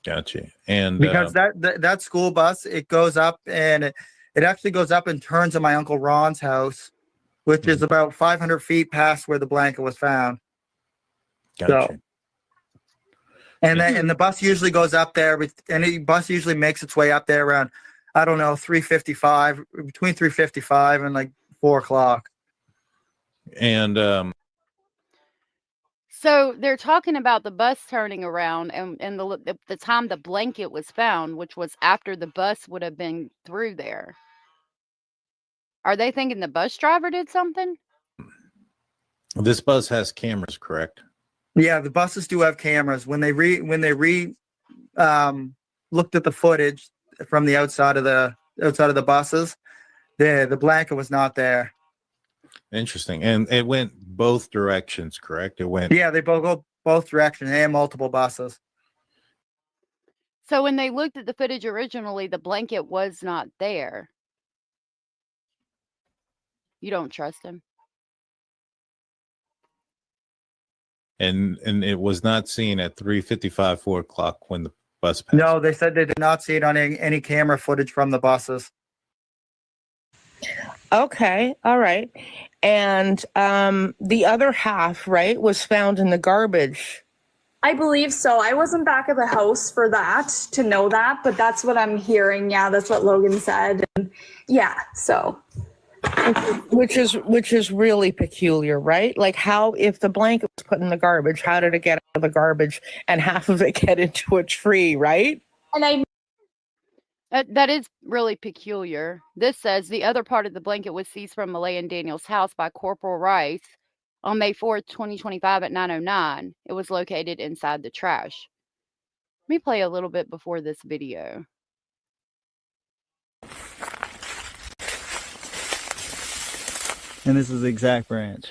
Gotcha. And because that school bus, it goes up and it actually goes up and turns at my Uncle Ron's house, which is about 500 feet past where the blanket was found. Gotcha. So, and the bus usually goes up there, and the bus usually makes its way up there around, I don't know, 3:55, between 3:55 and like 4 o'clock. And so they're talking about the bus turning around and the time the blanket was found, which was after the bus would have been through there. Are they thinking the bus driver did something? This bus has cameras, correct? Yeah, the buses do have cameras. When they looked at the footage from the outside of the buses, the blanket was not there. Interesting. And it went both directions, correct? It went. Yeah, they both go both directions. They have multiple buses. So when they looked at the footage originally, the blanket was not there. You don't trust him? And it was not seen at 3:55, 4 o'clock when the bus passed. No, they said they did not see it on any camera footage from the buses. Okay, all right. And the other half, right, was found in the garbage. I believe so. I wasn't back at the house for that to know that, but that's what I'm hearing. Yeah, that's what Logan said. And yeah, so Which is really peculiar, right? Like, how, if the blanket was put in the garbage, how did it get out of the garbage and half of it get into a tree, right? And I That is really peculiar. This says the other part of the blanket was seized from Malehya and Daniel's house by Corporal Rice on May 4th, 2025 at 9:09. It was located inside the trash. Let me play a little bit before this video. And this is the exact branch.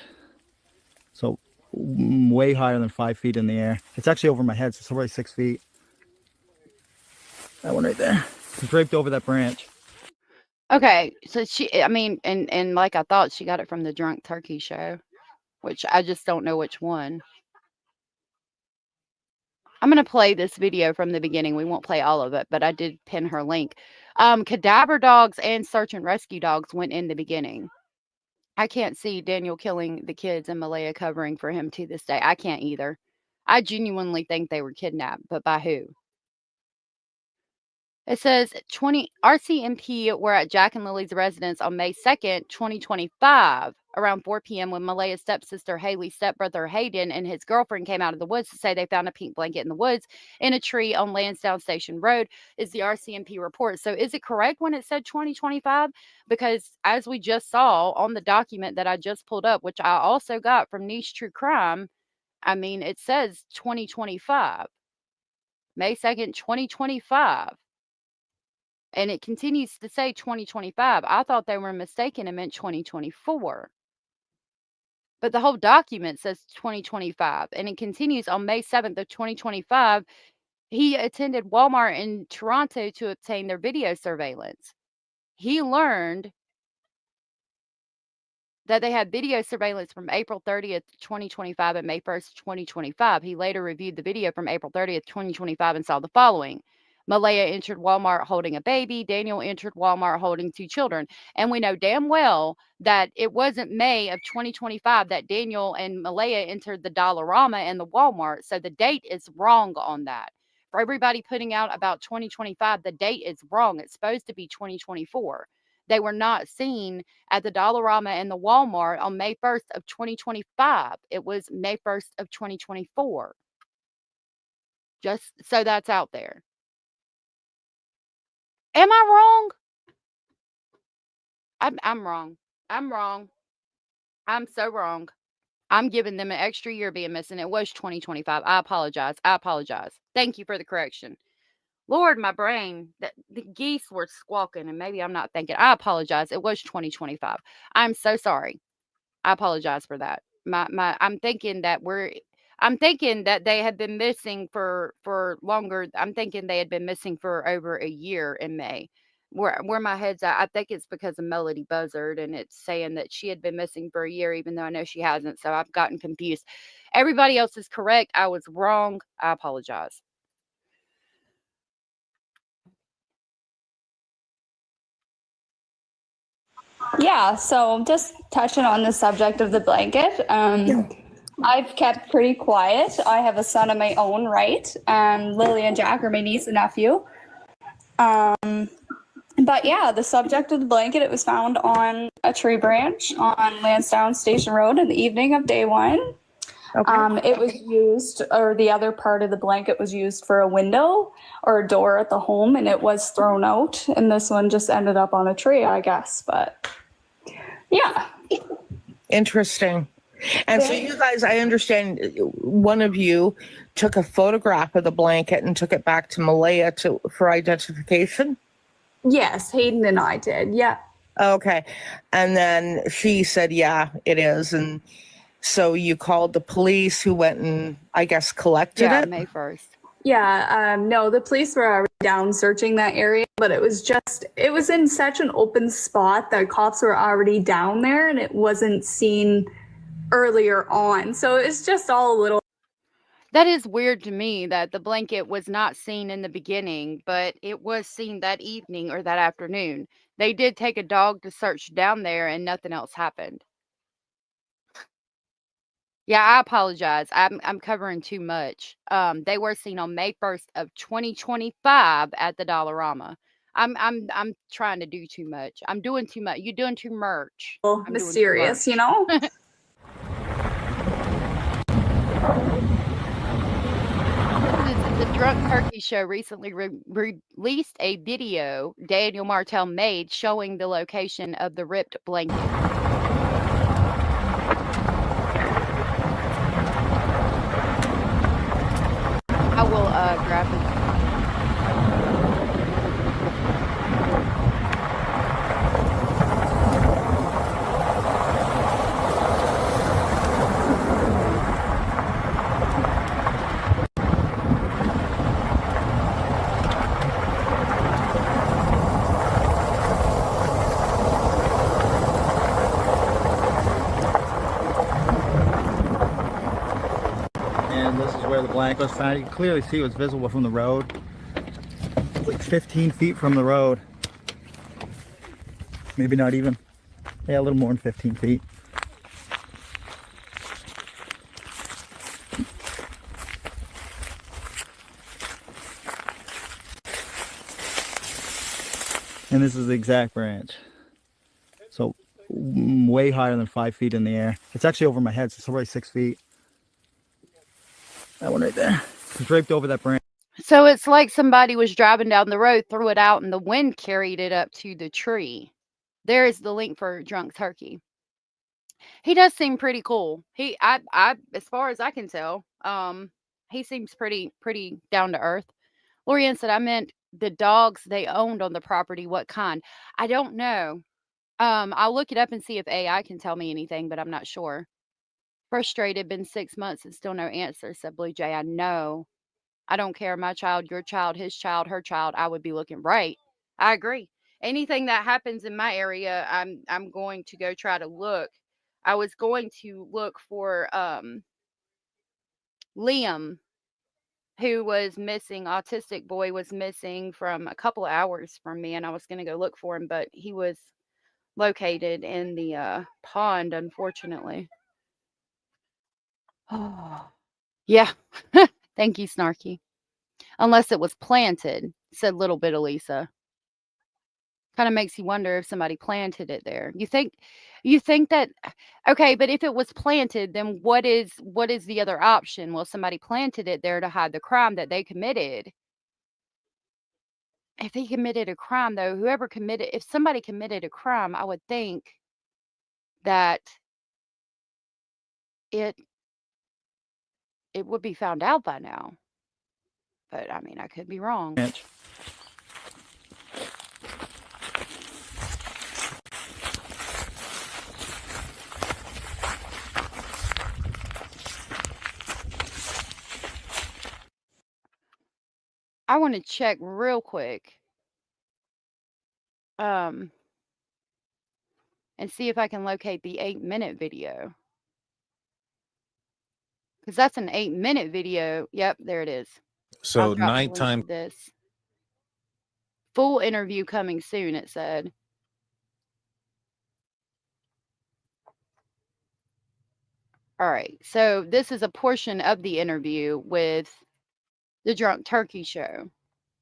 So way higher than 5 feet in the air. It's actually over my head, so it's already 6 feet. That one right there. It's draped over that branch. Okay, so I mean, and like I thought, she got it from the Drunk Turkey show, which I just don't know which one. I'm going to play this video from the beginning. We won't play all of it, but I did pin her link. Cadaver dogs and search and rescue dogs went in the beginning. I can't see Daniel killing the kids and Malehya covering for him to this day. I can't either. I genuinely think they were kidnapped, but by who? It says 20 RCMP were at Jack and Lily's residence on May 2nd, 2025, around 4 p.m. when Malehya's stepsister Haley's stepbrother Hayden and his girlfriend came out of the woods to say they found a pink blanket in the woods in a tree on Lansdowne Station Road, is the RCMP report. So is it correct when it said 2025? Because as we just saw on the document that I just pulled up, which I also got from Niche True Crime, I mean, it says 2025. May 2nd, 2025. And it continues to say 2025. I thought they were mistaken and meant 2024. But the whole document says 2025. And it continues on May 7th of 2025. He attended Walmart in Toronto to obtain their video surveillance. He learned that they had video surveillance from April 30th, 2025 and May 1st, 2025. He later reviewed the video from April 30th, 2025 and saw the following. Malehya entered Walmart holding a baby. Daniel entered Walmart holding 2 children. And we know damn well that it wasn't May of 2025 that Daniel and Malehya entered the Dollarama and the Walmart. So the date is wrong on that. For everybody putting out about 2025, the date is wrong. It's supposed to be 2024. They were not seen at the Dollarama and the Walmart on May 1st of 2025. It was May 1st of 2024. Just so that's out there. Am I wrong? I'm wrong. I'm wrong. I'm so wrong. I'm giving them an extra year being missing. It was 2025. I apologize. I apologize. Thank you for the correction. Lord, my brain, the geese were squawking, and maybe I'm not thinking. I apologize. It was 2025. I'm so sorry. I apologize for that. I'm thinking that they had been missing for longer. I'm thinking they had been missing for over a year in May. Where my head's at, I think it's because of Melodee Buzzard, and it's saying that she had been missing for a year, even though I know she hasn't. So I've gotten confused. Everybody else is correct. I was wrong. I apologize. Yeah, so just touching on the subject of the blanket, I've kept pretty quiet. I have a son of my own right, and Lily and Jack are my niece and nephew. But yeah, the subject of the blanket, it was found on a tree branch on Lansdowne Station Road in the evening of day 1. Okay. It was used, or the other part of the blanket was used for a window or a door at the home, and it was thrown out. And this one just ended up on a tree, I guess. But yeah. Interesting. And so you guys, I understand one of you took a photograph of the blanket and took it back to Malehya for identification? Yes, Hayden and I did. Yeah. Okay. And then she said, yeah, it is. And so you called the police who went and, I guess, collected it? May 1st. Yeah, no, the police were already down searching that area, but it was in such an open spot that cops were already down there, and it wasn't seen earlier on. So it's just all a little. That is weird to me that the blanket was not seen in the beginning, but it was seen that evening or that afternoon. They did take a dog to search down there and nothing else happened. Yeah, I apologize. I'm covering too much. They were seen on May 1st of 2025 at the Dollarama. I'm trying to do too much. I'm doing too much. You're doing too much. I'm doing too Mysterious, you much. know? The Drunk Turkey Show recently released a video Daniel Martell made showing the location of the ripped blanket. I will grab it. And this is where the blanket was found. You can clearly see it was visible from the road. It's like 15 feet from the road. Maybe not even. Yeah, a little more than 15 feet. And this is the exact branch. So way higher than 5 feet in the air. It's actually over my head, so it's already 6 feet. That one right there. It's draped over that branch. So it's like somebody was driving down the road, threw it out, and the wind carried it up to the tree. There is the link for Drunk Turkey. He does seem pretty cool. I, as far as I can tell, he seems pretty down to earth. Lorianne said, I meant the dogs they owned on the property. What kind? I don't know. I'll look it up and see if AI can tell me anything, but I'm not sure. Frustrated, been 6 months and still no answer, said Blue Jay. I know. I don't care. My child, your child, his child, her child. I would be looking right. I agree. Anything that happens in my area, I'm going to go try to look. I was going to look for Liam, who was missing. Autistic boy was missing from a couple of hours from me, and I was going to go look for him, but he was located in the pond, unfortunately. Oh, yeah. Thank you, Snarky. Unless it was planted, said Little Bit of Lisa. Kind of makes you wonder if somebody planted it there. You think that okay, but if it was planted, then what is the other option? Well, somebody planted it there to hide the crime that they committed. If they committed a crime, though, if somebody committed a crime, I would think that it would be found out by now. But I mean, I could be wrong. I want to check real quick. And see if I can locate the 8-minute video. Because that's an 8-minute video. Yep, there it is. So nighttime. This full interview coming soon, it said. All right. So this is a portion of the interview with the Drunk Turkey Show.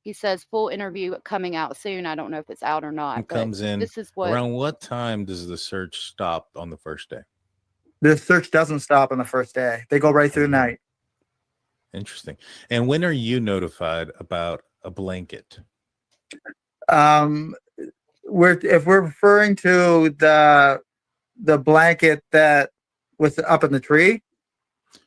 He says full interview coming out soon. I don't know if it's out or not. Comes in. This is what. Around what time does the search stop on the first day? The search doesn't stop on the first day. They go right through the night. Interesting. And when are you notified about a blanket? If we're referring to the blanket that was up in the tree,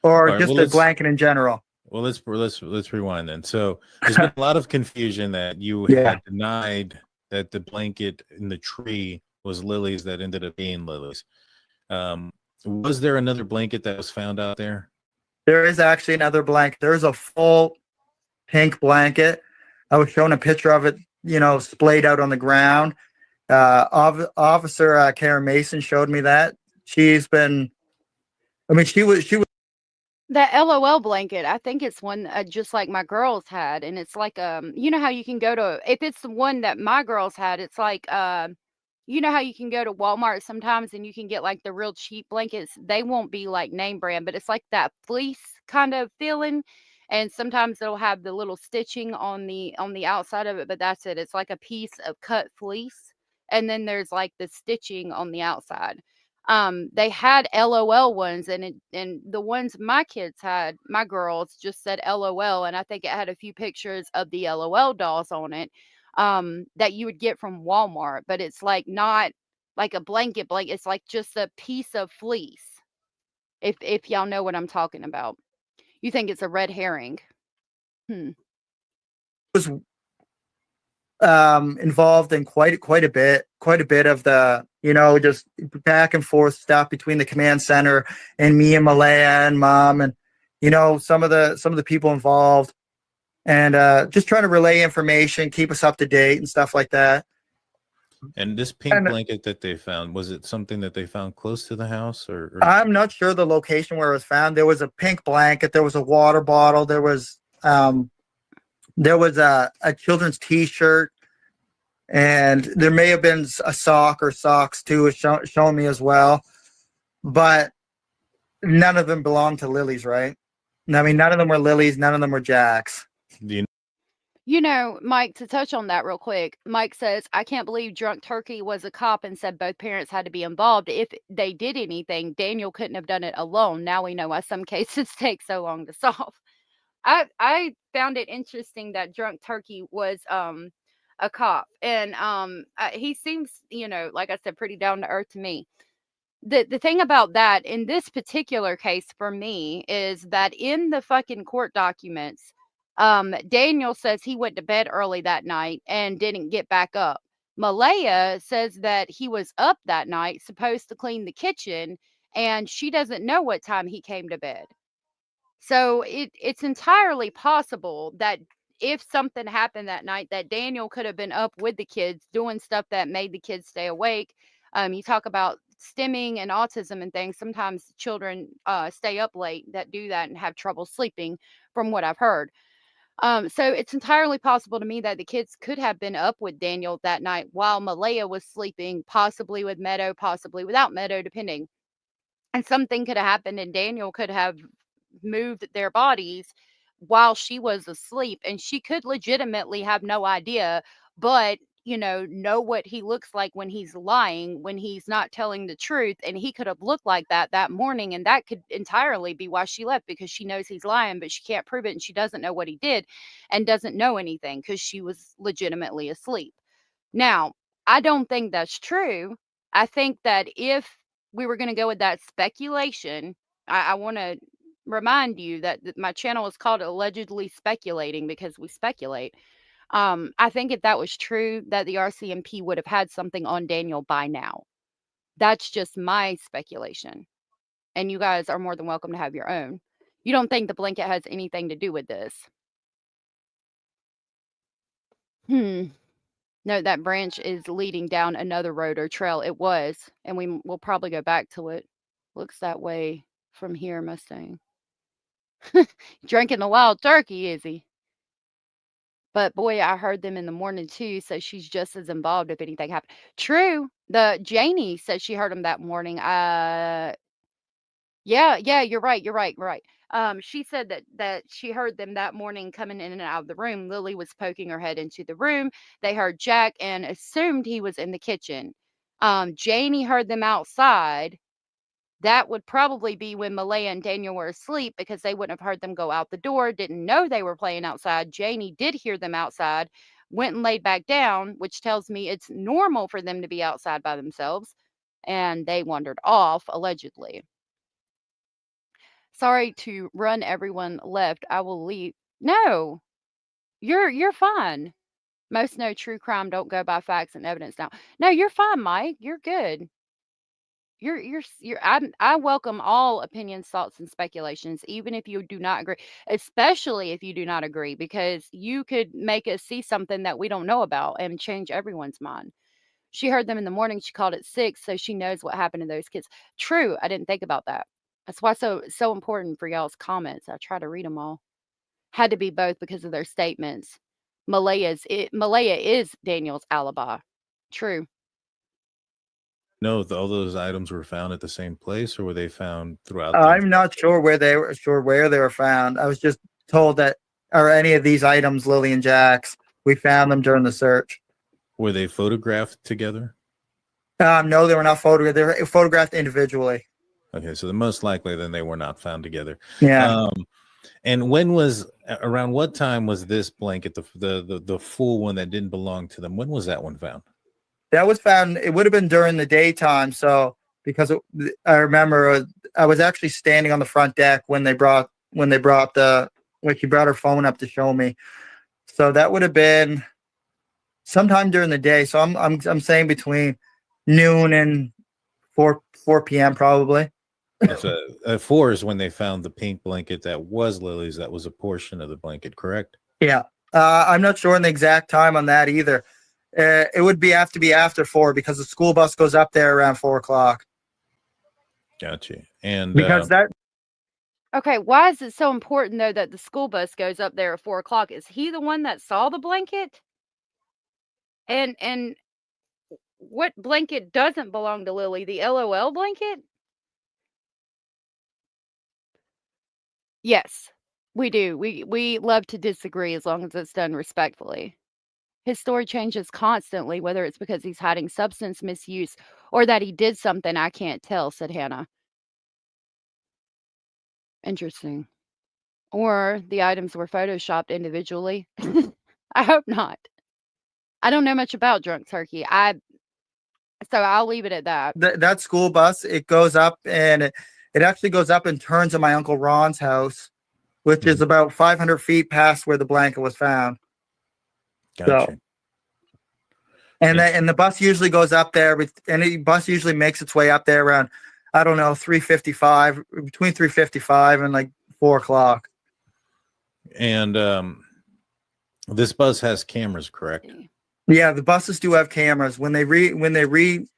or Right, just the blanket in general. Well, let's rewind then. So there's been a lot of confusion that you had denied that the blanket in the tree was Lily's that ended up being Lily's. Was there another blanket that was found out there? There is actually another blanket. There's a full pink blanket. I was shown a picture of it, splayed out on the ground. Officer Karen Mason showed me that. She was That LOL blanket, I think it's one just like my girls had, and it's like you know how you can go to, if it's the one that my girls had, it's like you know how you can go to Walmart sometimes and you can get like the real cheap blankets. They won't be like name brand, but it's like that fleece kind of feeling, and sometimes it'll have the little stitching on the outside of it, but that's it. It's like a piece of cut fleece, and then there's like the stitching on the outside. They had LOL ones, and the ones my kids had, my girls, just said LOL, and I think it had a few pictures of the LOL dolls on it, that you would get from Walmart, but it's like not like a blanket, it's like just a piece of fleece. If y'all know what I'm talking about. You think it's a red herring. Was involved in quite a bit of the, just back and forth stuff between the command center and me and Malehya and mom, and some of the people involved, and just trying to relay information, keep us up to date and stuff like that. And this pink blanket that they found, was it something that they found close to the house, or? I'm not sure the location where it was found. There was a pink blanket, there was a water bottle, there was a children's T-shirt, and there may have been a sock or socks too, showing me as well. But none of them belonged to Lily's, right? I mean, none of them were Lily's, none of them were Jack's. Mike, to touch on that real quick, Mike says, I can't believe Drunk Turkey was a cop and said both parents had to be involved. If they did anything, Daniel couldn't have done it alone. Now we know why some cases take so long to solve. I found it interesting that Drunk Turkey was a cop, and he seems, like I said, pretty down to earth to me. The thing about that in this particular case for me is that in the fucking court documents, Daniel says he went to bed early that night and didn't get back up. Malehya says that he was up that night, supposed to clean the kitchen, and she doesn't know what time he came to bed. So it's entirely possible that if something happened that night, that Daniel could have been up with the kids doing stuff that made the kids stay awake. You talk about stimming and autism and things. Sometimes children stay up late that do that and have trouble sleeping, from what I've heard. So it's entirely possible to me that the kids could have been up with Daniel that night while Malehya was sleeping, possibly with Meadow, possibly without Meadow, depending. And something could have happened, and Daniel could have moved their bodies while she was asleep, and she could legitimately have no idea, but know what he looks like when he's lying, when he's not telling the truth, and he could have looked like that morning, and that could entirely be why she left, because she knows he's lying, but she can't prove it, and she doesn't know what he did and doesn't know anything because she was legitimately asleep. Now, I don't think that's true. I think that if we were going to go with that speculation, I want to remind you that my channel is called Allegedly Speculating because we speculate. I think if that was true, that the RCMP would have had something on Daniel by now. That's just my speculation. And you guys are more than welcome to have your own. You don't think the blanket has anything to do with this? No, that branch is leading down another road or trail. It was, and we'll probably go back to it. Looks that way from here, Mustang. Drinking the wild turkey, is he? But boy, I heard them in the morning too, so she's just as involved if anything happened. True. The Janie said she heard him that morning. Yeah, you're right. She said that she heard them that morning coming in and out of the room. Lily was poking her head into the room. They heard Jack and assumed he was in the kitchen. Janie heard them outside. That would probably be when Malehya and Daniel were asleep, because they wouldn't have heard them go out the door, didn't know they were playing outside. Janie did hear them outside, went and laid back down, which tells me it's normal for them to be outside by themselves, and they wandered off, allegedly. Sorry to run everyone left. I will leave. No, you're fine. Most know true crime don't go by facts and evidence now. No, you're fine, Mike. You're good. I welcome all opinions, thoughts, and speculations, even if you do not agree, especially if you do not agree, because you could make us see something that we don't know about and change everyone's mind. She heard them in the morning. She called at 6, so she knows what happened to those kids. True. I didn't think about that. That's why so important for y'all's comments. I try to read them all. Had to be both because of their statements. Malehya is Daniel's alibi. True. No, all those items were found at the same place, or were they found throughout? I'm not sure where they were found. I was just told that, or any of these items, Lily and Jack's. We found them during the search. Were they photographed together? No, they were not photographed. They were photographed individually. Okay, so the most likely then they were not found together. Yeah. And around what time was this blanket, the full one that didn't belong to them? When was that one found? That was found. It would have been during the daytime. So I remember I was actually standing on the front deck when she brought her phone up to show me. So that would have been sometime during the day. So I'm saying between noon and 4 p.m. probably. So, 4 is when they found the pink blanket that was Lily's. That was a portion of the blanket, correct? Yeah. I'm not sure on the exact time on that either. It would have to be after 4 because the school bus goes up there around 4 o'clock. Gotcha. And because Okay, why is it so important though that the school bus goes up there at 4 o'clock? Is he the one that saw the blanket? And what blanket doesn't belong to Lily? The LOL blanket? Yes, we do. We love to disagree as long as it's done respectfully. His story changes constantly, whether it's because he's hiding substance misuse or that he did something I can't tell, said Hannah. Interesting. Or the items were photoshopped individually. I hope not. I don't know much about Drunk Turkey. So I'll leave it at that. That school bus, it goes up and it actually goes up and turns at my Uncle Ron's house, which is about 500 feet past where the blanket was found. Gotcha. So, and the bus usually goes up there, and the bus usually makes its way up there around, I don't know, 3:55, between 3:55 and like 4 o'clock. And this bus has cameras, correct? Yeah, the buses do have cameras. When they looked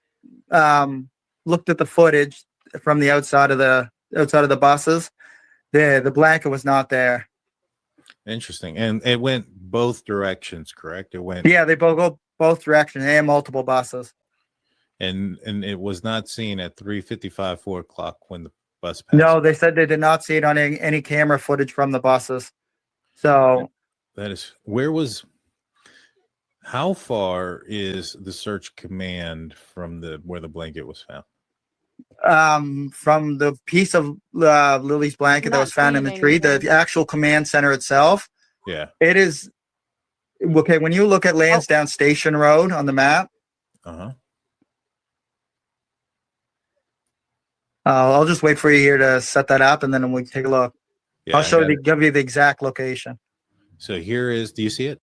at the footage from the outside of the buses, the blanket was not there. Interesting. And it went both directions, correct? It went. Yeah, they go both directions. They have multiple buses. And it was not seen at 3:55, 4 o'clock when the bus passed. No, they said they did not see it on any camera footage from the buses. So that is how far is the search command from where the blanket was found? From the piece of Lily's blanket that was found in the tree, the actual command center itself. Yeah. It is okay. When you look at Lansdowne Station Road on the map. I'll just wait for you here to set that up, and then we can take a look. Yeah, I'll give you the exact location. So here is. Do you see it?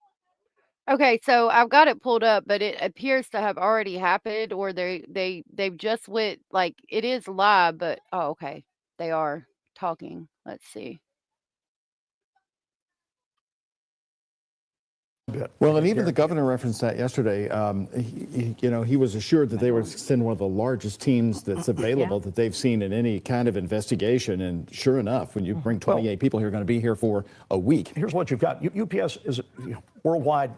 Okay, so I've got it pulled up, but it appears to have already happened, or they've just went like it is live, but okay, they are talking. Let's see. Well, and even the governor referenced that yesterday. He was assured that they would send one of the largest teams that's available that they've seen in any kind of investigation. And sure enough, when you bring 28 people who are going to be here for a week. Here's what you've got. UPS is worldwide.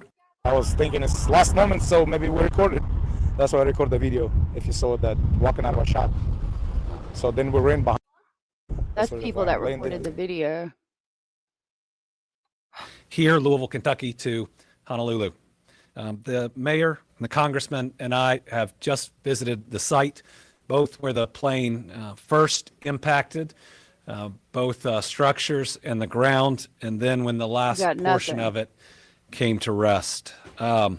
I was thinking it's last moment, so maybe we recorded. That's why I recorded the video. If you saw that walking out of our shop. So then we ran behind. That's people that recorded the video. Here, Louisville, Kentucky to Honolulu. The mayor, the congressman, and I have just visited the site, both where the plane first impacted, both structures and the ground, and then when the last portion of it came to rest. As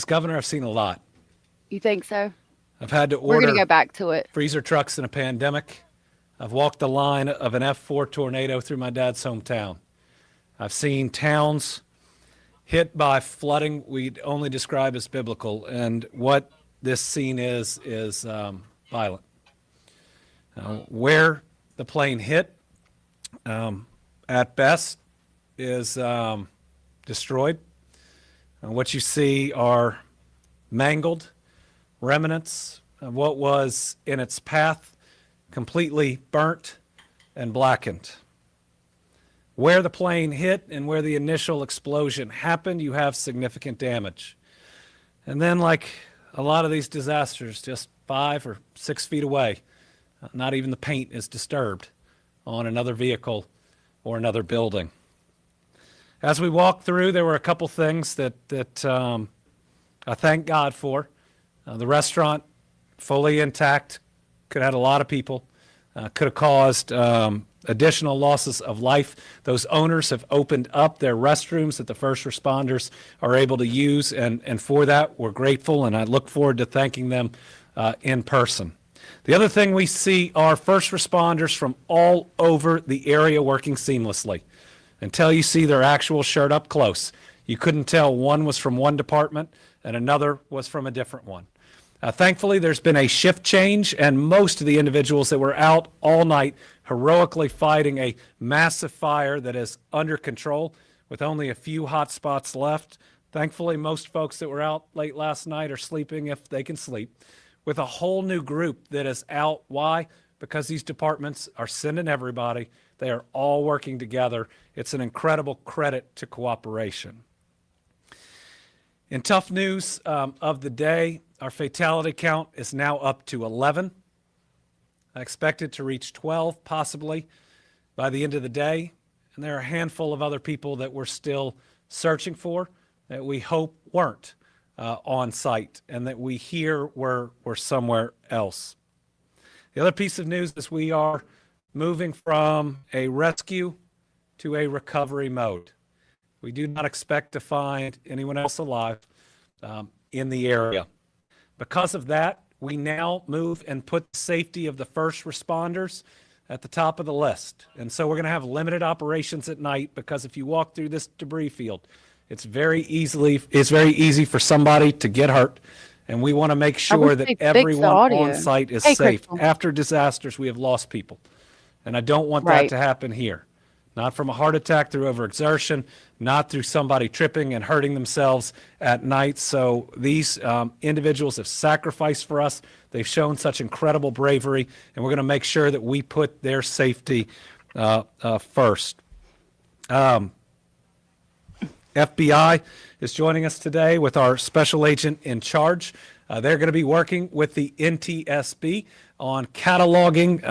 governor, I've seen a lot. You think so? I've had to order. We're going to go back to it. Freezer trucks in a pandemic. I've walked the line of an F4 tornado through my dad's hometown. I've seen towns hit by flooding we'd only describe as biblical, and what this scene is violent. Where the plane hit, at best, is destroyed. What you see are mangled remnants of what was in its path, completely burnt and blackened. Where the plane hit and where the initial explosion happened, you have significant damage. And then, like a lot of these disasters, just 5 or 6 feet away, not even the paint is disturbed. on another vehicle or another building. As we walked through, there were a couple things that I thank God for. The restaurant, fully intact, could have had a lot of people, could have caused additional losses of life. Those owners have opened up their restrooms that the first responders are able to use, and for that, we're grateful, and I look forward to thanking them in person. The other thing we see are first responders from all over the area working seamlessly. Until you see their actual shirt up close, you couldn't tell one was from one department and another was from a different one. Thankfully, there's been a shift change, and most of the individuals that were out all night heroically fighting a massive fire that is under control with only a few hot spots left. Thankfully, most folks that were out late last night are sleeping if they can sleep, with a whole new group that is out. Why? Because these departments are sending everybody. They are all working together. It's an incredible credit to cooperation. In tough news of the day, our fatality count is now up to 11. I expect it to reach 12 possibly by the end of the day. And there are a handful of other people that we're still searching for that we hope weren't on site and that we hear were somewhere else. The other piece of news is we are moving from a rescue to a recovery mode. We do not expect to find anyone else alive in the area. Because of that, we now move and put the safety of the first responders at the top of the list. And so we're going to have limited operations at night, because if you walk through this debris field, it's very easy for somebody to get hurt. And we want to make sure that everyone on site is safe. Crystal. After disasters, we have lost people. And I don't want that to happen here. Not from a heart attack through overexertion, not through somebody tripping and hurting themselves at night. So these individuals have sacrificed for us. They've shown such incredible bravery, and we're going to make sure that we put their safety first. FBI is joining us today with our special agent in charge. They're going to be working with the NTSB on cataloging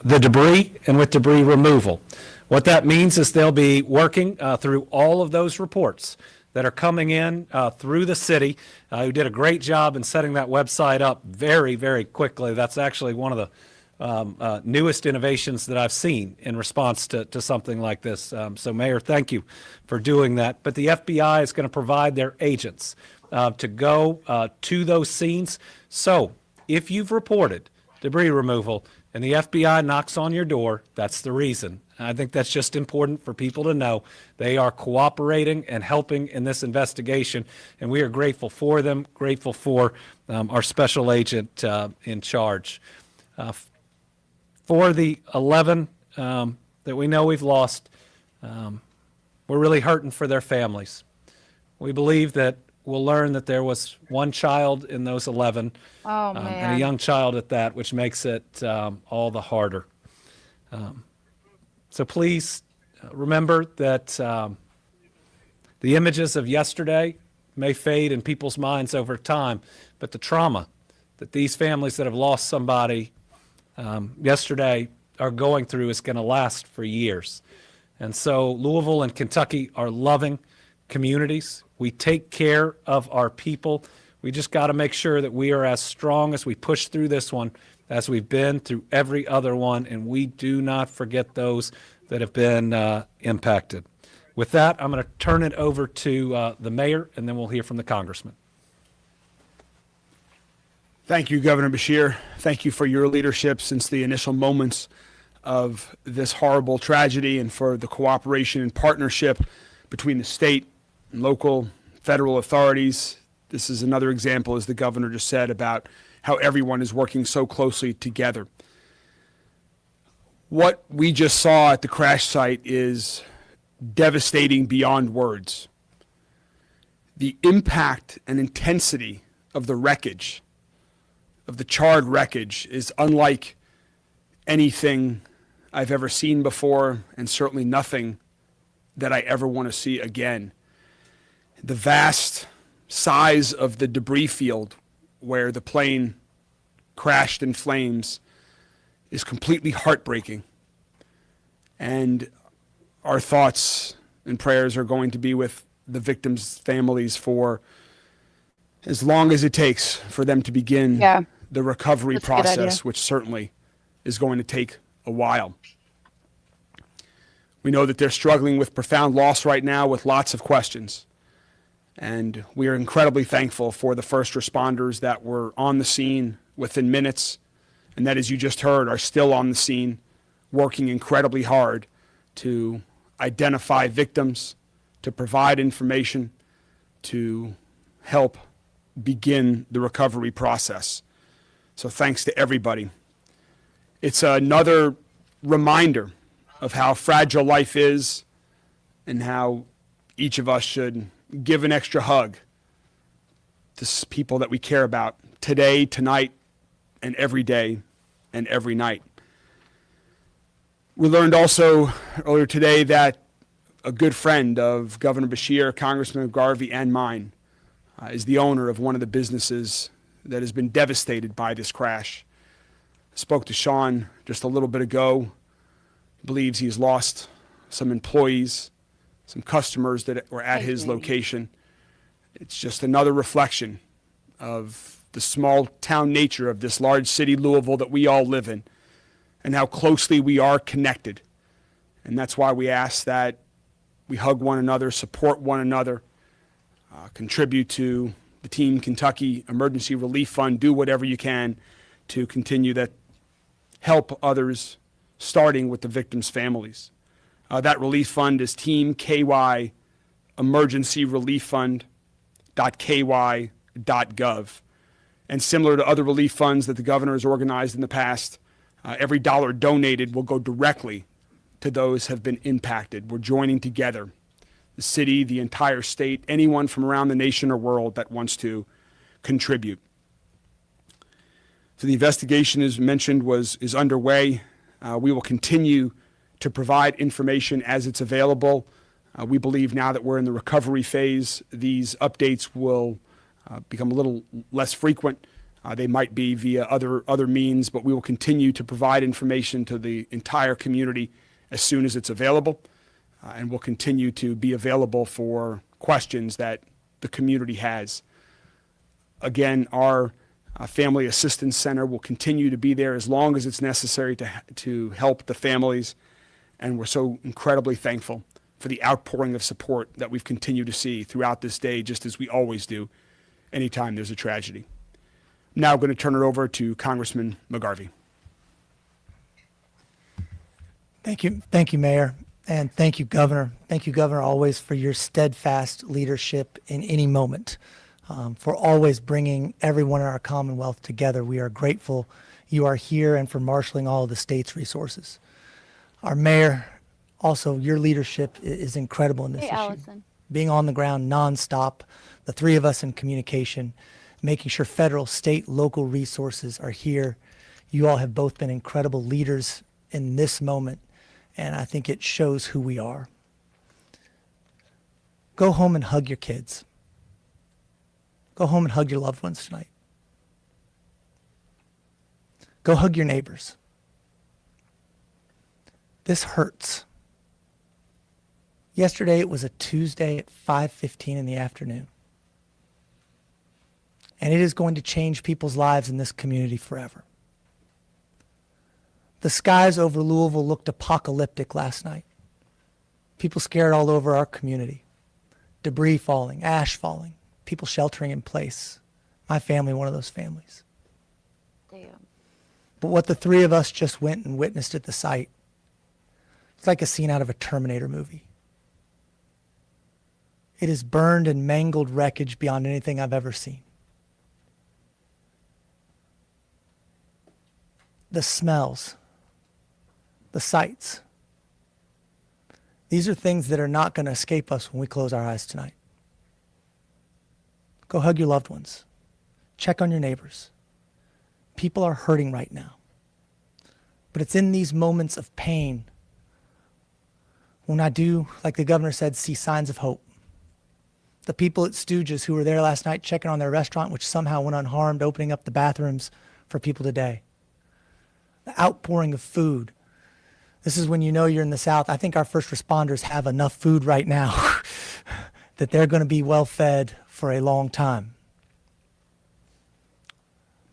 the debris and with debris removal. What that means is they'll be working through all of those reports that are coming in through the city, who did a great job in setting that website up very, very quickly. That's actually one of the newest innovations that I've seen in response to something like this. So, Mayor, thank you for doing that. But the FBI is going to provide their agents to go to those scenes. So if you've reported debris removal and the FBI knocks on your door, that's the reason. I think that's just important for people to know. They are cooperating and helping in this investigation, and we are grateful for them, grateful for our special agent in charge. For the 11 that we know we've lost, we're really hurting for their families. We believe that we'll learn that there was one child in those 11, and a young child at that, which makes it all the harder. So please remember that the images of yesterday may fade in people's minds over time, but the trauma that these families that have lost somebody yesterday are going through is going to last for years. And so Louisville and Kentucky are loving communities. We take care of our people. We just got to make sure that we are as strong as we push through this one as we've been through every other one, and we do not forget those that have been impacted. With that, I'm going to turn it over to the mayor, and then we'll hear from the congressman. Thank you, Governor Beshear. Thank you for your leadership since the initial moments of this horrible tragedy, and for the cooperation and partnership between the state and local federal authorities. This is another example, as the governor just said, about how everyone is working so closely together. What we just saw at the crash site is devastating beyond words. The impact and intensity of the wreckage, of the charred wreckage, is unlike anything I've ever seen before, and certainly nothing that I ever want to see again. The vast size of the debris field where the plane crashed in flames is completely heartbreaking. And our thoughts and prayers are going to be with the victims' families for as long as it takes for them to begin the recovery That's a good idea. process, which certainly is going to take a while. We know that they're struggling with profound loss right now with lots of questions. And we are incredibly thankful for the first responders that were on the scene within minutes, and that, as you just heard, are still on the scene, working incredibly hard to identify victims, to provide information, to help begin the recovery process. So thanks to everybody. It's another reminder of how fragile life is and how each of us should give an extra hug to people that we care about today, tonight, and every day and every night. We learned also earlier today that a good friend of Governor Beshear, Congressman McGarvey, and mine is the owner of one of the businesses that has been devastated by this crash. I spoke to Sean just a little bit ago. He believes he's lost some employees, some customers that were at his location. It's just another reflection of the small town nature of this large city, Louisville, that we all live in, and how closely we are connected. And that's why we ask that we hug one another, support one another, contribute to the Team Kentucky Emergency Relief Fund, do whatever you can to continue that help others, starting with the victims' families. That relief fund is Team KY Emergency Relief Fund.ky.gov. And similar to other relief funds that the governor has organized in the past, every dollar donated will go directly to those who have been impacted. We're joining together, the city, the entire state, anyone from around the nation or world that wants to contribute. So the investigation, as mentioned, is underway. We will continue to provide information as it's available. We believe now that we're in the recovery phase, these updates will become a little less frequent. They might be via other means, but we will continue to provide information to the entire community as soon as it's available. And we'll continue to be available for questions that the community has. Again, our Family Assistance Center will continue to be there as long as it's necessary to help the families. And we're so incredibly thankful for the outpouring of support that we've continued to see throughout this day, just as we always do anytime there's a tragedy. Now I'm going to turn it over to Congressman McGarvey. Thank you, Mayor, and thank you, Governor. Thank you, Governor, always for your steadfast leadership in any moment, for always bringing everyone in our Commonwealth together. We are grateful you are here and for marshaling all of the state's resources. Our Mayor, also, your leadership is incredible in this issue. Allison. Being on the ground nonstop, the three of us in communication, making sure federal, state, local resources are here. You all have both been incredible leaders in this moment, and I think it shows who we are. Go home and hug your kids. Go home and hug your loved ones tonight. Go hug your neighbors. This hurts. Yesterday, it was a Tuesday at 5:15 in the afternoon. And it is going to change people's lives in this community forever. The skies over Louisville looked apocalyptic last night. People scared all over our community. Debris falling, ash falling, people sheltering in place. My family, one of those families. Damn. But what the three of us just went and witnessed at the site, it's like a scene out of a Terminator movie. It is burned and mangled wreckage beyond anything I've ever seen. The smells, the sights. These are things that are not going to escape us when we close our eyes tonight. Go hug your loved ones. Check on your neighbors. People are hurting right now. But it's in these moments of pain when I do, like the governor said, see signs of hope. The people at Stooges who were there last night checking on their restaurant, which somehow went unharmed, opening up the bathrooms for people today. The outpouring of food This is when you know you're in the South. I think our first responders have enough food right now that they're going to be well fed for a long time.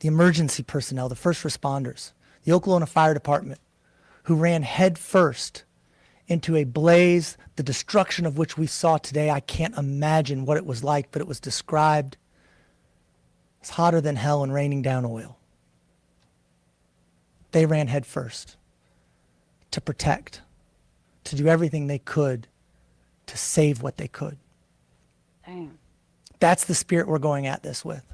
The emergency personnel, the first responders, the Oklahoma Fire Department, who ran head first into a blaze, the destruction of which we saw today. I can't imagine what it was like, but it was described as hotter than hell and raining down oil. They ran head first to protect, to do everything they could to save what they could. Damn. That's the spirit we're going at this with.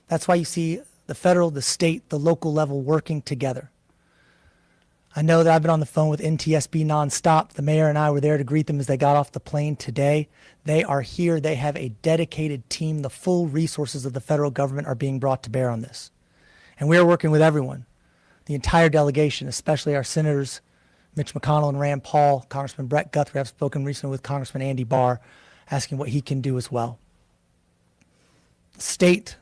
That's why you see the federal, the state, the local level working together. I know that I've been on the phone with NTSB nonstop. The mayor and I were there to greet them as they got off the plane today. They are here. They have a dedicated team. The full resources of the federal government are being brought to bear on this. And we are working with everyone, the entire delegation, especially our senators, Mitch McConnell and Rand Paul, Congressman Brett Guthrie. I've spoken recently with Congressman Andy Barr, asking what he can do as well. The state,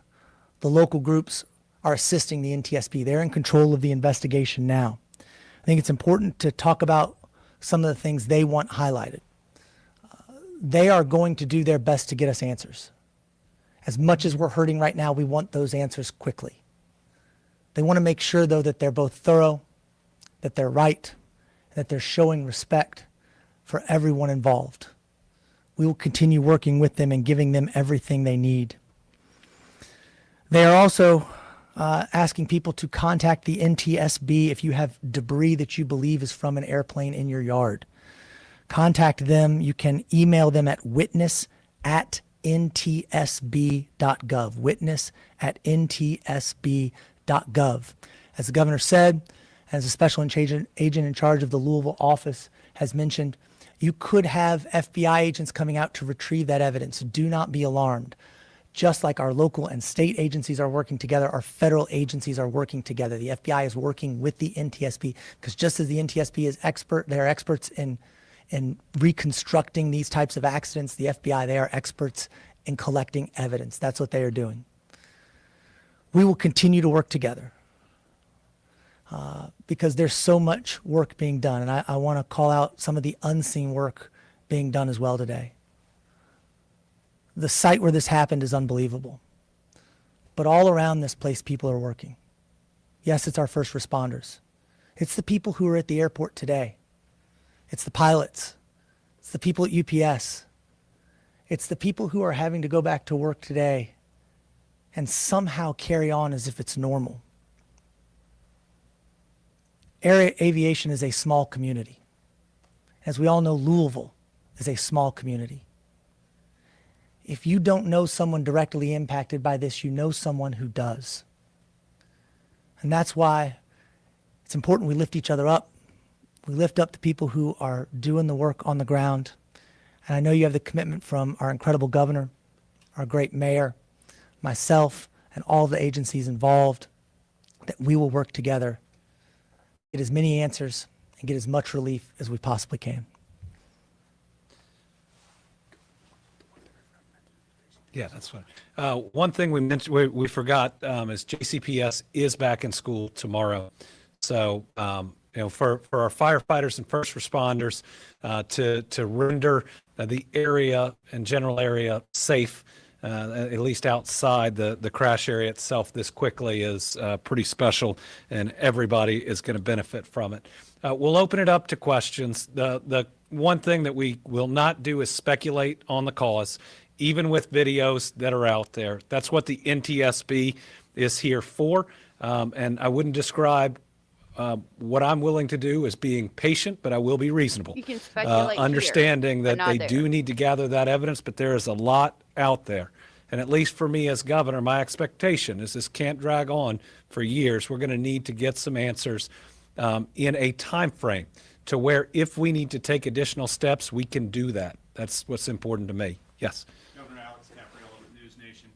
the local groups are assisting the NTSB. They're in control of the investigation now. I think it's important to talk about some of the things they want highlighted. They are going to do their best to get us answers. As much as we're hurting right now, we want those answers quickly. They want to make sure, though, that they're both thorough, that they're right, and that they're showing respect for everyone involved. We will continue working with them and giving them everything they need. They are also asking people to contact the NTSB if you have debris that you believe is from an airplane in your yard. Contact them. You can email them at witness@ntsb.gov. Witness@ntsb.gov. As the governor said, as a special agent in charge of the Louisville office has mentioned, you could have FBI agents coming out to retrieve that evidence. Do not be alarmed. Just like our local and state agencies are working together, our federal agencies are working together. The FBI is working with the NTSB because just as the NTSB is they are experts in reconstructing these types of accidents. The FBI, they are experts in collecting evidence. That's what they are doing. We will continue to work together because there's so much work being done. And I want to call out some of the unseen work being done as well today. The site where this happened is unbelievable. But all around this place, people are working. Yes, it's our first responders. It's the people who are at the airport today. It's the pilots. It's the people at UPS. It's the people who are having to go back to work today and somehow carry on as if it's normal. Air aviation is a small community. As we all know, Louisville is a small community. If you don't know someone directly impacted by this, you know someone who does. And that's why it's important we lift each other up. We lift up the people who are doing the work on the ground. And I know you have the commitment from our incredible governor, our great mayor, myself, and all the agencies involved that we will work together, get as many answers, and get as much relief as we possibly can. Yeah, that's fine. One thing we mentioned, we forgot is JCPS is back in school tomorrow. So, for our firefighters and first responders to render the area and general area safe, at least outside the crash area itself this quickly is pretty special, and everybody is going to benefit from it. We'll open it up to questions. The one thing that we will not do is speculate on the cause, even with videos that are out there. That's what the NTSB is here for. And I wouldn't describe what I'm willing to do as being patient, but I will be reasonable. You can speculate understanding here, but that not they there. do need to gather that evidence, but there is a lot out there. And at least for me as governor, my expectation is this can't drag on for years. We're going to need to get some answers in a time frame to where if we need to take additional steps, we can do that. That's what's important to me. Yes. Governor Alex Capriola with News Nation.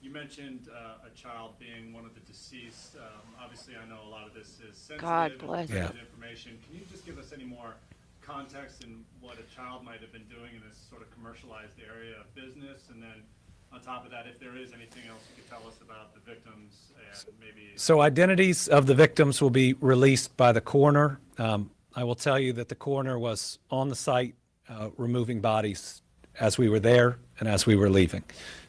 You mentioned a child being one of the deceased. Obviously, I know a lot of this is sensitive God bless. and sensitive information. Can you just give us any more context in what a child might have been doing in this sort of commercialized area of business? And then on top of that, if there is anything else you could tell us about the victims and maybe... So identities of the victims will be released by the coroner. I will tell you that the coroner was on the site removing bodies as we were there and as we were leaving.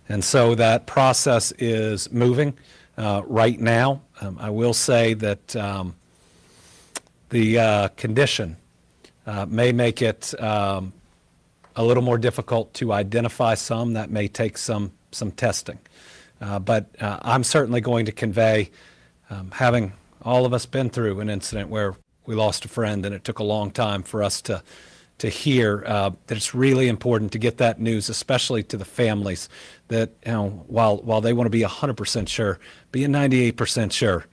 And so that process is moving right now. I will say that the condition may make it a little more difficult to identify some. That may take some testing. But I'm certainly going to convey, having all of us been through an incident where we lost a friend and it took a long time for us to hear, that it's really important to get that news, especially to the families, that while they want to be 100% sure, being 98% sure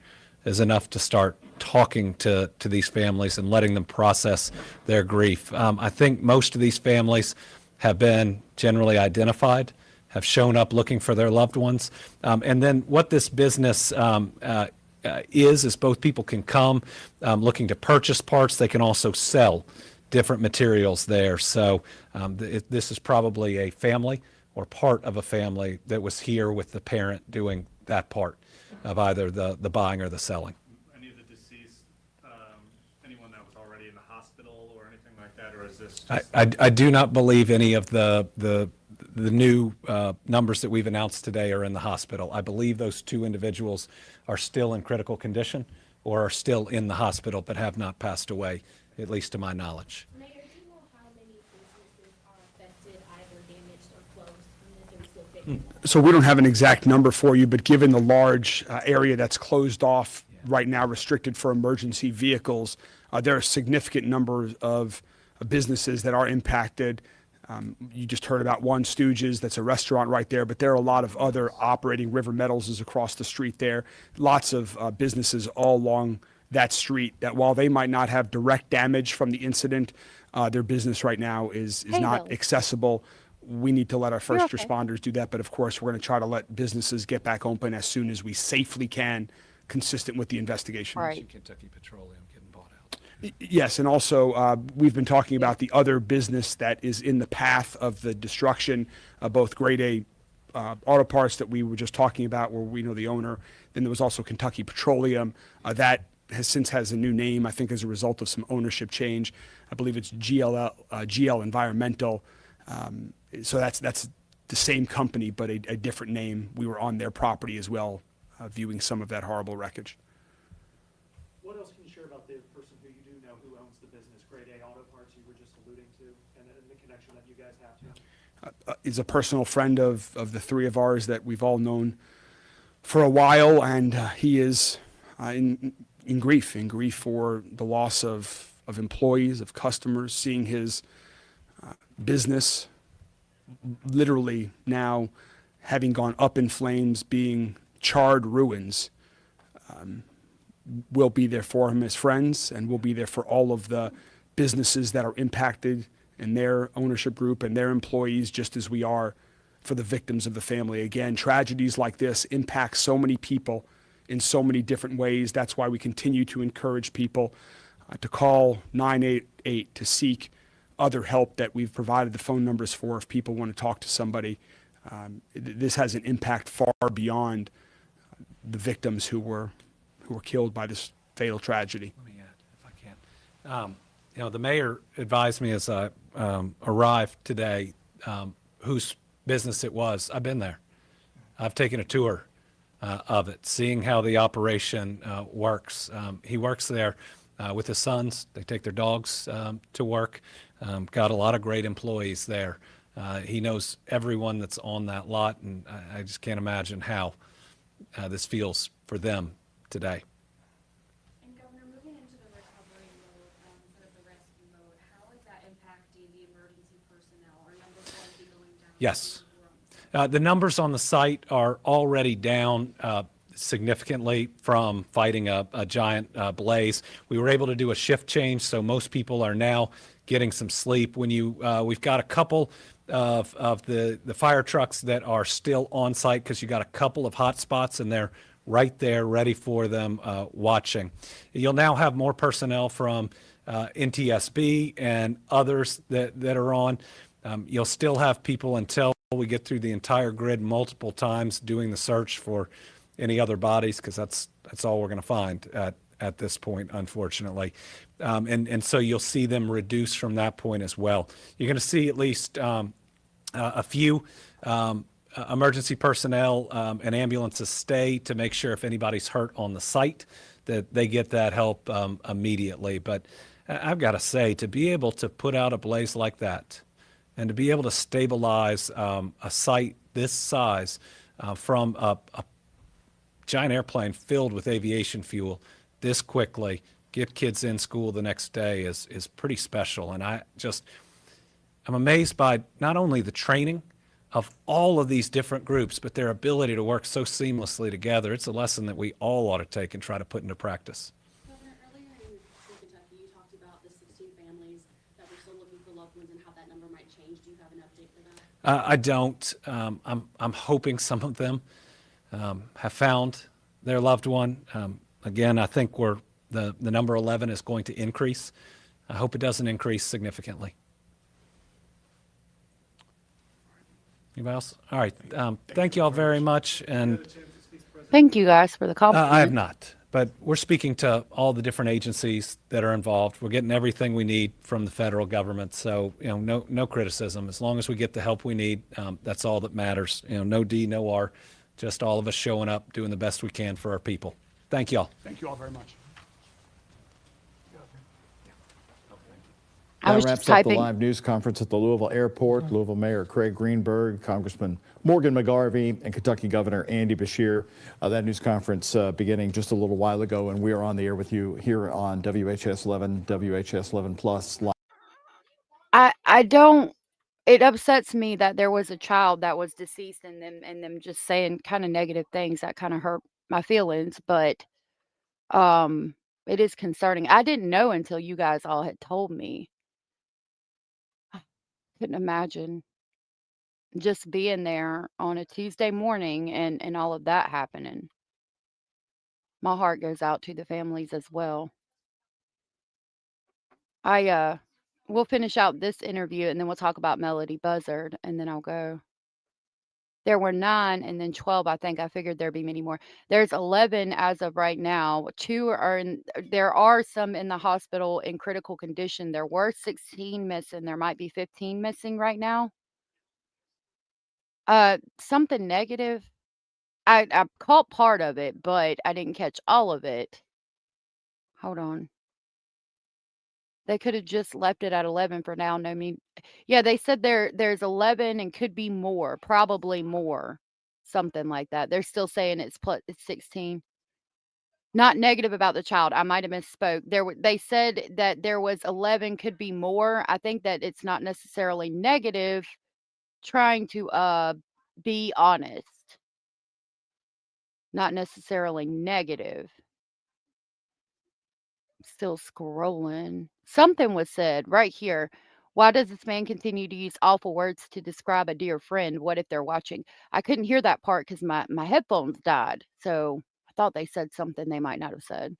is enough to start talking to these families and letting them process their grief. I think most of these families have been generally identified, have shown up looking for their loved ones. And then what this business is both people can come looking to purchase parts. They can also sell different materials there. So this is probably a family or part of a family that was here with the parent doing that part of either the buying or the selling. Any of the deceased, anyone that was already in the hospital or anything like that, or is this? I do not believe any of the new numbers that we've announced today are in the hospital. I believe those 2 individuals are still in critical condition or are still in the hospital but have not passed away, at least to my knowledge. Mayor, do you know how many businesses are affected, either damaged or closed, and if there's still victims? So we don't have an exact number for you, but given the large area that's closed off right now, restricted for emergency vehicles, there are significant numbers of businesses that are impacted. You just heard about One Stooges, that's a restaurant right there, but there are a lot of other operating. River Metals is across the street there. Lots of businesses all along that street that, while they might not have direct damage from the incident, their business right now is not accessible. We need to let our first responders do that, but of course we're going to try to let businesses get back open as soon as we safely can, consistent with the investigation. Right. Kentucky Petroleum getting bought out. Yes, and also we've been talking about the other business that is in the path of the destruction, both Grade A auto parts that we were just talking about, where we know the owner. Then there was also Kentucky Petroleum that has a new name, I think, as a result of some ownership change. I believe it's GL Environmental. So that's the same company, but a different name. We were on their property as well, viewing some of that horrible wreckage. What else can you share about the person who you do know who owns the business, Grade A Auto Parts, you were just alluding to, and the connection that you guys have to him? Is a personal friend of the 3 of ours that we've all known for a while, and he is in grief for the loss of employees, of customers, seeing his business literally now having gone up in flames, being charred ruins. We'll be there for him as friends, and we'll be there for all of the businesses that are impacted in their ownership group and their employees, just as we are for the victims of the family. Again, tragedies like this impact so many people in so many different ways. That's why we continue to encourage people to call 988 to seek other help that we've provided the phone numbers for if people want to talk to somebody. This has an impact far beyond the victims who were killed by this fatal tragedy. Let me add, if I can. The mayor advised me as I arrived today whose business it was. I've been there. I've taken a tour of it, seeing how the operation works. He works there with his sons. They take their dogs to work. Got a lot of great employees there. He knows everyone that's on that lot, and I just can't imagine how this feels for them today. And Governor, moving into the recovery mode instead of the rescue mode, how is that impacting the emergency personnel? Are numbers going to be going down? Yes. The numbers on the site are already down significantly from fighting a giant blaze. We were able to do a shift change, so most people are now getting some sleep. We've got a couple of the fire trucks that are still on site, because you got a couple of hot spots and they're right there ready for them watching. You'll now have more personnel from NTSB and others that are on. You'll still have people until we get through the entire grid multiple times doing the search for any other bodies, because that's all we're going to find at this point, unfortunately. And so you'll see them reduce from that point as well. You're going to see at least a few emergency personnel and ambulances stay to make sure if anybody's hurt on the site that they get that help immediately. But I've got to say, to be able to put out a blaze like that and to be able to stabilize a site this size from a giant airplane filled with aviation fuel this quickly, get kids in school the next day is pretty special. And I'm amazed by not only the training of all of these different groups, but their ability to work so seamlessly together. It's a lesson that we all ought to take and try to put into practice. Governor, earlier in Kentucky, you talked about the 16 families that were still looking for loved ones and how that number might change. Do you have an update for that? I don't. I'm hoping some of them have found their loved one. Again, I think the number 11 is going to increase. I hope it doesn't increase significantly. Anybody else? All right. Thank you all very much. And Thank you guys for the compliment. I have not, but we're speaking to all the different agencies that are involved. We're getting everything we need from the federal government. So, no criticism. As long as we get the help we need, that's all that matters. No D, no R, just all of us showing up, doing the best we can for our people. Thank you all. Thank you all very much. I That was wraps just up the typing. live news conference at the Louisville Airport. Louisville Mayor Craig Greenberg, Congressman Morgan McGarvey, and Kentucky Governor Andy Beshear. That news conference beginning just a little while ago, and we are on the air with you here on WHS 11, WHS 11 Plus. I don't. It upsets me that there was a child that was deceased and them just saying kind of negative things that kind of hurt my feelings. But it is concerning. I didn't know until you guys all had told me. Couldn't imagine just being there on a Tuesday morning and all of that happening. My heart goes out to the families as well. We'll finish out this interview and then we'll talk about Melodee Buzzard and then I'll go. There were 9 and then 12. I think I figured there'd be many more. There's 11 as of right now. 2 are there are some in the hospital in critical condition. There were 16 missing. There might be 15 missing right now. Something negative. I caught part of it, but I didn't catch all of it. Hold on. They could have just left it at 11 for now. No mean. Yeah, they said there's 11 and could be more, probably more. Something like that. They're still saying it's 16. Not negative about the child. I might have misspoke. They said that there was 11, could be more. I think that it's not necessarily negative, trying to be honest. Not necessarily negative. Still scrolling. Something was said right here. Why does this man continue to use awful words to describe a dear friend? What if they're watching? I couldn't hear that part because my headphones died. So I thought they said something they might not have said.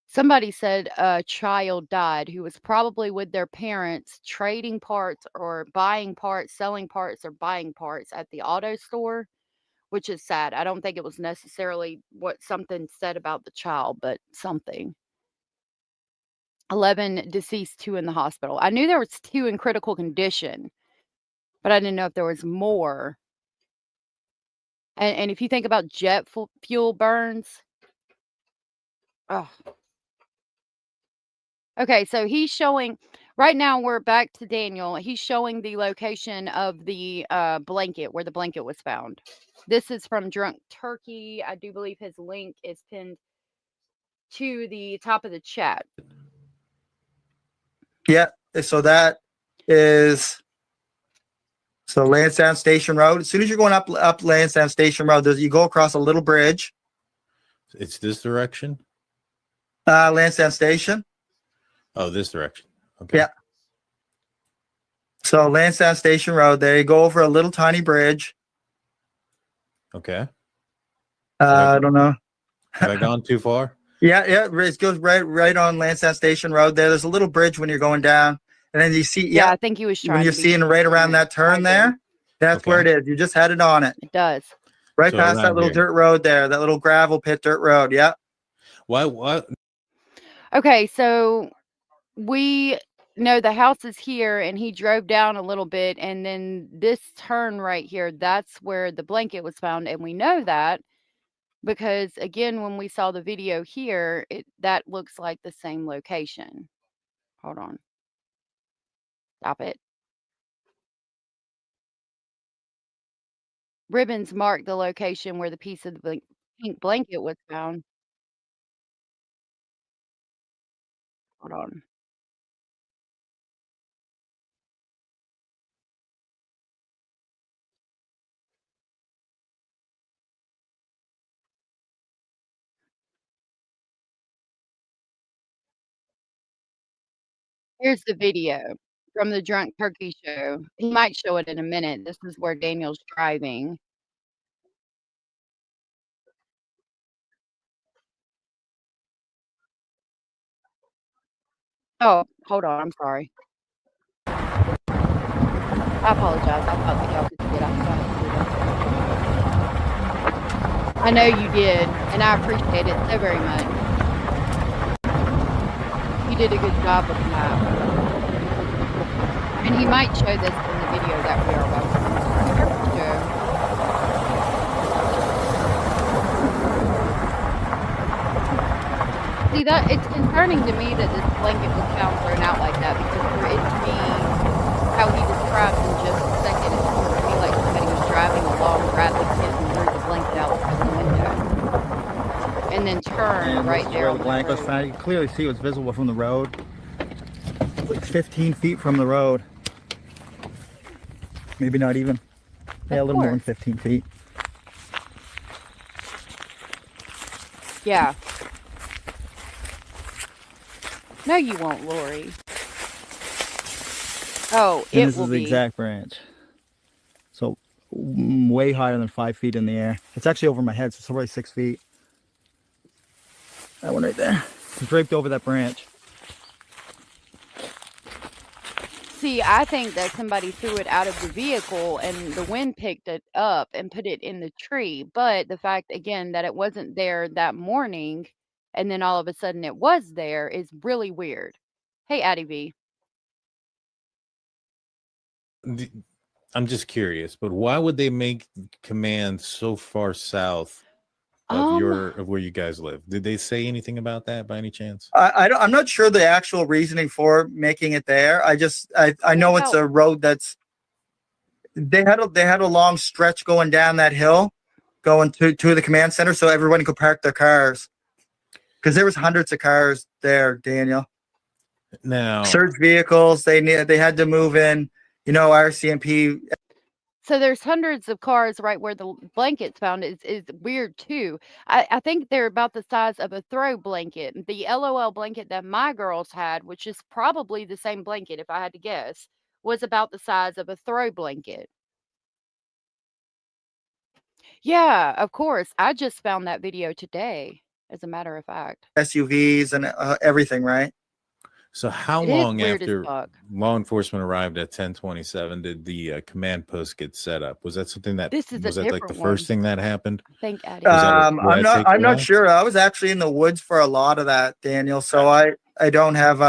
Somebody said a child died who was probably with their parents trading parts or buying parts, selling parts or buying parts at the auto store, which is sad. I don't think it was necessarily what something said about the child, but something. 11 deceased, 2 in the hospital. I knew there was 2 in critical condition, but I didn't know if there was more. And if you think about jet fuel burns. Oh. Okay, so he's showing, right now we're back to Daniel. He's showing the location of the blanket, where the blanket was found. This is from Drunk Turkey. I do believe his link is pinned to the top of the chat. Yeah, so that is Lansdowne Station Road. As soon as you're going up Lansdowne Station Road, you go across a little bridge. It's this direction? Lansdowne Station. Oh, this direction. Okay. Yeah. So Lansdowne Station Road, there you go over a little tiny bridge. Okay. I don't know. Have I gone too far? Yeah, it goes right on Lansdowne Station Road. There's a little bridge when you're going down, and then you see. Yeah, I think he was trying. When you're seeing right around that turn there, that's where it is. You just headed on it. It does. Right past that little dirt road there, that little gravel pit dirt road. Yeah. Why? Okay, so we know the house is here, and he drove down a little bit, and then this turn right here, that's where the blanket was found, and we know that because, again, when we saw the video here, that looks like the same location. Hold on. Stop it. Ribbons mark the location where the piece of the pink blanket was found. Hold on. Here's the video from the drunk turkey show. He might show it in a minute. This is where Daniel's driving. Oh, hold on, I'm sorry. I apologize. I thought that y'all could see it. I forgot to do that. I know you did, and I appreciate it so very much. You did a good job with the map. And he might show this in the video that we are watching. See, that it's concerning to me that this blanket was found thrown out like that, because for it to be how he described in just a second, it's going to be like somebody was driving along, grabbed the kid and threw the blanket out through the window. And then turned And right this is there. where the blanket was found. You can clearly see it was visible from the road. Like 15 feet from the road. Maybe not even. Yeah, a little more than 15 feet. Yeah. No, you won't, Lori. Oh, And it this will is the be. exact branch. So way higher than 5 feet in the air. It's actually over my head, so it's probably 6 feet. That one right there. It's draped over that branch. See, I think that somebody threw it out of the vehicle and the wind picked it up and put it in the tree. But the fact, again, that it wasn't there that morning and then all of a sudden it was there is really weird. Hey, Addie V. I'm just curious, but why would they make command so far south of where you guys live? Did they say anything about that by any chance? I'm not sure the actual reasoning for making it there. I know it's a road that's they had a long stretch going down that hill, going to the command center, so everyone could park their cars. Because there was hundreds of cars there, Daniel. Now, search vehicles. They had to move in. You know, RCMP. So there's hundreds of cars right where the blanket's found is weird too. I think they're about the size of a throw blanket. The LOL blanket that my girls had, which is probably the same blanket if I had to guess, was about the size of a throw blanket. Yeah, of course. I just found that video today, as a matter of fact. SUVs and everything, right? so how It is long weird as after fuck. law enforcement arrived at 1027 did the command post get set up? Was that something that This is a was that like the different first one. thing that happened? I think Addie. Was that a- why it take a I'm not while? sure. I was actually in the woods for a lot of that, Daniel. So I don't have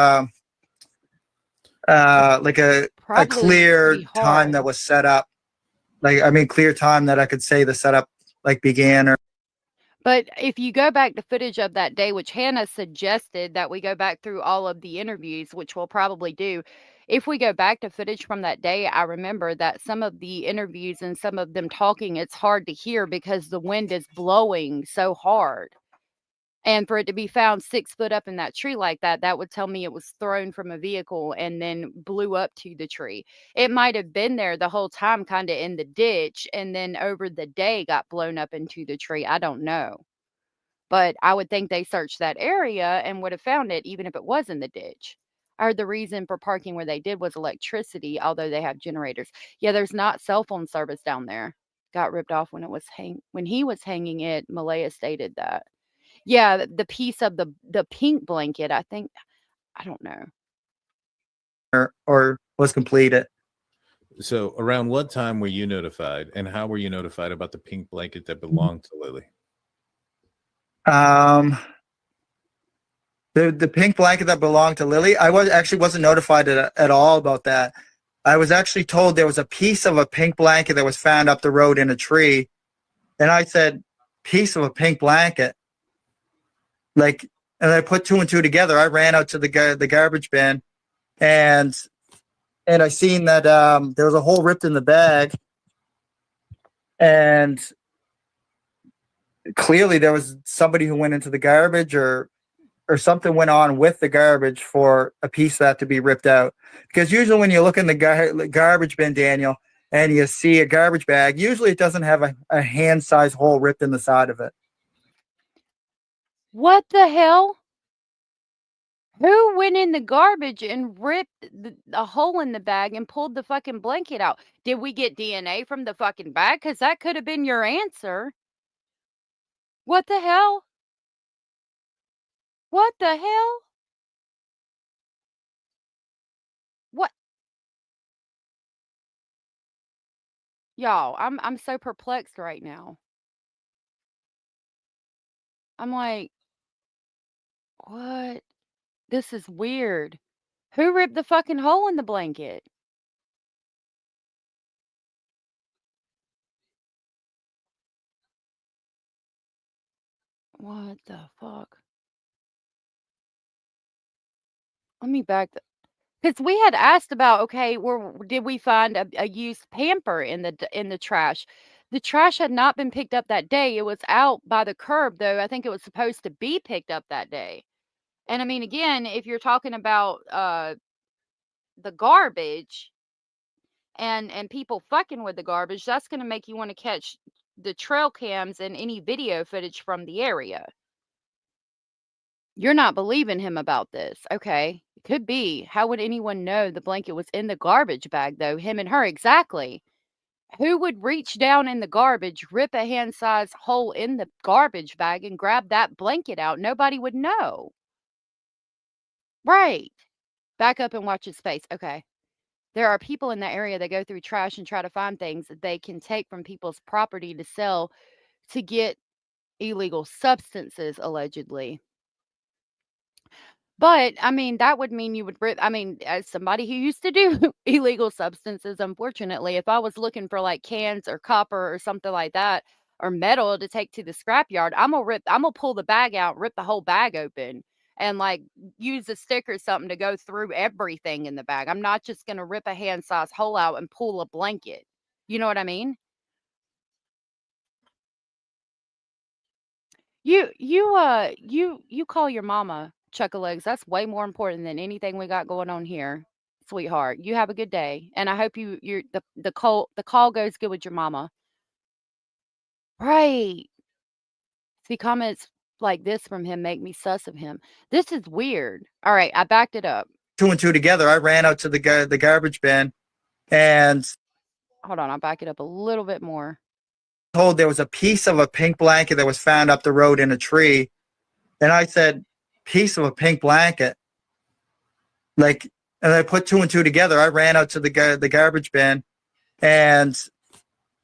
like a Probably clear pretty time hard. that was set up. Like, I mean, clear time that I could say the setup like began or. But if you go back to footage of that day, which Hannah suggested that we go back through all of the interviews, which we'll probably do. If we go back to footage from that day, I remember that some of the interviews and some of them talking, it's hard to hear because the wind is blowing so hard. And for it to be found 6 foot up in that tree like that, that would tell me it was thrown from a vehicle and then blew up to the tree. It might have been there the whole time, kind of in the ditch, and then over the day got blown up into the tree. I don't know. But I would think they searched that area and would have found it even if it was in the ditch. I heard the reason for parking where they did was electricity, although they have generators. Yeah, there's not cell phone service down there. Got ripped off when when he was hanging it. Malehya stated that. Yeah, the piece of the pink blanket, I think, I don't know. or was completed. So around what time were you notified, and how were you notified about the pink blanket that belonged to Lily? The pink blanket that belonged to Lily, I wasn't notified at all about that. I was actually told there was a piece of a pink blanket that was found up the road in a tree. And I said, piece of a pink blanket? Like, and I put two and two together. I ran out to the garbage bin, and I seen that there was a hole ripped in the bag, and clearly there was somebody who went into the garbage, or something went on with the garbage for a piece of that to be ripped out. Because usually when you look in the garbage bin, Daniel, and you see a garbage bag, usually it doesn't have a hand-sized hole ripped in the side of it. What the hell? Who went in the garbage and ripped the hole in the bag and pulled the fucking blanket out? Did we get DNA from the fucking bag? Because that could have been your answer. What the hell? What the hell? What? Y'all, I'm so perplexed right now. I'm like, what? This is weird. Who ripped the fucking hole in the blanket? What the fuck? Let me back because we had asked about, okay, did we find a used pamper in the trash? The trash had not been picked up that day. It was out by the curb, though. I think it was supposed to be picked up that day. And I mean, again, if you're talking about the garbage and people fucking with the garbage, that's going to make you want to catch the trail cams and any video footage from the area. You're not believing him about this. Okay. It could be. How would anyone know the blanket was in the garbage bag, though? Him and her, exactly. Who would reach down in the garbage, rip a hand size hole in the garbage bag, and grab that blanket out? Nobody would know. Right. Back up and watch his face. Okay. There are people in that area that go through trash and try to find things that they can take from people's property to sell to get illegal substances, allegedly. But, I mean, that would mean you would rip I mean, as somebody who used to do illegal substances, unfortunately, if I was looking for, like, cans or copper or something like that, or metal to take to the scrapyard, Imma pull the bag out, rip the whole bag open, and, like, use a stick or something to go through everything in the bag. I'm not just gonna rip a hand-sized hole out and pull a blanket. You know what I mean? You call your mama, Chuck-a-legs. That's way more important than anything we got going on here, sweetheart. You have a good day, and I hope the call goes good with your mama. Right. See, comments like this from him make me sus of him. This is weird. All right, I backed it up. Two and two together. I ran out to the garbage bin, and Hold on, I'll back it up a little bit more. told there was a piece of a pink blanket that was found up the road in a tree. And I said, piece of a pink blanket? Like, and I put two and two together. I ran out to the garbage bin, and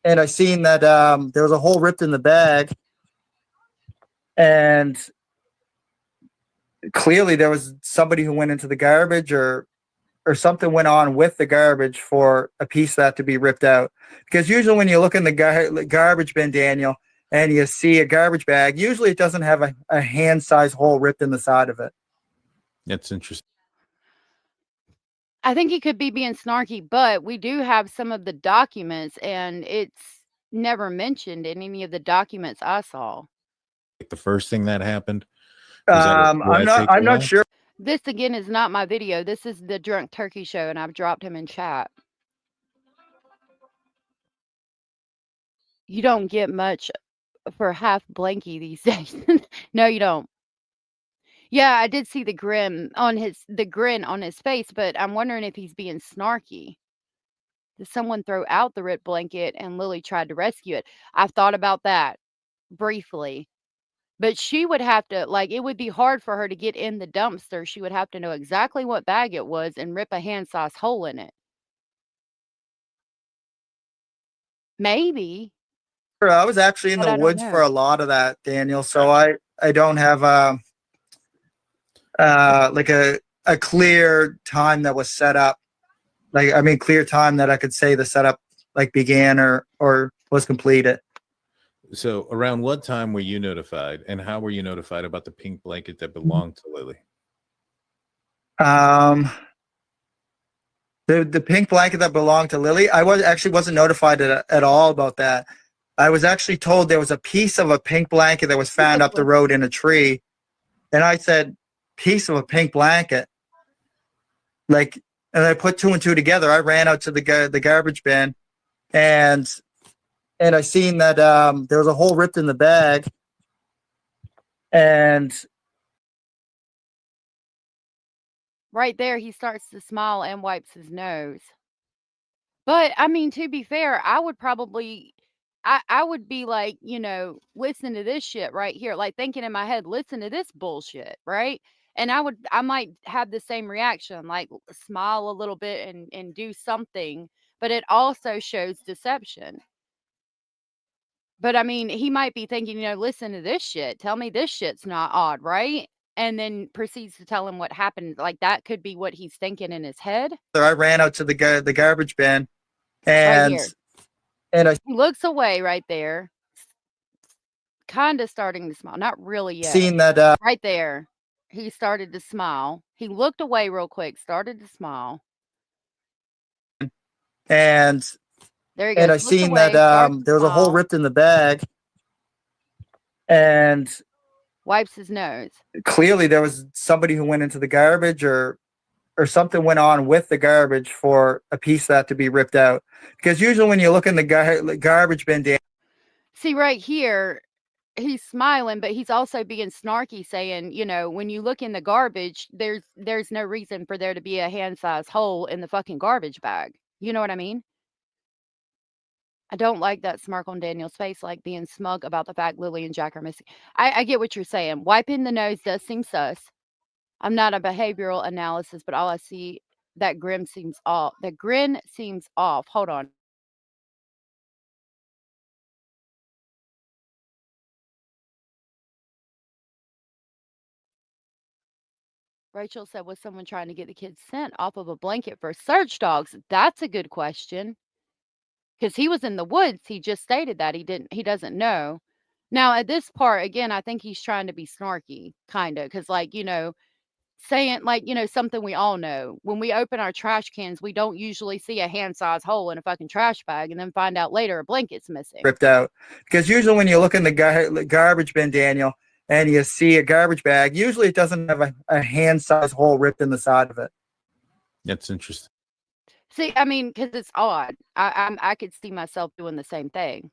I seen that there was a hole ripped in the bag, and clearly there was somebody who went into the garbage, or something went on with the garbage for a piece of that to be ripped out. Because usually when you look in the garbage bin, Daniel, and you see a garbage bag, usually it doesn't have a hand-sized hole ripped in the side of it. That's interesting. I think he could be being snarky, but we do have some of the documents, and it's never mentioned in any of the documents I saw. Like the first thing that happened. Was that I'm not sure. This again is not my video. This is the Drunk Turkey Show, and I've dropped him in chat. You don't get much for half blankie these days. No, you don't. Yeah, I did see the grin on his face, but I'm wondering if he's being snarky. Did someone throw out the ripped blanket and Lily tried to rescue it? I've thought about that briefly. But she would have to, like, it would be hard for her to get in the dumpster. She would have to know exactly what bag it was and rip a hand-sized hole in it. Maybe. I was actually in But the I don't woods for know. a lot of that, Daniel. So I don't have like a clear time that was set up. Like, I mean, clear time that I could say the setup like began or was completed. So around what time were you notified, and how were you notified about the pink blanket that belonged to Lily? The pink blanket that belonged to Lily, I wasn't notified at all about that. I was actually told there was a piece of a pink blanket that was found up the road in a tree, and I said, "Piece of a pink blanket." Like, and I put two and two together. I ran out to the garbage bin, and I seen that there was a hole ripped in the bag, and Right there, he starts to smile and wipes his nose. But, I mean, to be fair, I would probably I would be like, "Listen to this shit right here," like, thinking in my head, "Listen to this bullshit," right? And I might have the same reaction, like, smile a little bit and do something, but it also shows deception. But, I mean, he might be thinking, "Listen to this shit. Tell me this shit's not odd, right?" And then proceeds to tell him what happened, like, that could be what he's thinking in his head. so I ran out to the garbage bin, Right and here. I He looks away right there, kinda starting to smile, not really yet. seen that Right there, he started to smile. He looked away real quick, started to smile. and There he I goes, looked seen that away, starts to there was a hole smile, ripped in the bag, and wipes his nose. clearly there was somebody who went into the garbage or something went on with the garbage for a piece of that to be ripped out. Because usually when you look in the garbage bin, Dan, See, right here, he's smiling, but he's also being snarky saying, "When you look in the garbage, there's no reason for there to be a hand-sized hole in the fucking garbage bag." You know what I mean? I don't like that smirk on Daniel's face, like being smug about the fact Lily and Jack are missing. I get what you're saying. Wiping the nose does seem sus. I'm not a behavioral analysis, but all I see, that grin seems off. The grin seems off. Hold on. Rachel said, was someone trying to get the kid's scent off of a blanket for search dogs? That's a good question. Because he was in the woods. He just stated that he doesn't know. Now, at this part, again, I think he's trying to be snarky, kind of, because, like, saying, like, something we all know. When we open our trash cans, we don't usually see a hand-sized hole in a fucking trash bag and then find out later a blanket's missing. ripped out. Because usually when you look in the garbage bin, Daniel, and you see a garbage bag, usually it doesn't have a hand-sized hole ripped in the side of it. That's interesting. See, I mean, because it's odd. I could see myself doing the same thing.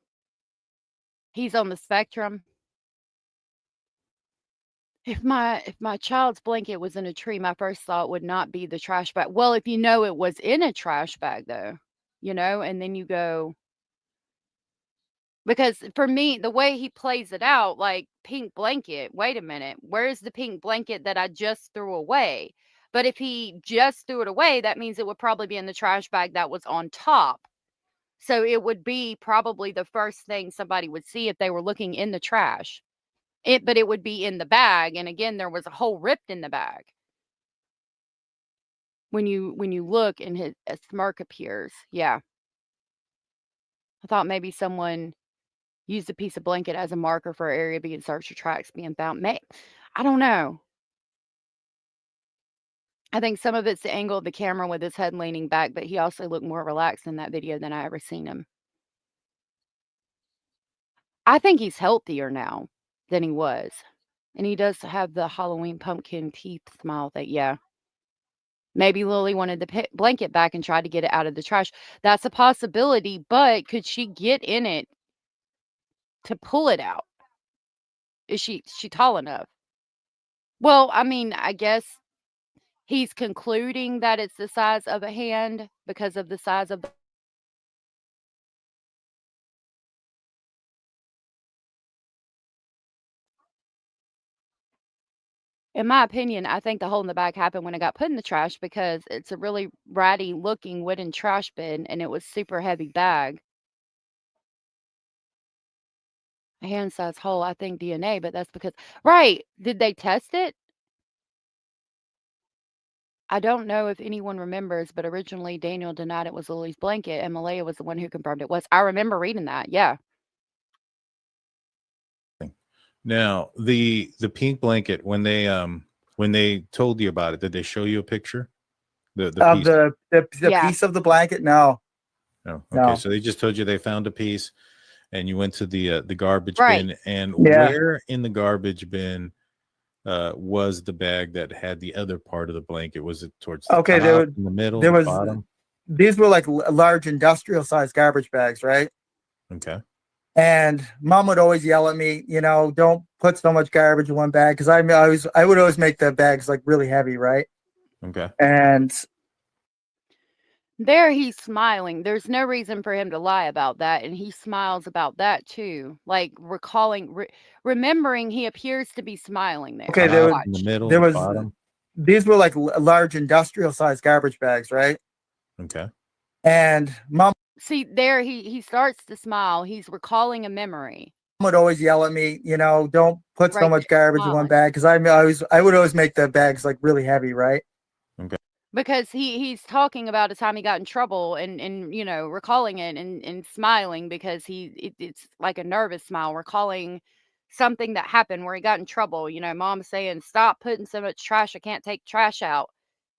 He's on the spectrum. If my child's blanket was in a tree, my first thought would not be the trash bag. Well, if you know it was in a trash bag, though, and then you go, because for me, the way he plays it out, like, pink blanket, wait a minute, where's the pink blanket that I just threw away? But if he just threw it away, that means it would probably be in the trash bag that was on top. So it would be probably the first thing somebody would see if they were looking in the trash. But it would be in the bag, and again, there was a hole ripped in the bag. When you look and a smirk appears. Yeah. I thought maybe someone used a piece of blanket as a marker for an area being searched or tracks being found. I don't know. I think some of it's the angle of the camera with his head leaning back, but he also looked more relaxed in that video than I ever seen him. I think he's healthier now than he was. And he does have the Halloween pumpkin teeth smile thing. Yeah. Maybe Lily wanted the blanket back and tried to get it out of the trash. That's a possibility, but could she get in it to pull it out? Is she tall enough? Well, I mean, I guess he's concluding that it's the size of a hand because of the size of the. In my opinion, I think the hole in the bag happened when it got put in the trash because it's a really ratty looking wooden trash bin and it was super heavy bag. A hand size hole, I think DNA, but that's because, right. Did they test it? I don't know if anyone remembers, but originally Daniel denied it was Lily's blanket, and Malehya was the one who confirmed it was. I remember reading that. Yeah. Now, the pink blanket, when they told you about it, did they show you a picture? The Of piece? the Yeah. piece of the blanket? No. No. No. Okay, so they just told you they found a piece, and you went to the garbage Right. bin. And Yeah. where in the garbage bin was the bag that had the other part of the blanket? Was it towards the Okay, top, in the middle, there the was bottom? these were like large industrial sized garbage bags, right? Okay. And mom would always yell at me, don't put so much garbage in one bag, because I would always make the bags like really heavy, right? Okay. And There he's smiling. There's no reason for him to lie about that, and he smiles about that too. Like remembering, he appears to be smiling there. okay, Top, in the middle, there the was bottom. these were like large industrial sized garbage bags, right? Okay. And mom See, there he starts to smile. He's recalling a memory. would always yell at me, don't put so Right much there, garbage in one smiling. bag, because I would always make the bags like really heavy, right? Okay. Because he's talking about a time he got in trouble and recalling it and smiling because it's like a nervous smile, recalling something that happened where he got in trouble. Mom saying, "Stop putting so much trash. I can't take trash out."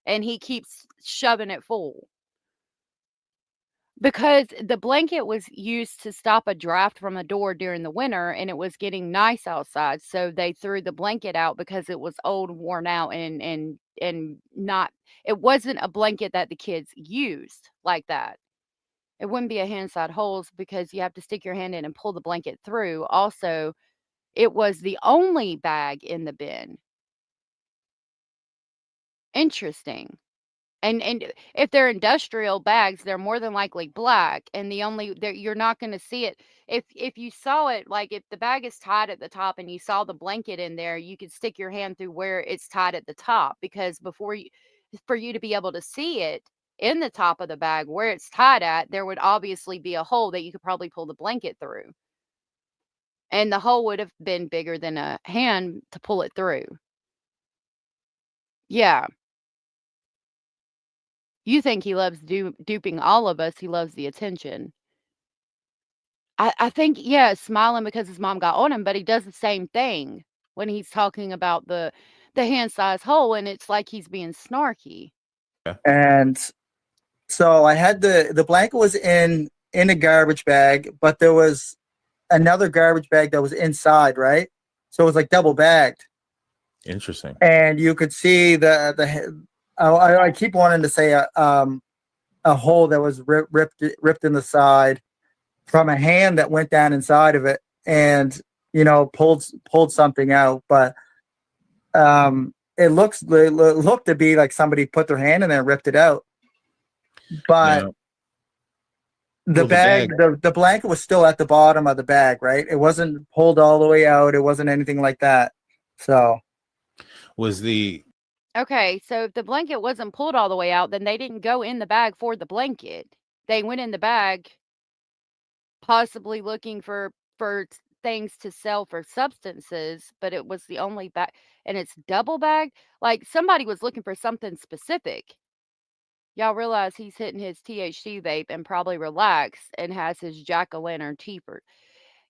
And he keeps shoving it full. Because the blanket was used to stop a draft from a door during the winter, and it was getting nice outside, so they threw the blanket out because it was old, worn out, and not it wasn't a blanket that the kids used like that. It wouldn't be a hand side holes because you have to stick your hand in and pull the blanket through. Also, it was the only bag in the bin. Interesting. And if they're industrial bags, they're more than likely black, and you're not gonna see it. If you saw it, like, if the bag is tied at the top and you saw the blanket in there, you could stick your hand through where it's tied at the top, because for you to be able to see it in the top of the bag where it's tied at, there would obviously be a hole that you could probably pull the blanket through. And the hole would have been bigger than a hand to pull it through. Yeah. You think he loves duping all of us, he loves the attention. I think, yeah, smiling because his mom got on him, but he does the same thing when he's talking about the hand size hole, and it's like he's being snarky. And so I had the blanket was in a garbage bag, but there was another garbage bag that was inside, right? So it was like double bagged. Interesting. And you could see I keep wanting to say a hole that was ripped in the side from a hand that went down inside of it and pulled something out, but it looked to be like somebody put their hand in there and ripped it out. But Now, the blanket was still at the bottom of the bag, right? It wasn't pulled all the way out. It wasn't anything like that. So was the Okay, so if the blanket wasn't pulled all the way out, then they didn't go in the bag for the blanket. They went in the bag possibly looking for things to sell for substances, but it was the only bag, and it's double bag. Like, somebody was looking for something specific. Y'all realize he's hitting his THC vape and probably relaxed and has his jack-o'-lantern teeper.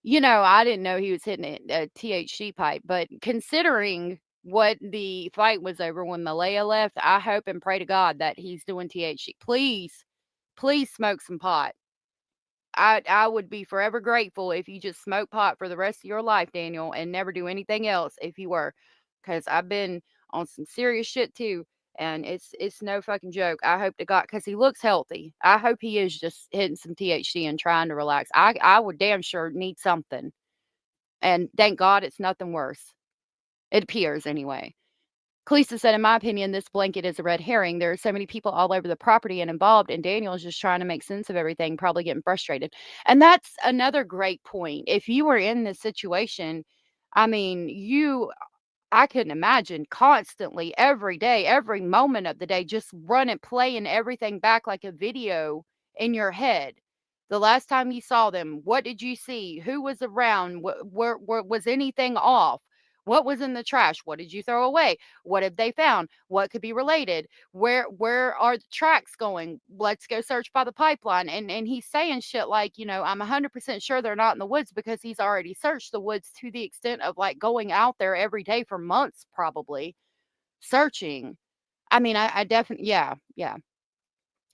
I didn't know he was hitting a THC pipe, but considering what the fight was over when Malehya left, I hope and pray to God that he's doing THC. Please, please smoke some pot. I would be forever grateful if you just smoke pot for the rest of your life, Daniel, and never do anything else if you were, because I've been on some serious shit too, and it's no fucking joke. I hope to God, because he looks healthy. I hope he is just hitting some THC and trying to relax. I would damn sure need something, and thank God it's nothing worse. It appears anyway. Kalisa said, in my opinion, this blanket is a red herring. There are so many people all over the property and involved, and Daniel's just trying to make sense of everything, probably getting frustrated. And that's another great point. If you were in this situation, I mean, I couldn't imagine constantly, every day, every moment of the day, just running, playing everything back like a video in your head. The last time you saw them, what did you see? Who was around? Was anything off? What was in the trash? What did you throw away? What have they found? What could be related? Where are the tracks going? Let's go search by the pipeline. And he's saying shit like, you know, I'm 100% sure they're not in the woods because he's already searched the woods to the extent of like going out there every day for months, probably searching. I mean, I definitely, yeah.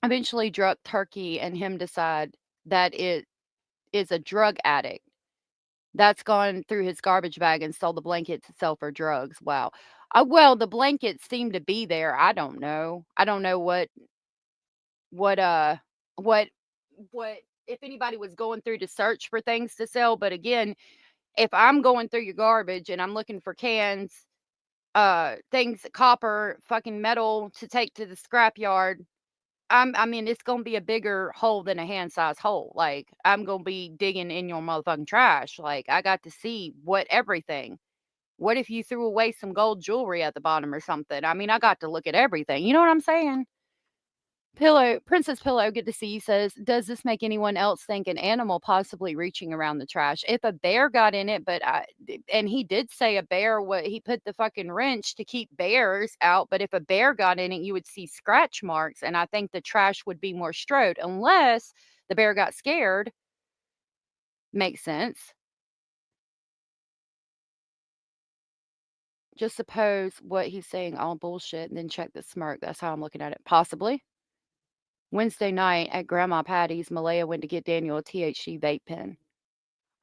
Eventually, drug turkey and him decide that it is a drug addict that's gone through his garbage bag and stole the blanket to sell for drugs. Wow. Well, the blankets seem to be there. I don't know. I don't know what uh what what if anybody was going through to search for things to sell. But again, if I'm going through your garbage and I'm looking for cans, things, copper, fucking metal to take to the scrap yard, I mean, it's gonna be a bigger hole than a hand-sized hole. Like, I'm gonna be digging in your motherfucking trash. Like, I got to see everything. What if you threw away some gold jewelry at the bottom or something? I mean, I got to look at everything. You know what I'm saying? Princess Pillow, good to see you, says, does this make anyone else think an animal possibly reaching around the trash? If a bear got in it, and he did say a bear, he put the fucking wrench to keep bears out, but if a bear got in it, you would see scratch marks, and I think the trash would be more strode, unless the bear got scared. Makes sense. Just suppose what he's saying all bullshit, and then check the smirk. That's how I'm looking at it. Possibly. Wednesday night at Grandma Patty's, Malehya went to get Daniel a THC vape pen.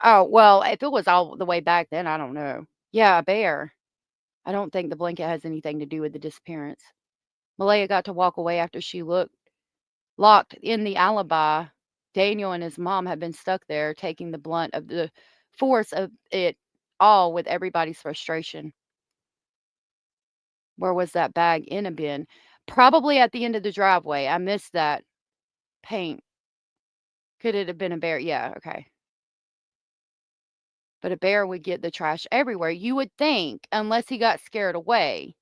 Oh, well, if it was all the way back then, I don't know. Yeah, a bear. I don't think the blanket has anything to do with the disappearance. Malehya got to walk away after she locked in the alibi. Daniel and his mom had been stuck there, taking the blunt of the force of it all with everybody's frustration. Where was that bag in a bin? Probably at the end of the driveway. I missed that. Paint. Could it have been a bear? Yeah, okay. But a bear would get the trash everywhere, you would think, unless he got scared away.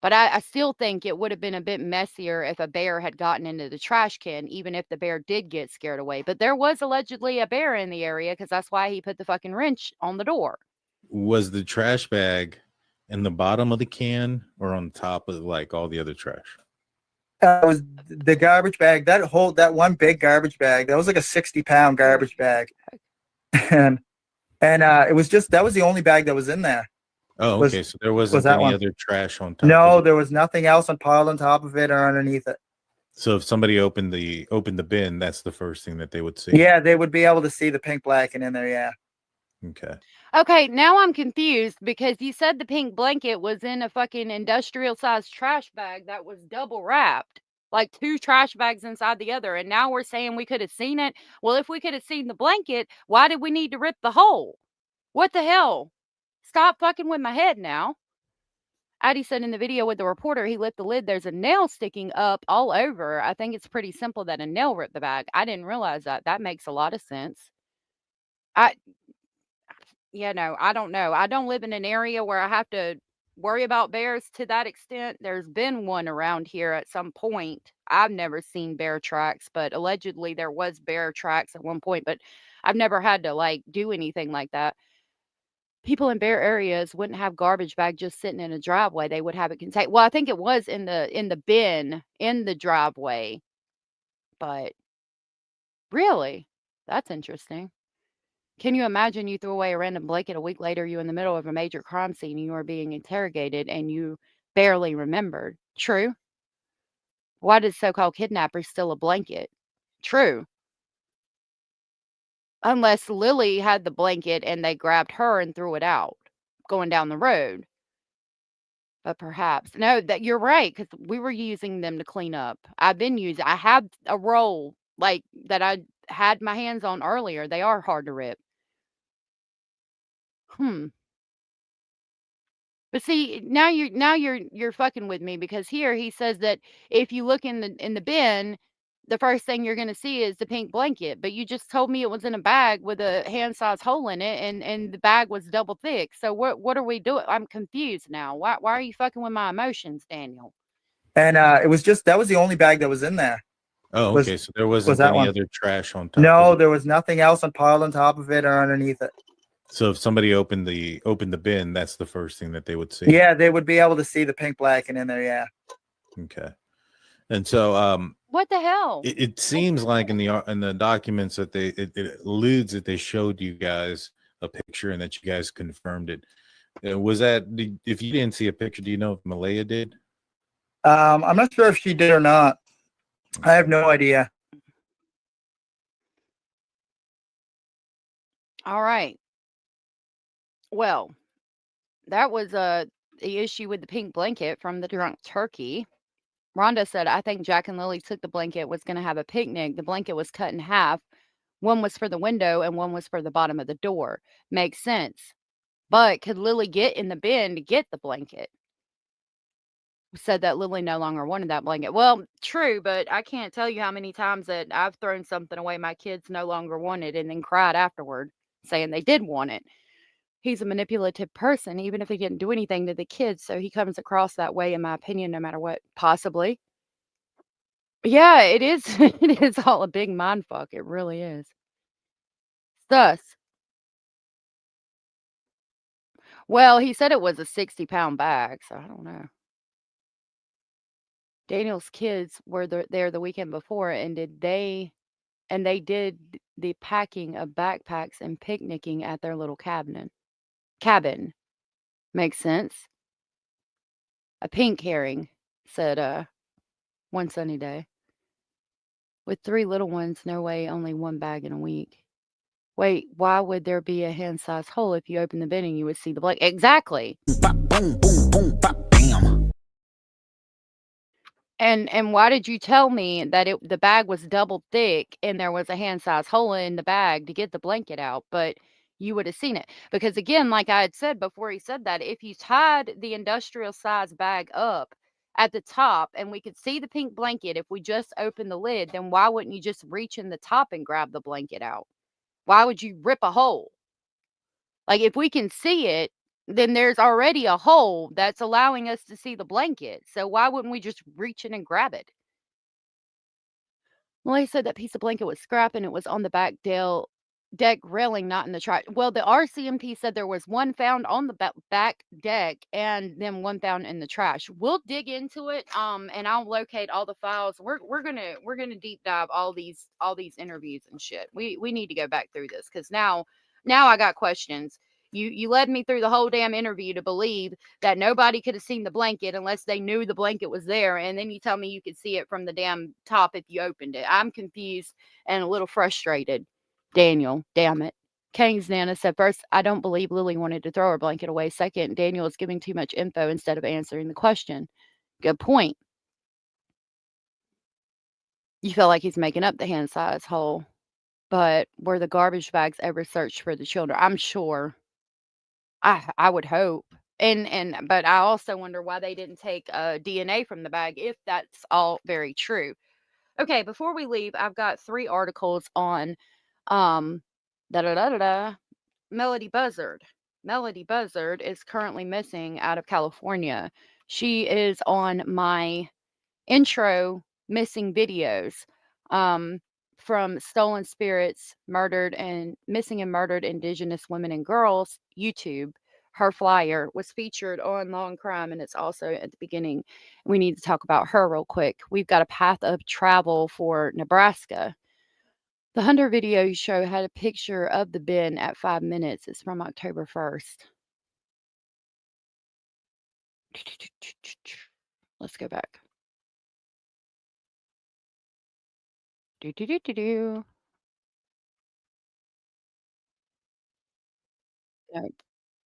But I still think it would have been a bit messier if a bear had gotten into the trash can, even if the bear did get scared away. But there was allegedly a bear in the area because that's why he put the fucking wrench on the door. Was the trash bag in the bottom of the can or on top of like all the other trash? It was the garbage bag. That one big garbage bag. That was like a 60-pound garbage bag, and it was that was the only bag that was in there. Oh, okay. So there wasn't any other trash on top. No, there was nothing else piled on top of it or underneath it. So if somebody opened the bin, that's the first thing that they would see. Yeah, they would be able to see the pink blanket in there. Yeah. Okay. Okay, now I'm confused because you said the pink blanket was in a fucking industrial-sized trash bag that was double wrapped. Like 2 trash bags inside the other, and now we're saying we could have seen it. Well, if we could have seen the blanket, why did we need to rip the hole? What the hell? Stop fucking with my head now. Addie said in the video with the reporter, he lifted the lid. There's a nail sticking up all over. I think it's pretty simple that a nail ripped the bag. I didn't realize that. That makes a lot of sense. I don't know. I don't live in an area where I have to worry about bears to that extent. There's been one around here at some point. I've never seen bear tracks, but allegedly there was bear tracks at one point, but I've never had to like do anything like that. People in bear areas wouldn't have garbage bag just sitting in a driveway. They would have it contained. Well, I think it was in the bin in the driveway. But really, that's interesting. Can you imagine you threw away a random blanket a week later, you in the middle of a major crime scene and you are being interrogated and you barely remembered? True. Why did so-called kidnappers steal a blanket? True. Unless Lily had the blanket and they grabbed her and threw it out going down the road. But perhaps. No, that you're right, because we were using them to clean up. I have a roll like that I had my hands on earlier. They are hard to rip. But see, now you're fucking with me because here he says that if you look in the bin, the first thing you're gonna see is the pink blanket. But you just told me it was in a bag with a hand-sized hole in it, and the bag was double thick. So what are we doing? I'm confused now. Why are you fucking with my emotions, Daniel? And it was that was the only bag that was in there. Oh, okay. So there wasn't any other trash on top. No, there was nothing else piled on top of it or underneath it. So if somebody opened the bin, that's the first thing that they would see. Yeah, they would be able to see the pink blanket in there. Yeah. Okay. And so What the hell? it seems like in the documents that it alludes that they showed you guys a picture and that you guys confirmed it. Was that, if you didn't see a picture, do you know if Malehya did? I'm not sure if she did or not. I have no idea. All right. Well, that was the issue with the pink blanket from the drunk turkey. Rhonda said, I think Jack and Lilly took the blanket, was going to have a picnic. The blanket was cut in half. One was for the window and one was for the bottom of the door. Makes sense. But could Lily get in the bin to get the blanket? Said that Lily no longer wanted that blanket. Well, true, but I can't tell you how many times that I've thrown something away my kids no longer wanted and then cried afterward saying they did want it. He's a manipulative person, even if he didn't do anything to the kids. So he comes across that way, in my opinion, no matter what. Possibly. Yeah, it is. It is all a big mind fuck. It really is. Thus, well, he said it was a 60-pound bag, so I don't know. Daniel's kids were there the weekend before, and they did the packing of backpacks and picnicking at their little cabin. Makes sense. A pink herring, said one sunny day. With 3 little ones, no way, only 1 bag in a week. Wait, why would there be a hand-sized hole if you open the bin and you would see the blanket? Exactly. Boom, boom, boom, bop, bam. And why did you tell me that the bag was double thick and there was a hand-sized hole in the bag to get the blanket out, but you would have seen it? Because again, like I had said before he said that, if you tied the industrial size bag up at the top and we could see the pink blanket, if we just opened the lid, then why wouldn't you just reach in the top and grab the blanket out? Why would you rip a hole? Like, if we can see it, then there's already a hole that's allowing us to see the blanket. So why wouldn't we just reach in and grab it? Well, he said that piece of blanket was scrap and it was on the deck railing, not in the trash. Well, the RCMP said there was one found on the back deck and then one found in the trash. We'll dig into it, and I'll locate all the files. We're gonna deep dive all these interviews and shit. We need to go back through this because now I got questions. You led me through the whole damn interview to believe that nobody could have seen the blanket unless they knew the blanket was there, and then you tell me you could see it from the damn top if you opened it. I'm confused and a little frustrated. Daniel, damn it. Kang's Nana said, first, I don't believe Lily wanted to throw her blanket away. Second, Daniel is giving too much info instead of answering the question. Good point. You feel like he's making up the hand size hole, but were the garbage bags ever searched for the children? I'm sure. I would hope. But I also wonder why they didn't take DNA from the bag if that's all very true. Okay, before we leave, I've got 3 articles on um Melodee Buzzard. Melodee Buzzard is currently missing out of California. She is on my intro missing videos from Stolen Spirits, Missing and Murdered Indigenous Women and Girls YouTube. Her flyer was featured on Law and Crime, and it's also at the beginning. We need to talk about her real quick. We've got a path of travel for Nebraska. The Hunter video you show had a picture of the bin at 5 minutes. It's from October 1st. Let's go back. Nope,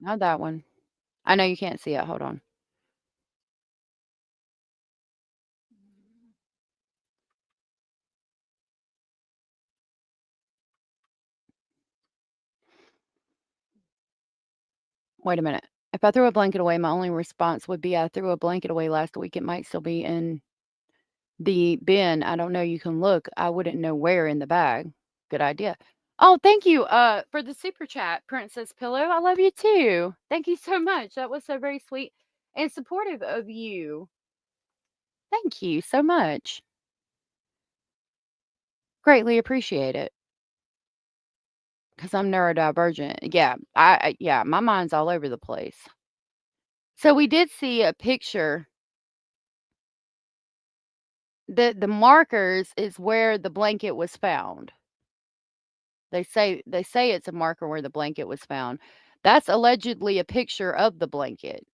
not that one. I know you can't see it. Hold on. Wait a minute. If I threw a blanket away, my only response would be I threw a blanket away last week. It might still be in the bin. I don't know. You can look. I wouldn't know where in the bag. Good idea. Oh, thank you for the super chat, Princess Pillow. I love you too. Thank you so much. That was so very sweet and supportive of you. Thank you so much. Greatly appreciate it. because I'm neurodivergent. Yeah, yeah, my mind's all over the place. So we did see a picture. The markers is where the blanket was found. They say it's a marker where the blanket was found. That's allegedly a picture of the blanket.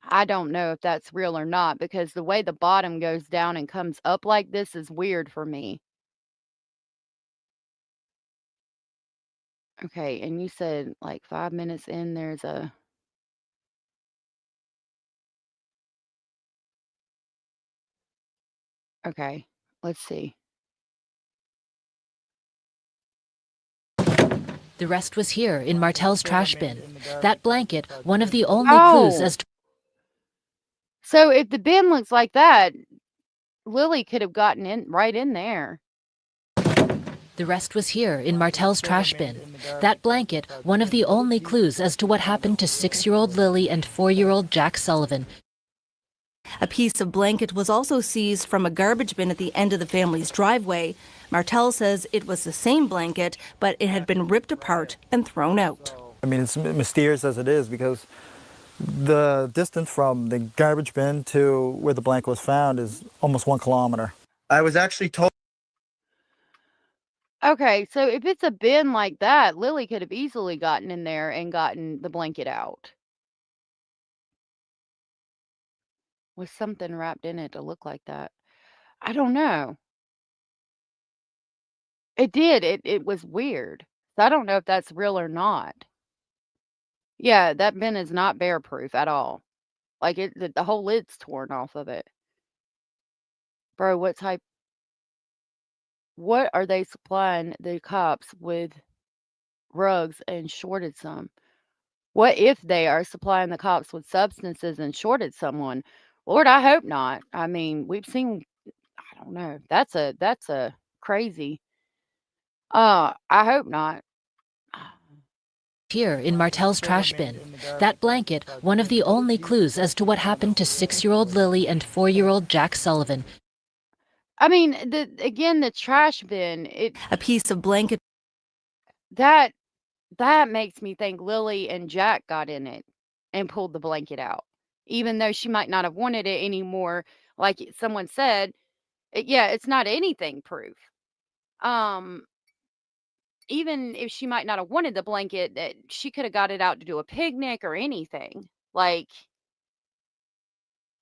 I don't know if that's real or not because the way the bottom goes down and comes up like this is weird for me. Okay, and you said like 5 minutes in there's a Okay, let's see. The rest was here in Martel's trash bin. That blanket, one of the only clues as to. So if the bin looks like that, Lily could have gotten in right in there. The rest was here in Martel's trash bin. That blanket, one of the only clues as to what happened to 6-year-old Lily and 4-year-old Jack Sullivan. A piece of blanket was also seized from a garbage bin at the end of the family's driveway. Martel says it was the same blanket, but it had been ripped apart and thrown out. I mean, it's mysterious as it is because the distance from the garbage bin to where the blanket was found is almost 1 kilometer. I was actually told. Okay, so if it's a bin like that, Lily could have easily gotten in there and gotten the blanket out. With something wrapped in it to look like that. I don't know. It did. It was weird. So I don't know if that's real or not. Yeah, that bin is not bear proof at all. Like the whole lid's torn off of it. Bro, what are they supplying the cops with rugs and shorted some? What if they are supplying the cops with substances and shorted someone? Lord, I hope not. I mean, we've seen, I don't know. That's a crazy. I hope not. Here in Martel's trash bin. That blanket, one of the only clues as to what happened to 6-year-old Lily and 4-year-old Jack Sullivan. I mean, the trash bin, a piece of blanket. That makes me think Lily and Jack got in it and pulled the blanket out. Even though she might not have wanted it anymore, like someone said, it's not anything proof. Even if she might not have wanted the blanket, that she could have got it out to do a picnic or anything. Like,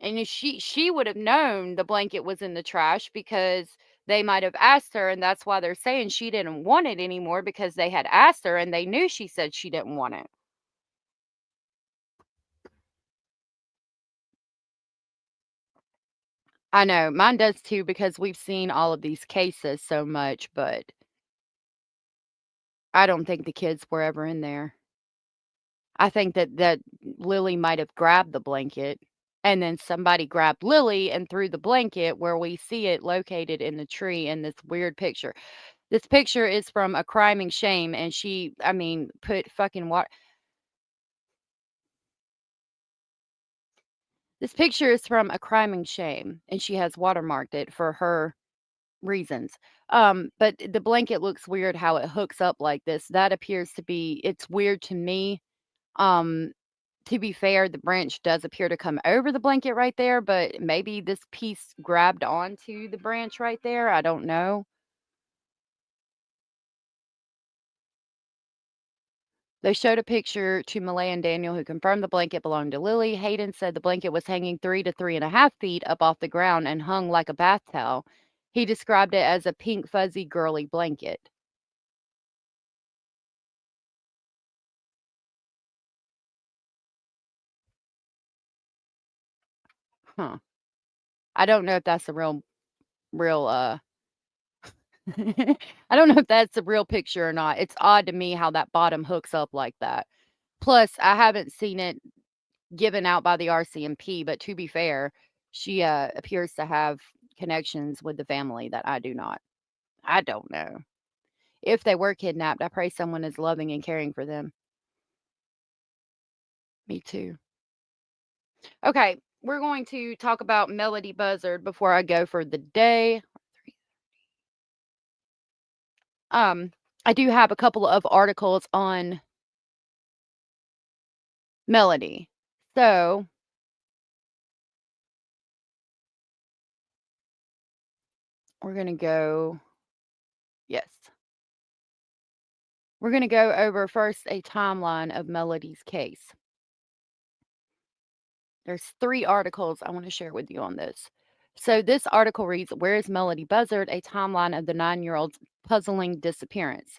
and if she would have known the blanket was in the trash because they might have asked her, and that's why they're saying she didn't want it anymore because they had asked her and they knew she said she didn't want it. I know, mine does too because we've seen all of these cases so much, but I don't think the kids were ever in there. I think that Lily might have grabbed the blanket and then somebody grabbed Lily and threw the blanket where we see it located in the tree in this weird picture. This picture is from A Crime and Shame, and put fucking water. This picture is from A Crime and Shame, and she has watermarked it for her reasons. But the blanket looks weird how it hooks up like this. That appears to be, it's weird to me. To be fair, the branch does appear to come over the blanket right there, but maybe this piece grabbed onto the branch right there. I don't know. They showed a picture to Malehya and Daniel, who confirmed the blanket belonged to Lily. Hayden said the blanket was hanging 3 to 3.5 feet up off the ground and hung like a bath towel. He described it as a pink, fuzzy, girly blanket. Huh. I don't know if that's a real I don't know if that's a real picture or not. It's odd to me how that bottom hooks up like that. Plus, I haven't seen it given out by the RCMP, but to be fair, she appears to have connections with the family that I do not. I don't know. If they were kidnapped, I pray someone is loving and caring for them. Me too. Okay, we're going to talk about Melodee Buzzard before I go for the day. I do have a couple of articles on Melodee. So we're going to go, yes. We're going to go over first a timeline of Melodee's case. There's 3 articles I want to share with you on this. So this article reads, "Where is Melodee Buzzard? A timeline of the 9-year-old's puzzling disappearance."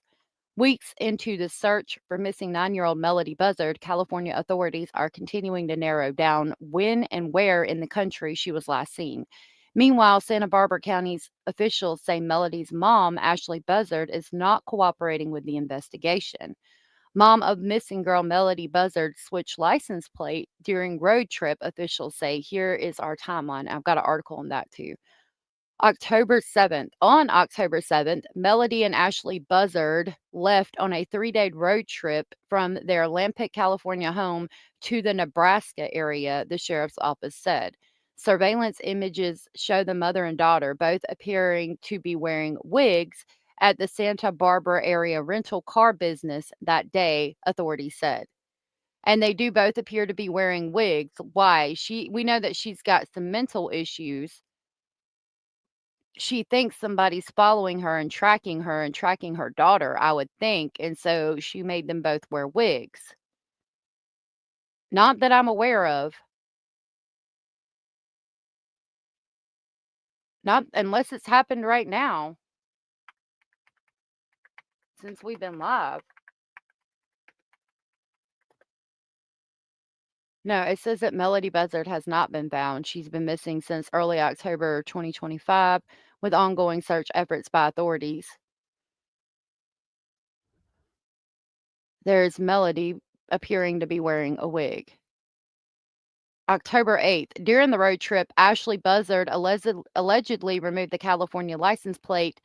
Weeks into the search for missing 9-year-old Melodee Buzzard, California authorities are continuing to narrow down when and where in the country she was last seen. Meanwhile, Santa Barbara County's officials say Melodee's mom, Ashley Buzzard, is not cooperating with the investigation. Mom of missing girl Melodee Buzzard switched license plate during road trip, officials say. Here is our timeline. I've got an article on that too. October 7th. On October 7th, Melodee and Ashley Buzzard left on a 3-day road trip from their Lampic, California home to the Nebraska area, the sheriff's office said. Surveillance images show the mother and daughter both appearing to be wearing wigs at the Santa Barbara area rental car business that day, authorities said. And they do both appear to be wearing wigs. Why? We know that she's got some mental issues. She thinks somebody's following her and tracking her daughter, I would think, and so she made them both wear wigs. Not that I'm aware of. Not unless it's happened right now. Since we've been live. No, it says that Melodee Buzzard has not been found. She's been missing since early October 2025 with ongoing search efforts by authorities. There's Melodee appearing to be wearing a wig. October 8th. During the road trip, Ashley Buzzard allegedly removed the California license plate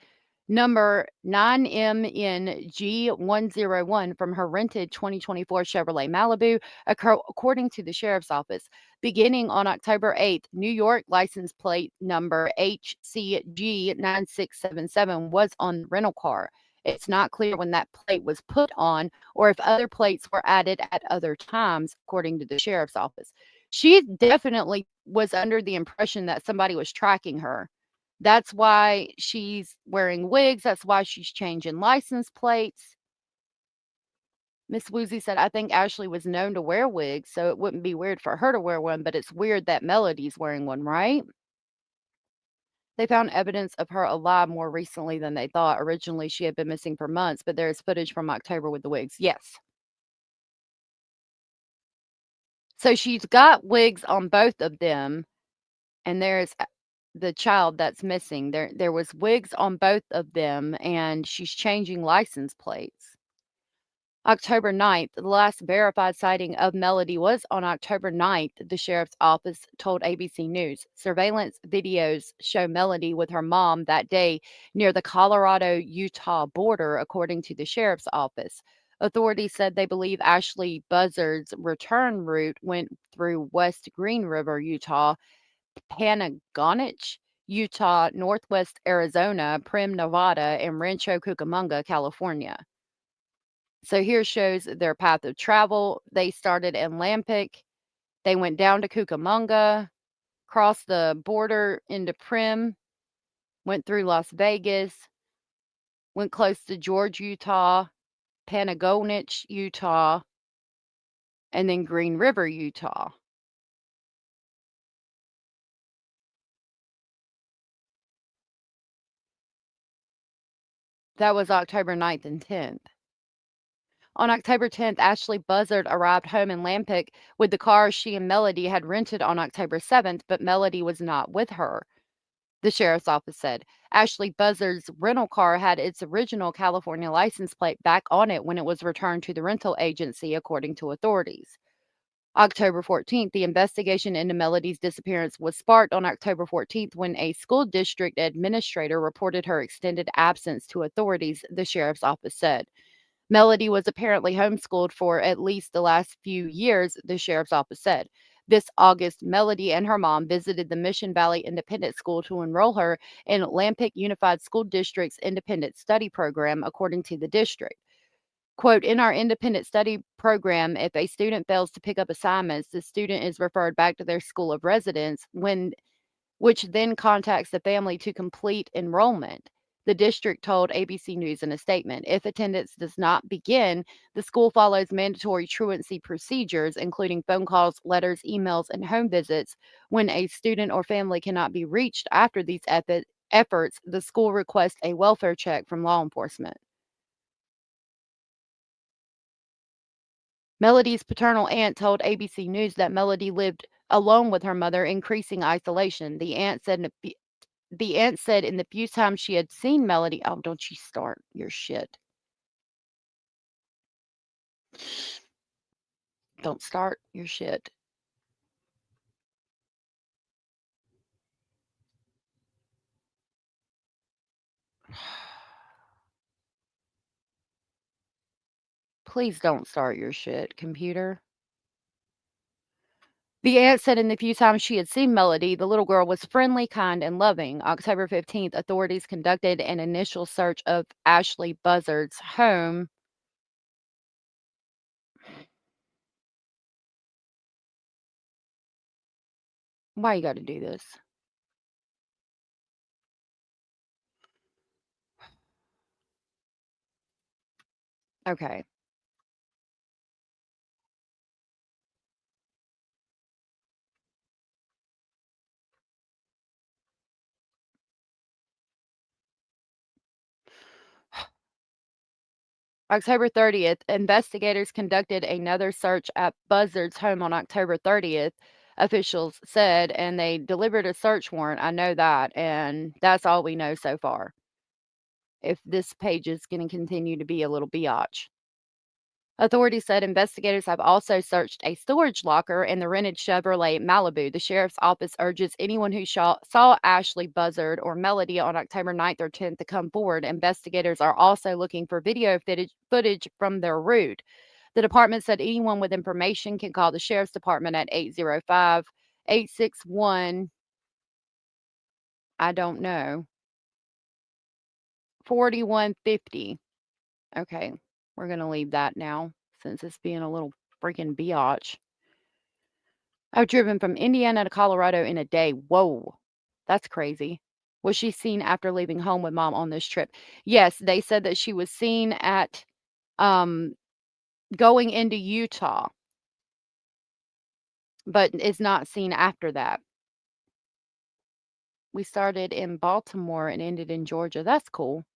number 9MNG101 from her rented 2024 Chevrolet Malibu, according to the sheriff's office. Beginning on October 8th, New York license plate number HCG9677 was on the rental car. It's not clear when that plate was put on or if other plates were added at other times, according to the sheriff's office. She definitely was under the impression that somebody was tracking her. That's why she's wearing wigs. That's why she's changing license plates. Miss Woozy said, I think Ashley was known to wear wigs, so it wouldn't be weird for her to wear one, but it's weird that Melodee's wearing one, right? They found evidence of her alive more recently than they thought. Originally, she had been missing for months, but there is footage from October with the wigs. Yes. So she's got wigs on both of them, and there's the child that's missing. There was wigs on both of them, and she's changing license plates. October 9th, the last verified sighting of Melodee was on October 9th, the sheriff's office told ABC News. Surveillance videos show Melodee with her mom that day near the Colorado-Utah border, according to the sheriff's office. Authorities said they believe Ashley Buzzard's return route went through West Green River, Utah, Panagonich, Utah, Northwest Arizona, Primm, Nevada, and Rancho Cucamonga, California. So here shows their path of travel. They started in Lampic. They went down to Cucamonga, crossed the border into Primm, went through Las Vegas, went close to George, Utah, Panagonich, Utah, and then Green River, Utah. That was October 9th and 10th. On October 10th, Ashley Buzzard arrived home in Lampic with the car she and Melodee had rented on October 7th, but Melodee was not with her, the sheriff's office said. Ashley Buzzard's rental car had its original California license plate back on it when it was returned to the rental agency, according to authorities. October 14th, the investigation into Melodee's disappearance was sparked on October 14th when a school district administrator reported her extended absence to authorities, the sheriff's office said. Melodee was apparently homeschooled for at least the last few years, the sheriff's office said. This August, Melodee and her mom visited the Mission Valley Independent School to enroll her in Lampic Unified School District's Independent Study Program, according to the district. Quote, in our independent study program, if a student fails to pick up assignments, the student is referred back to their school of residence, which then contacts the family to complete enrollment. The district told ABC News in a statement. If attendance does not begin, the school follows mandatory truancy procedures, including phone calls, letters, emails, and home visits. When a student or family cannot be reached after these efforts, the school requests a welfare check from law enforcement. Melodee's paternal aunt told ABC News that Melodee lived alone with her mother, increasing isolation. The aunt said in the few times she had seen Melodee, oh, don't you start your shit. Don't start your shit. Please don't start your shit, computer. The aunt said in the few times she had seen Melodee, the little girl was friendly, kind, and loving. October 15th, authorities conducted an initial search of Ashley Buzzard's home. Why you gotta do this? Okay. October 30th, investigators conducted another search at Buzzard's home on October 30th, officials said, and they delivered a search warrant. I know that, and that's all we know so far. If this page is going to continue to be a little biatch. Authorities said investigators have also searched a storage locker in the rented Chevrolet Malibu. The sheriff's office urges anyone who saw Ashley Buzzard or Melodee on October 9th or 10th to come forward. Investigators are also looking for video footage from their route. The department said anyone with information can call the sheriff's department at 805-861, I don't know, 4150. Okay. We're going to leave that now since it's being a little freaking biatch. I've driven from Indiana to Colorado in a day. Whoa, that's crazy. Was she seen after leaving home with mom on this trip? Yes, they said that she was seen at going into Utah, but is not seen after that. We started in Baltimore and ended in Georgia. That's cool.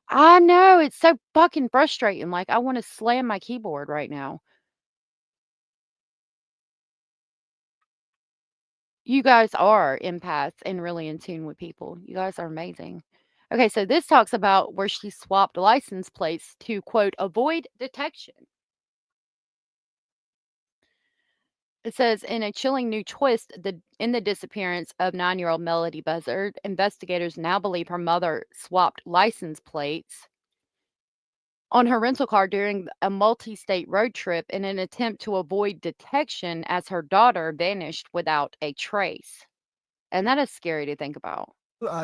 I know, it's so fucking frustrating. Like, I want to slam my keyboard right now. You guys are empaths and really in tune with people. You guys are amazing. Okay, so this talks about where she swapped license plates to, quote, avoid detection. It says, in a chilling new twist, in the disappearance of 9-year-old Melodee Buzzard, investigators now believe her mother swapped license plates on her rental car during a multi-state road trip in an attempt to avoid detection as her daughter vanished without a trace. And that is scary to think about.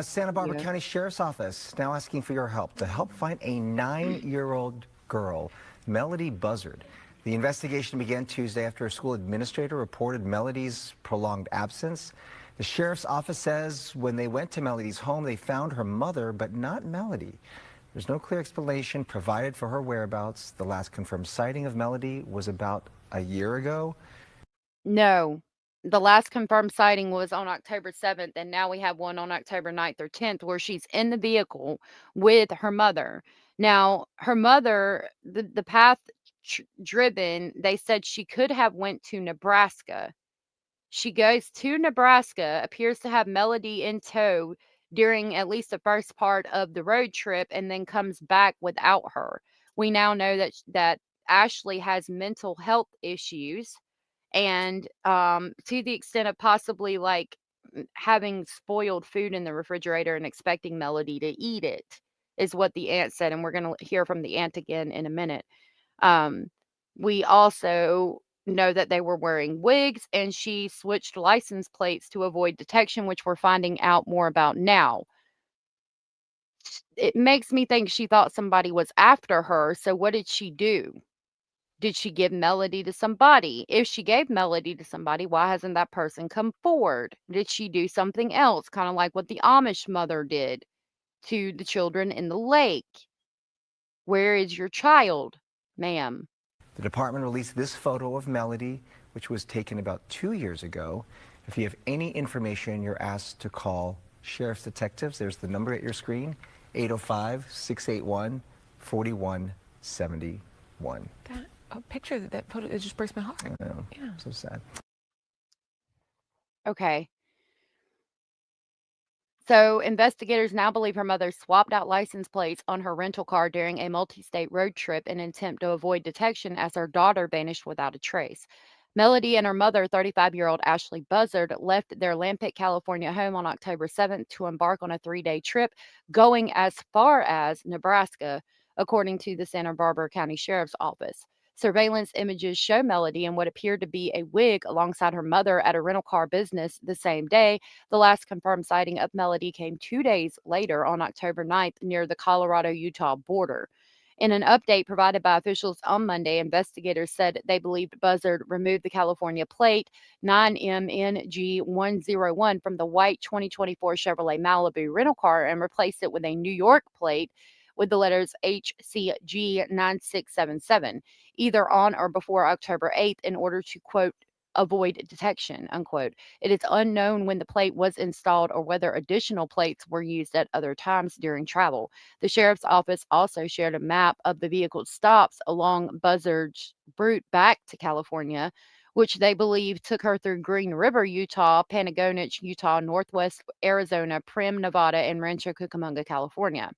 Santa Barbara County Sheriff's Office now asking for your help to help find a 9-year-old girl, Melodee Buzzard. The investigation began Tuesday after a school administrator reported Melodee's prolonged absence. The Sheriff's Office says when they went to Melodee's home, they found her mother, but not Melodee. There's no clear explanation provided for her whereabouts. The last confirmed sighting of Melodee was about a year ago. No, the last confirmed sighting was on October 7th, and now we have one on October 9th or 10th where she's in the vehicle with her mother. Now, her mother, the path driven, they said she could have went to Nebraska. She goes to Nebraska, appears to have Melodee in tow during at least the first part of the road trip, and then comes back without her. We now know that Ashley has mental health issues, and to the extent of possibly like having spoiled food in the refrigerator and expecting Melodee to eat it is what the aunt said, and we're going to hear from the aunt again in a minute. We also know that they were wearing wigs, and she switched license plates to avoid detection, which we're finding out more about now. It makes me think she thought somebody was after her, so what did she do? Did she give Melodee to somebody? If she gave Melodee to somebody, why hasn't that person come forward? Did she do something else, kind of like what the Amish mother did to the children in the lake? Where is your child, ma'am? The department released this photo of Melodee, which was taken about 2 years ago. If you have any information, you're asked to call Sheriff's Detectives. There's the number at your screen, 805-681-4171. A picture that photo, it just breaks my heart. I know. Yeah. So sad. Okay. So investigators now believe her mother swapped out license plates on her rental car during a multi-state road trip in an attempt to avoid detection as her daughter vanished without a trace. Melodee and her mother, 35-year-old Ashley Buzzard, left their Lampic, California home on October 7th to embark on a 3-day trip going as far as Nebraska, according to the Santa Barbara County Sheriff's Office. Surveillance images show Melodee in what appeared to be a wig alongside her mother at a rental car business the same day. The last confirmed sighting of Melodee came 2 days later on October 9th near the Colorado-Utah border. In an update provided by officials on Monday, investigators said they believed Buzzard removed the California plate 9MNG101 from the white 2024 Chevrolet Malibu rental car and replaced it with a New York plate with the letters HCG9677, either on or before October 8th in order to, quote, avoid detection, unquote. It is unknown when the plate was installed or whether additional plates were used at other times during travel. The sheriff's office also shared a map of the vehicle's stops along Buzzard's route back to California, which they believe took her through Green River, Utah, Panagonich, Utah, Northwest Arizona, Primm, Nevada, and Rancho Cucamonga, California.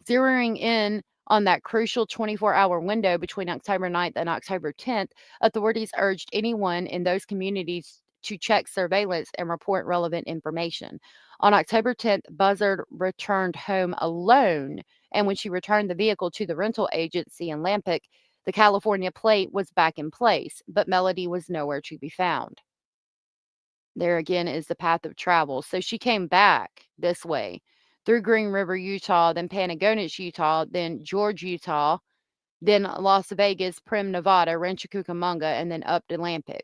Zeroing in on that crucial 24-hour window between October 9th and October 10th, authorities urged anyone in those communities to check surveillance and report relevant information. On October 10th, Buzzard returned home alone, and when she returned the vehicle to the rental agency in Lampic, the California plate was back in place, but Melodee was nowhere to be found. There again is the path of travel. So she came back this way through Green River, Utah, then Panagonich, Utah, then George, Utah, then Las Vegas, Primm, Nevada, Rancho Cucamonga, and then up to Lampic.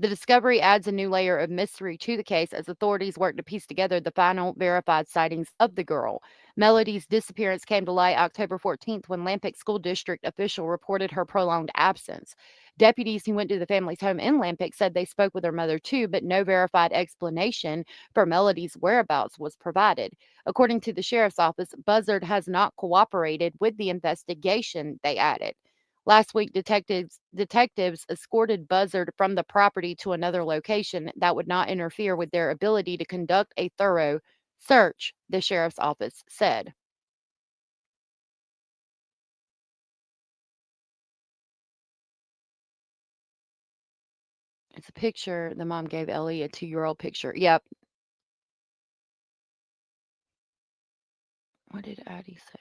The discovery adds a new layer of mystery to the case as authorities work to piece together the final verified sightings of the girl. Melodee's disappearance came to light October 14th when Lampic School District official reported her prolonged absence. Deputies who went to the family's home in Lampic said they spoke with her mother too, but no verified explanation for Melodee's whereabouts was provided. According to the sheriff's office, Buzzard has not cooperated with the investigation, they added. Last week, detectives escorted Buzzard from the property to another location that would not interfere with their ability to conduct a thorough search, the sheriff's office said. It's a picture the mom gave Ellie, a 2-year-old picture. Yep. What did Addie say?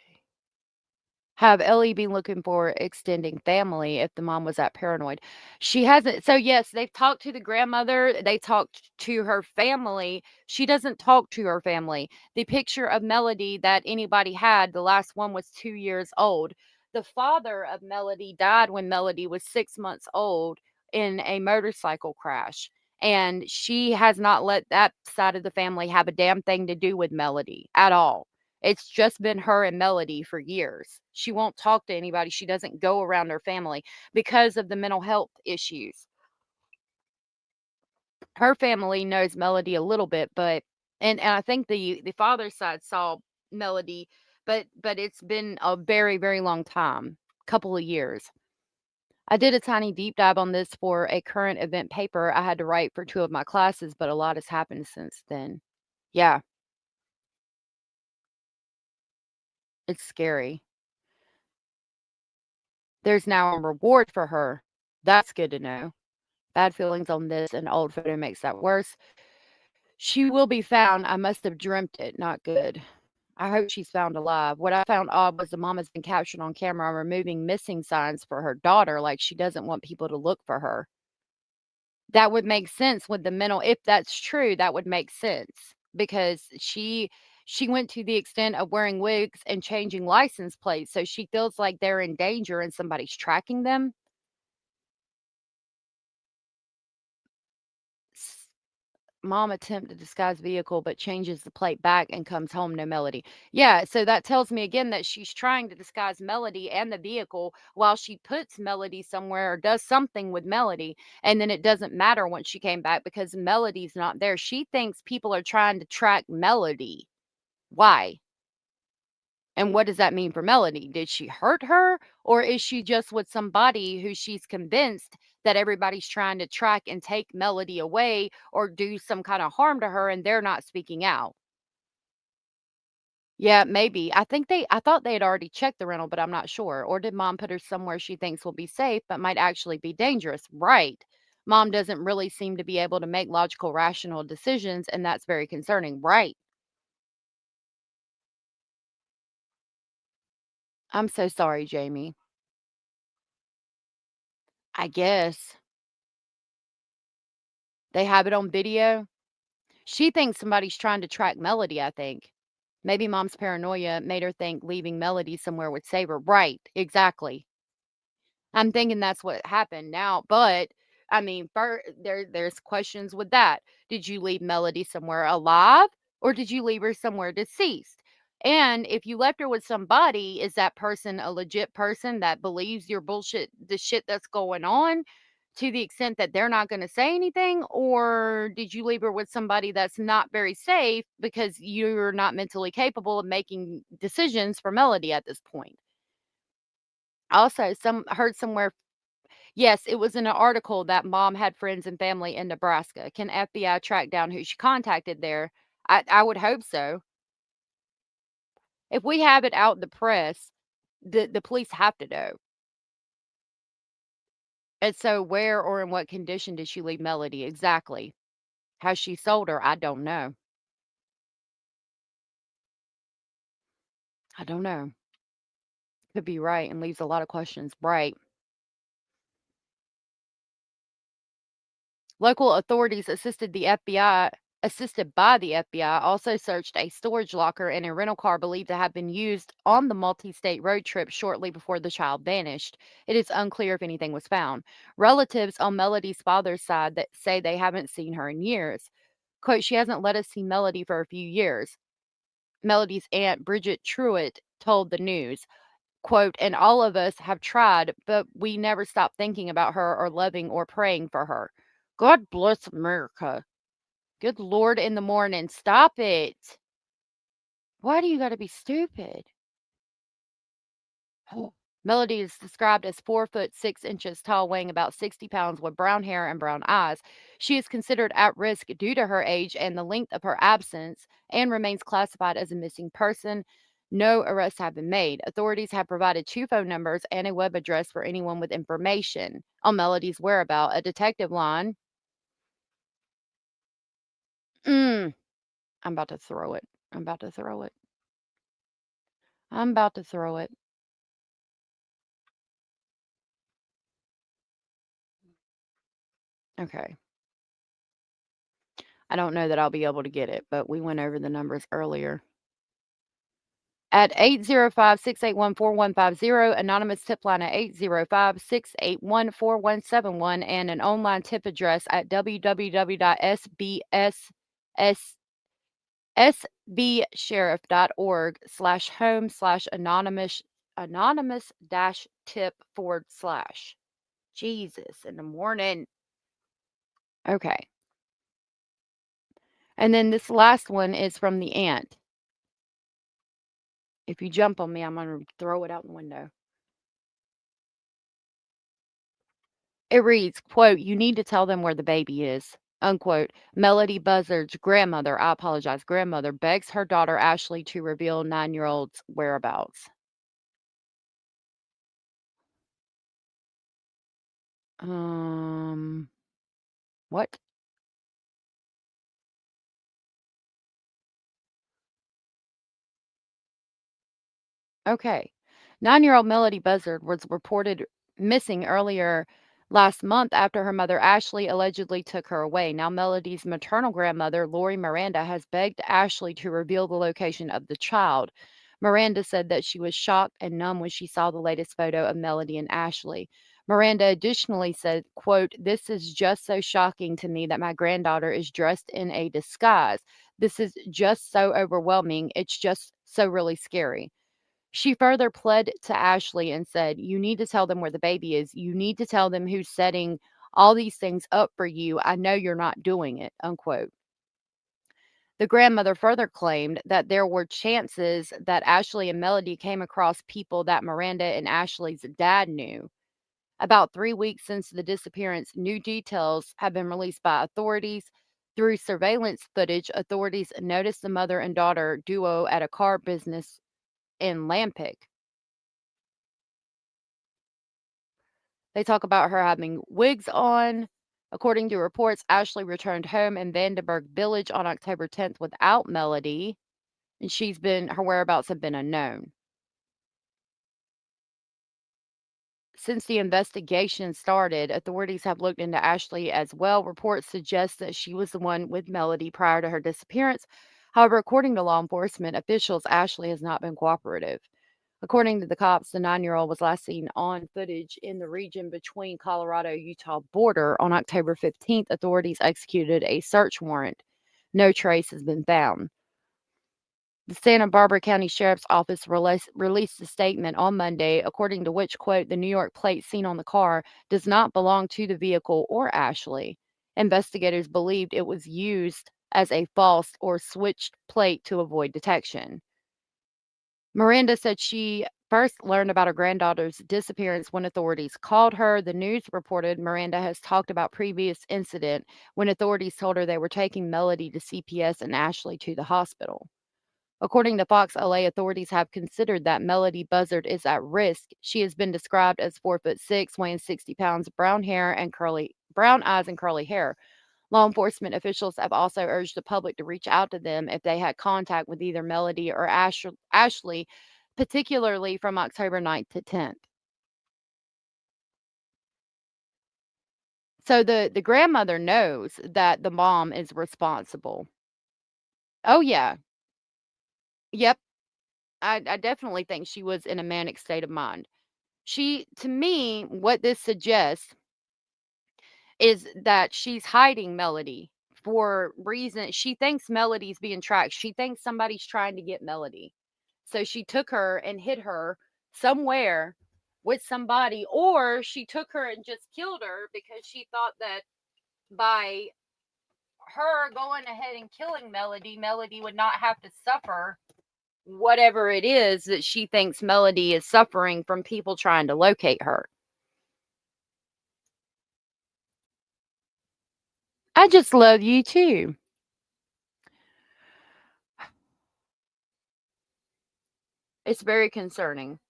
Have Ellie been looking for extending family if the mom was that paranoid? She hasn't. So, yes, they've talked to the grandmother. They talked to her family. She doesn't talk to her family. The picture of Melodee that anybody had, the last one was 2 years old. The father of Melodee died when Melodee was 6 months old in a motorcycle crash. And she has not let that side of the family have a damn thing to do with Melodee at all. It's just been her and Melodee for years. She won't talk to anybody. She doesn't go around her family because of the mental health issues. Her family knows Melodee a little bit, but and I think the father's side saw Melodee, but it's been a very, very long time, couple of years. I did a tiny deep dive on this for a current event paper I had to write for 2 of my classes, but a lot has happened since then. Yeah. It's scary. There's now a reward for her. That's good to know. Bad feelings on this, an old photo makes that worse. She will be found. I must have dreamt it. Not good. I hope she's found alive. What I found odd was the mom has been captured on camera removing missing signs for her daughter, like she doesn't want people to look for her. That would make sense with the mental, if that's true, that would make sense because she went to the extent of wearing wigs and changing license plates, so she feels like they're in danger and somebody's tracking them. Mom attempt to disguise vehicle, but changes the plate back and comes home, no Melody. Yeah, so that tells me again that she's trying to disguise Melody and the vehicle while she puts Melody somewhere or does something with Melody, and then it doesn't matter once she came back because Melody's not there. She thinks people are trying to track Melody. Why? And what does that mean for Melody? Did she hurt her? Or is she just with somebody who she's convinced that everybody's trying to track and take Melody away or do some kind of harm to her and they're not speaking out? Yeah, maybe. I thought they had already checked the rental, but I'm not sure. Or did mom put her somewhere she thinks will be safe but might actually be dangerous? Right. Mom doesn't really seem to be able to make logical, rational decisions, and that's very concerning. Right. I'm so sorry, Jamie. I guess. They have it on video. She thinks somebody's trying to track Melody, I think. Maybe mom's paranoia made her think leaving Melody somewhere would save her. Right, exactly. I'm thinking that's what happened now, but I mean, there's questions with that. Did you leave Melody somewhere alive or did you leave her somewhere deceased? And if you left her with somebody, is that person a legit person that believes your bullshit, the shit that's going on to the extent that they're not going to say anything? Or did you leave her with somebody that's not very safe because you're not mentally capable of making decisions for Melody at this point? Also, some heard somewhere. Yes, it was in an article that mom had friends and family in Nebraska. Can FBI track down who she contacted there? I would hope so. If we have it out in the press, the police have to know. And so where or in what condition did she leave Melody? Exactly. Has she sold her? I don't know. I don't know. Could be right and leaves a lot of questions. Right. Local authorities assisted by the FBI, also searched a storage locker in a rental car believed to have been used on the multi-state road trip shortly before the child vanished. It is unclear if anything was found. Relatives on Melody's father's side that say they haven't seen her in years. Quote, she hasn't let us see Melody for a few years. Melody's aunt, Bridget Truitt, told the news. Quote, and all of us have tried, but we never stop thinking about her or loving or praying for her. God bless America. Good Lord in the morning. Stop it. Why do you got to be stupid? Melody is described as 4 foot 6 inches tall, weighing about 60 pounds, with brown hair and brown eyes. She is considered at risk due to her age and the length of her absence and remains classified as a missing person. No arrests have been made. Authorities have provided 2 phone numbers and a web address for anyone with information on Melody's whereabouts. A detective line. I'm about to throw it. I'm about to throw it. I'm about to throw it. Okay. I don't know that I'll be able to get it, but we went over the numbers earlier. At 805-681-4150, anonymous tip line at 805-681-4171, and an online tip address at www.sbsheriff.org/home/anonymous-tip/. Jesus in the morning. Okay. And then this last one is from the aunt. If you jump on me, I'm going to throw it out the window. It reads, quote, you need to tell them where the baby is, unquote. Melodee Buzzard's grandmother, I apologize, grandmother, begs her daughter Ashley to reveal 9-year-old's whereabouts. What? Okay. 9-year-old Melodee Buzzard was reported missing earlier last month after her mother Ashley allegedly took her away. Now, Melodee's maternal grandmother, Lori Miranda, has begged Ashley to reveal the location of the child. Miranda said that she was shocked and numb when she saw the latest photo of Melodee and Ashley. Miranda additionally said, quote, "This is just so shocking to me that my granddaughter is dressed in a disguise. This is just so overwhelming. It's just so really scary." She further pled to Ashley and said, "You need to tell them where the baby is. You need to tell them who's setting all these things up for you. I know you're not doing it," unquote. The grandmother further claimed that there were chances that Ashley and Melodee came across people that Miranda and Ashley's dad knew. About 3 weeks since the disappearance, new details have been released by authorities. Through surveillance footage, authorities noticed the mother and daughter duo at a car business in Lampic. They talk about her having wigs on. According to reports, Ashley returned home in Vandenberg Village on October 10th without Melodee, and her whereabouts have been unknown. Since the investigation started, authorities have looked into Ashley as well. Reports suggest that she was the one with Melodee prior to her disappearance. However, according to law enforcement officials, Ashley has not been cooperative. According to the cops, the 9-year-old was last seen on footage in the region between Colorado-Utah border on October 15th. Authorities executed a search warrant. No trace has been found. The Santa Barbara County Sheriff's Office released a statement on Monday, according to which, quote, "The New York plate seen on the car does not belong to the vehicle or Ashley. Investigators believed it was used as a false or switched plate to avoid detection." Miranda said she first learned about her granddaughter's disappearance when authorities called her. The news reported Miranda has talked about previous incident when authorities told her they were taking Melodee to CPS and Ashley to the hospital. According to Fox LA, authorities have considered that Melodee Buzzard is at risk. She has been described as 4'6", weighing 60 pounds, brown eyes and curly hair. Law enforcement officials have also urged the public to reach out to them if they had contact with either Melodee or Ashley, particularly from October 9th to 10th. So the grandmother knows that the mom is responsible. Oh, yeah. Yep. I definitely think she was in a manic state of mind. To me, what this suggests is that she's hiding Melodee for reason. She thinks Melodee's being tracked. She thinks somebody's trying to get Melodee. So she took her and hid her somewhere with somebody, or she took her and just killed her because she thought that by her going ahead and killing Melodee would not have to suffer whatever it is that she thinks Melodee is suffering from people trying to locate her. I just love you too. It's very concerning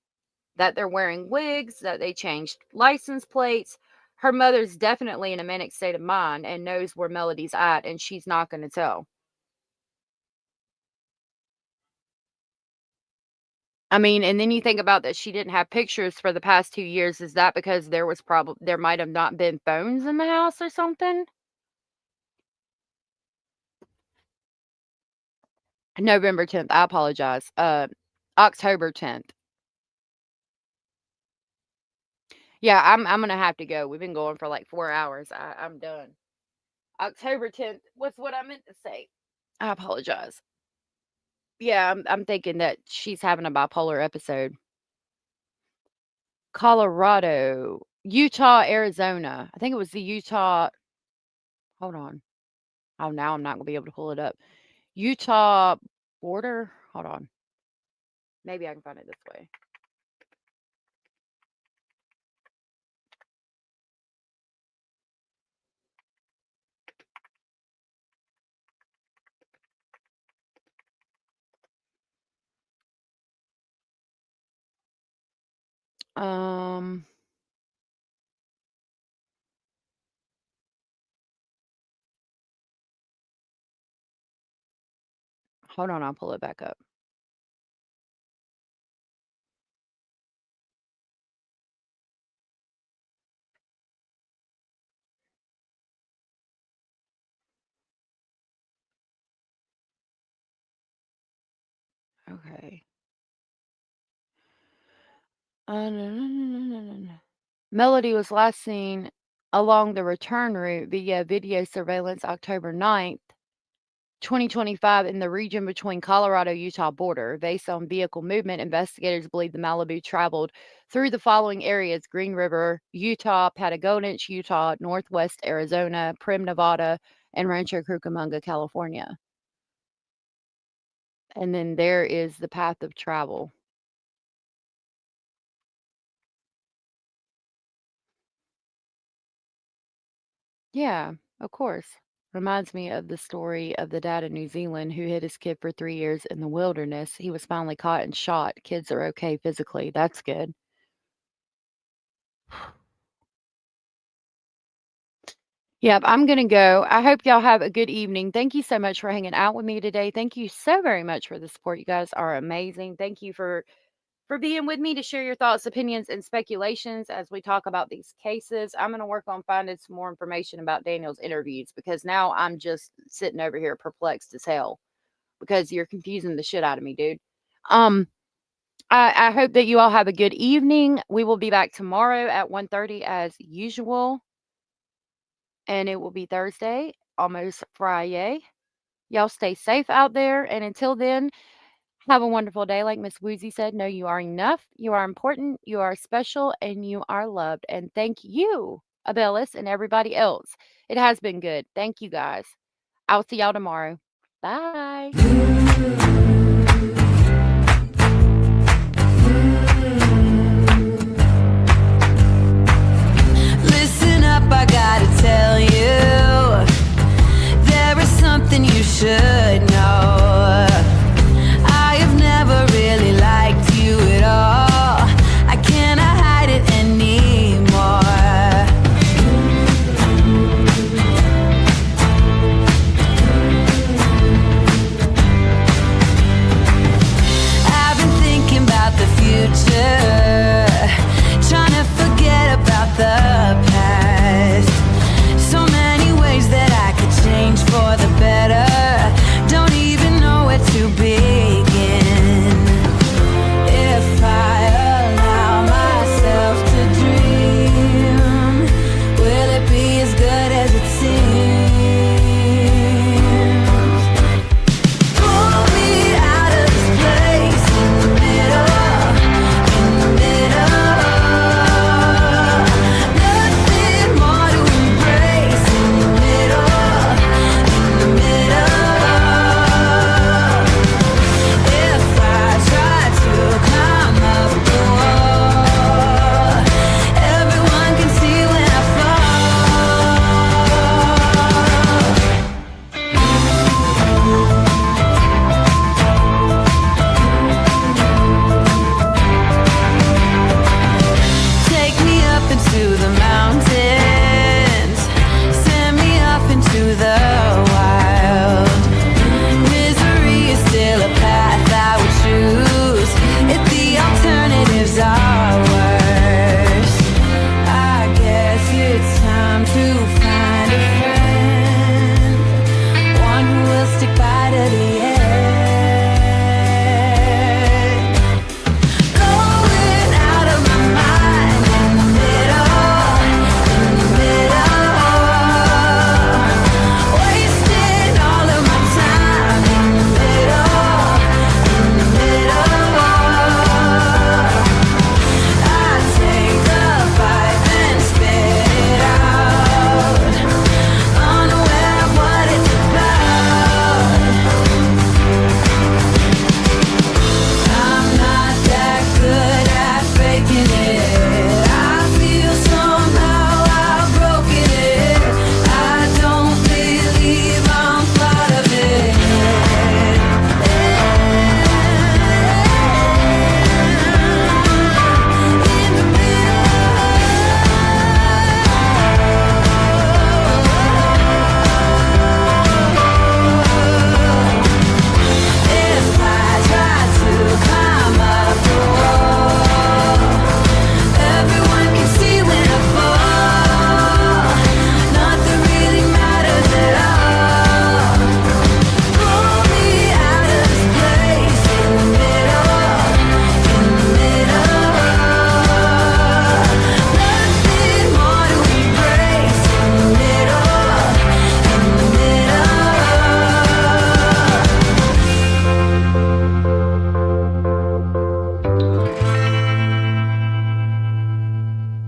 that they're wearing wigs, that they changed license plates. Her mother's definitely in a manic state of mind and knows where Melodee's at, and she's not going to tell. I mean, and then you think about that she didn't have pictures for the past 2 years. Is that because there might have not been phones in the house or something? November 10th. I apologize. October 10th. Yeah, I'm gonna have to go. We've been going for like 4 hours. I'm done. October 10th was what I meant to say. I apologize. Yeah, I'm thinking that she's having a bipolar episode. Colorado, Utah, Arizona. I think it was the Utah. Hold on. Oh, now I'm not gonna be able to pull it up. Utah border. Hold on. Maybe I can find it this way. Um, Hold on, I'll pull it back up. Okay. No, no, no, no, no, no, no. Melodee was last seen along the return route via video surveillance October 9th, 2025 in the region between Colorado-Utah border. Based on vehicle movement, investigators believe the Malibu traveled through the following areas: Green River, Utah, Patagonia, Utah, Northwest Arizona, Prim, Nevada, and Rancho Cucamonga, California. And then there is the path of travel. Yeah, of course. Reminds me of the story of the dad in New Zealand who hid his kid for 3 years in the wilderness. He was finally caught and shot. Kids are okay physically. That's good. Yep, I'm gonna go. I hope y'all have a good evening. Thank you so much for hanging out with me today. Thank you so very much for the support. You guys are amazing. Thank you for being with me to share your thoughts, opinions, and speculations as we talk about these cases. I'm going to work on finding some more information about Daniel's interviews because now I'm just sitting over here perplexed as hell because you're confusing the shit out of me, dude. I hope that you all have a good evening. We will be back tomorrow at 1:30 as usual, and it will be Thursday, almost Friday. Y'all stay safe out there, and until then, have a wonderful day. Like Miss Woozy said, know you are enough, you are important, you are special, and you are loved. And thank you, Abellis, and everybody else. It has been good. Thank you guys. I'll see y'all tomorrow. Bye.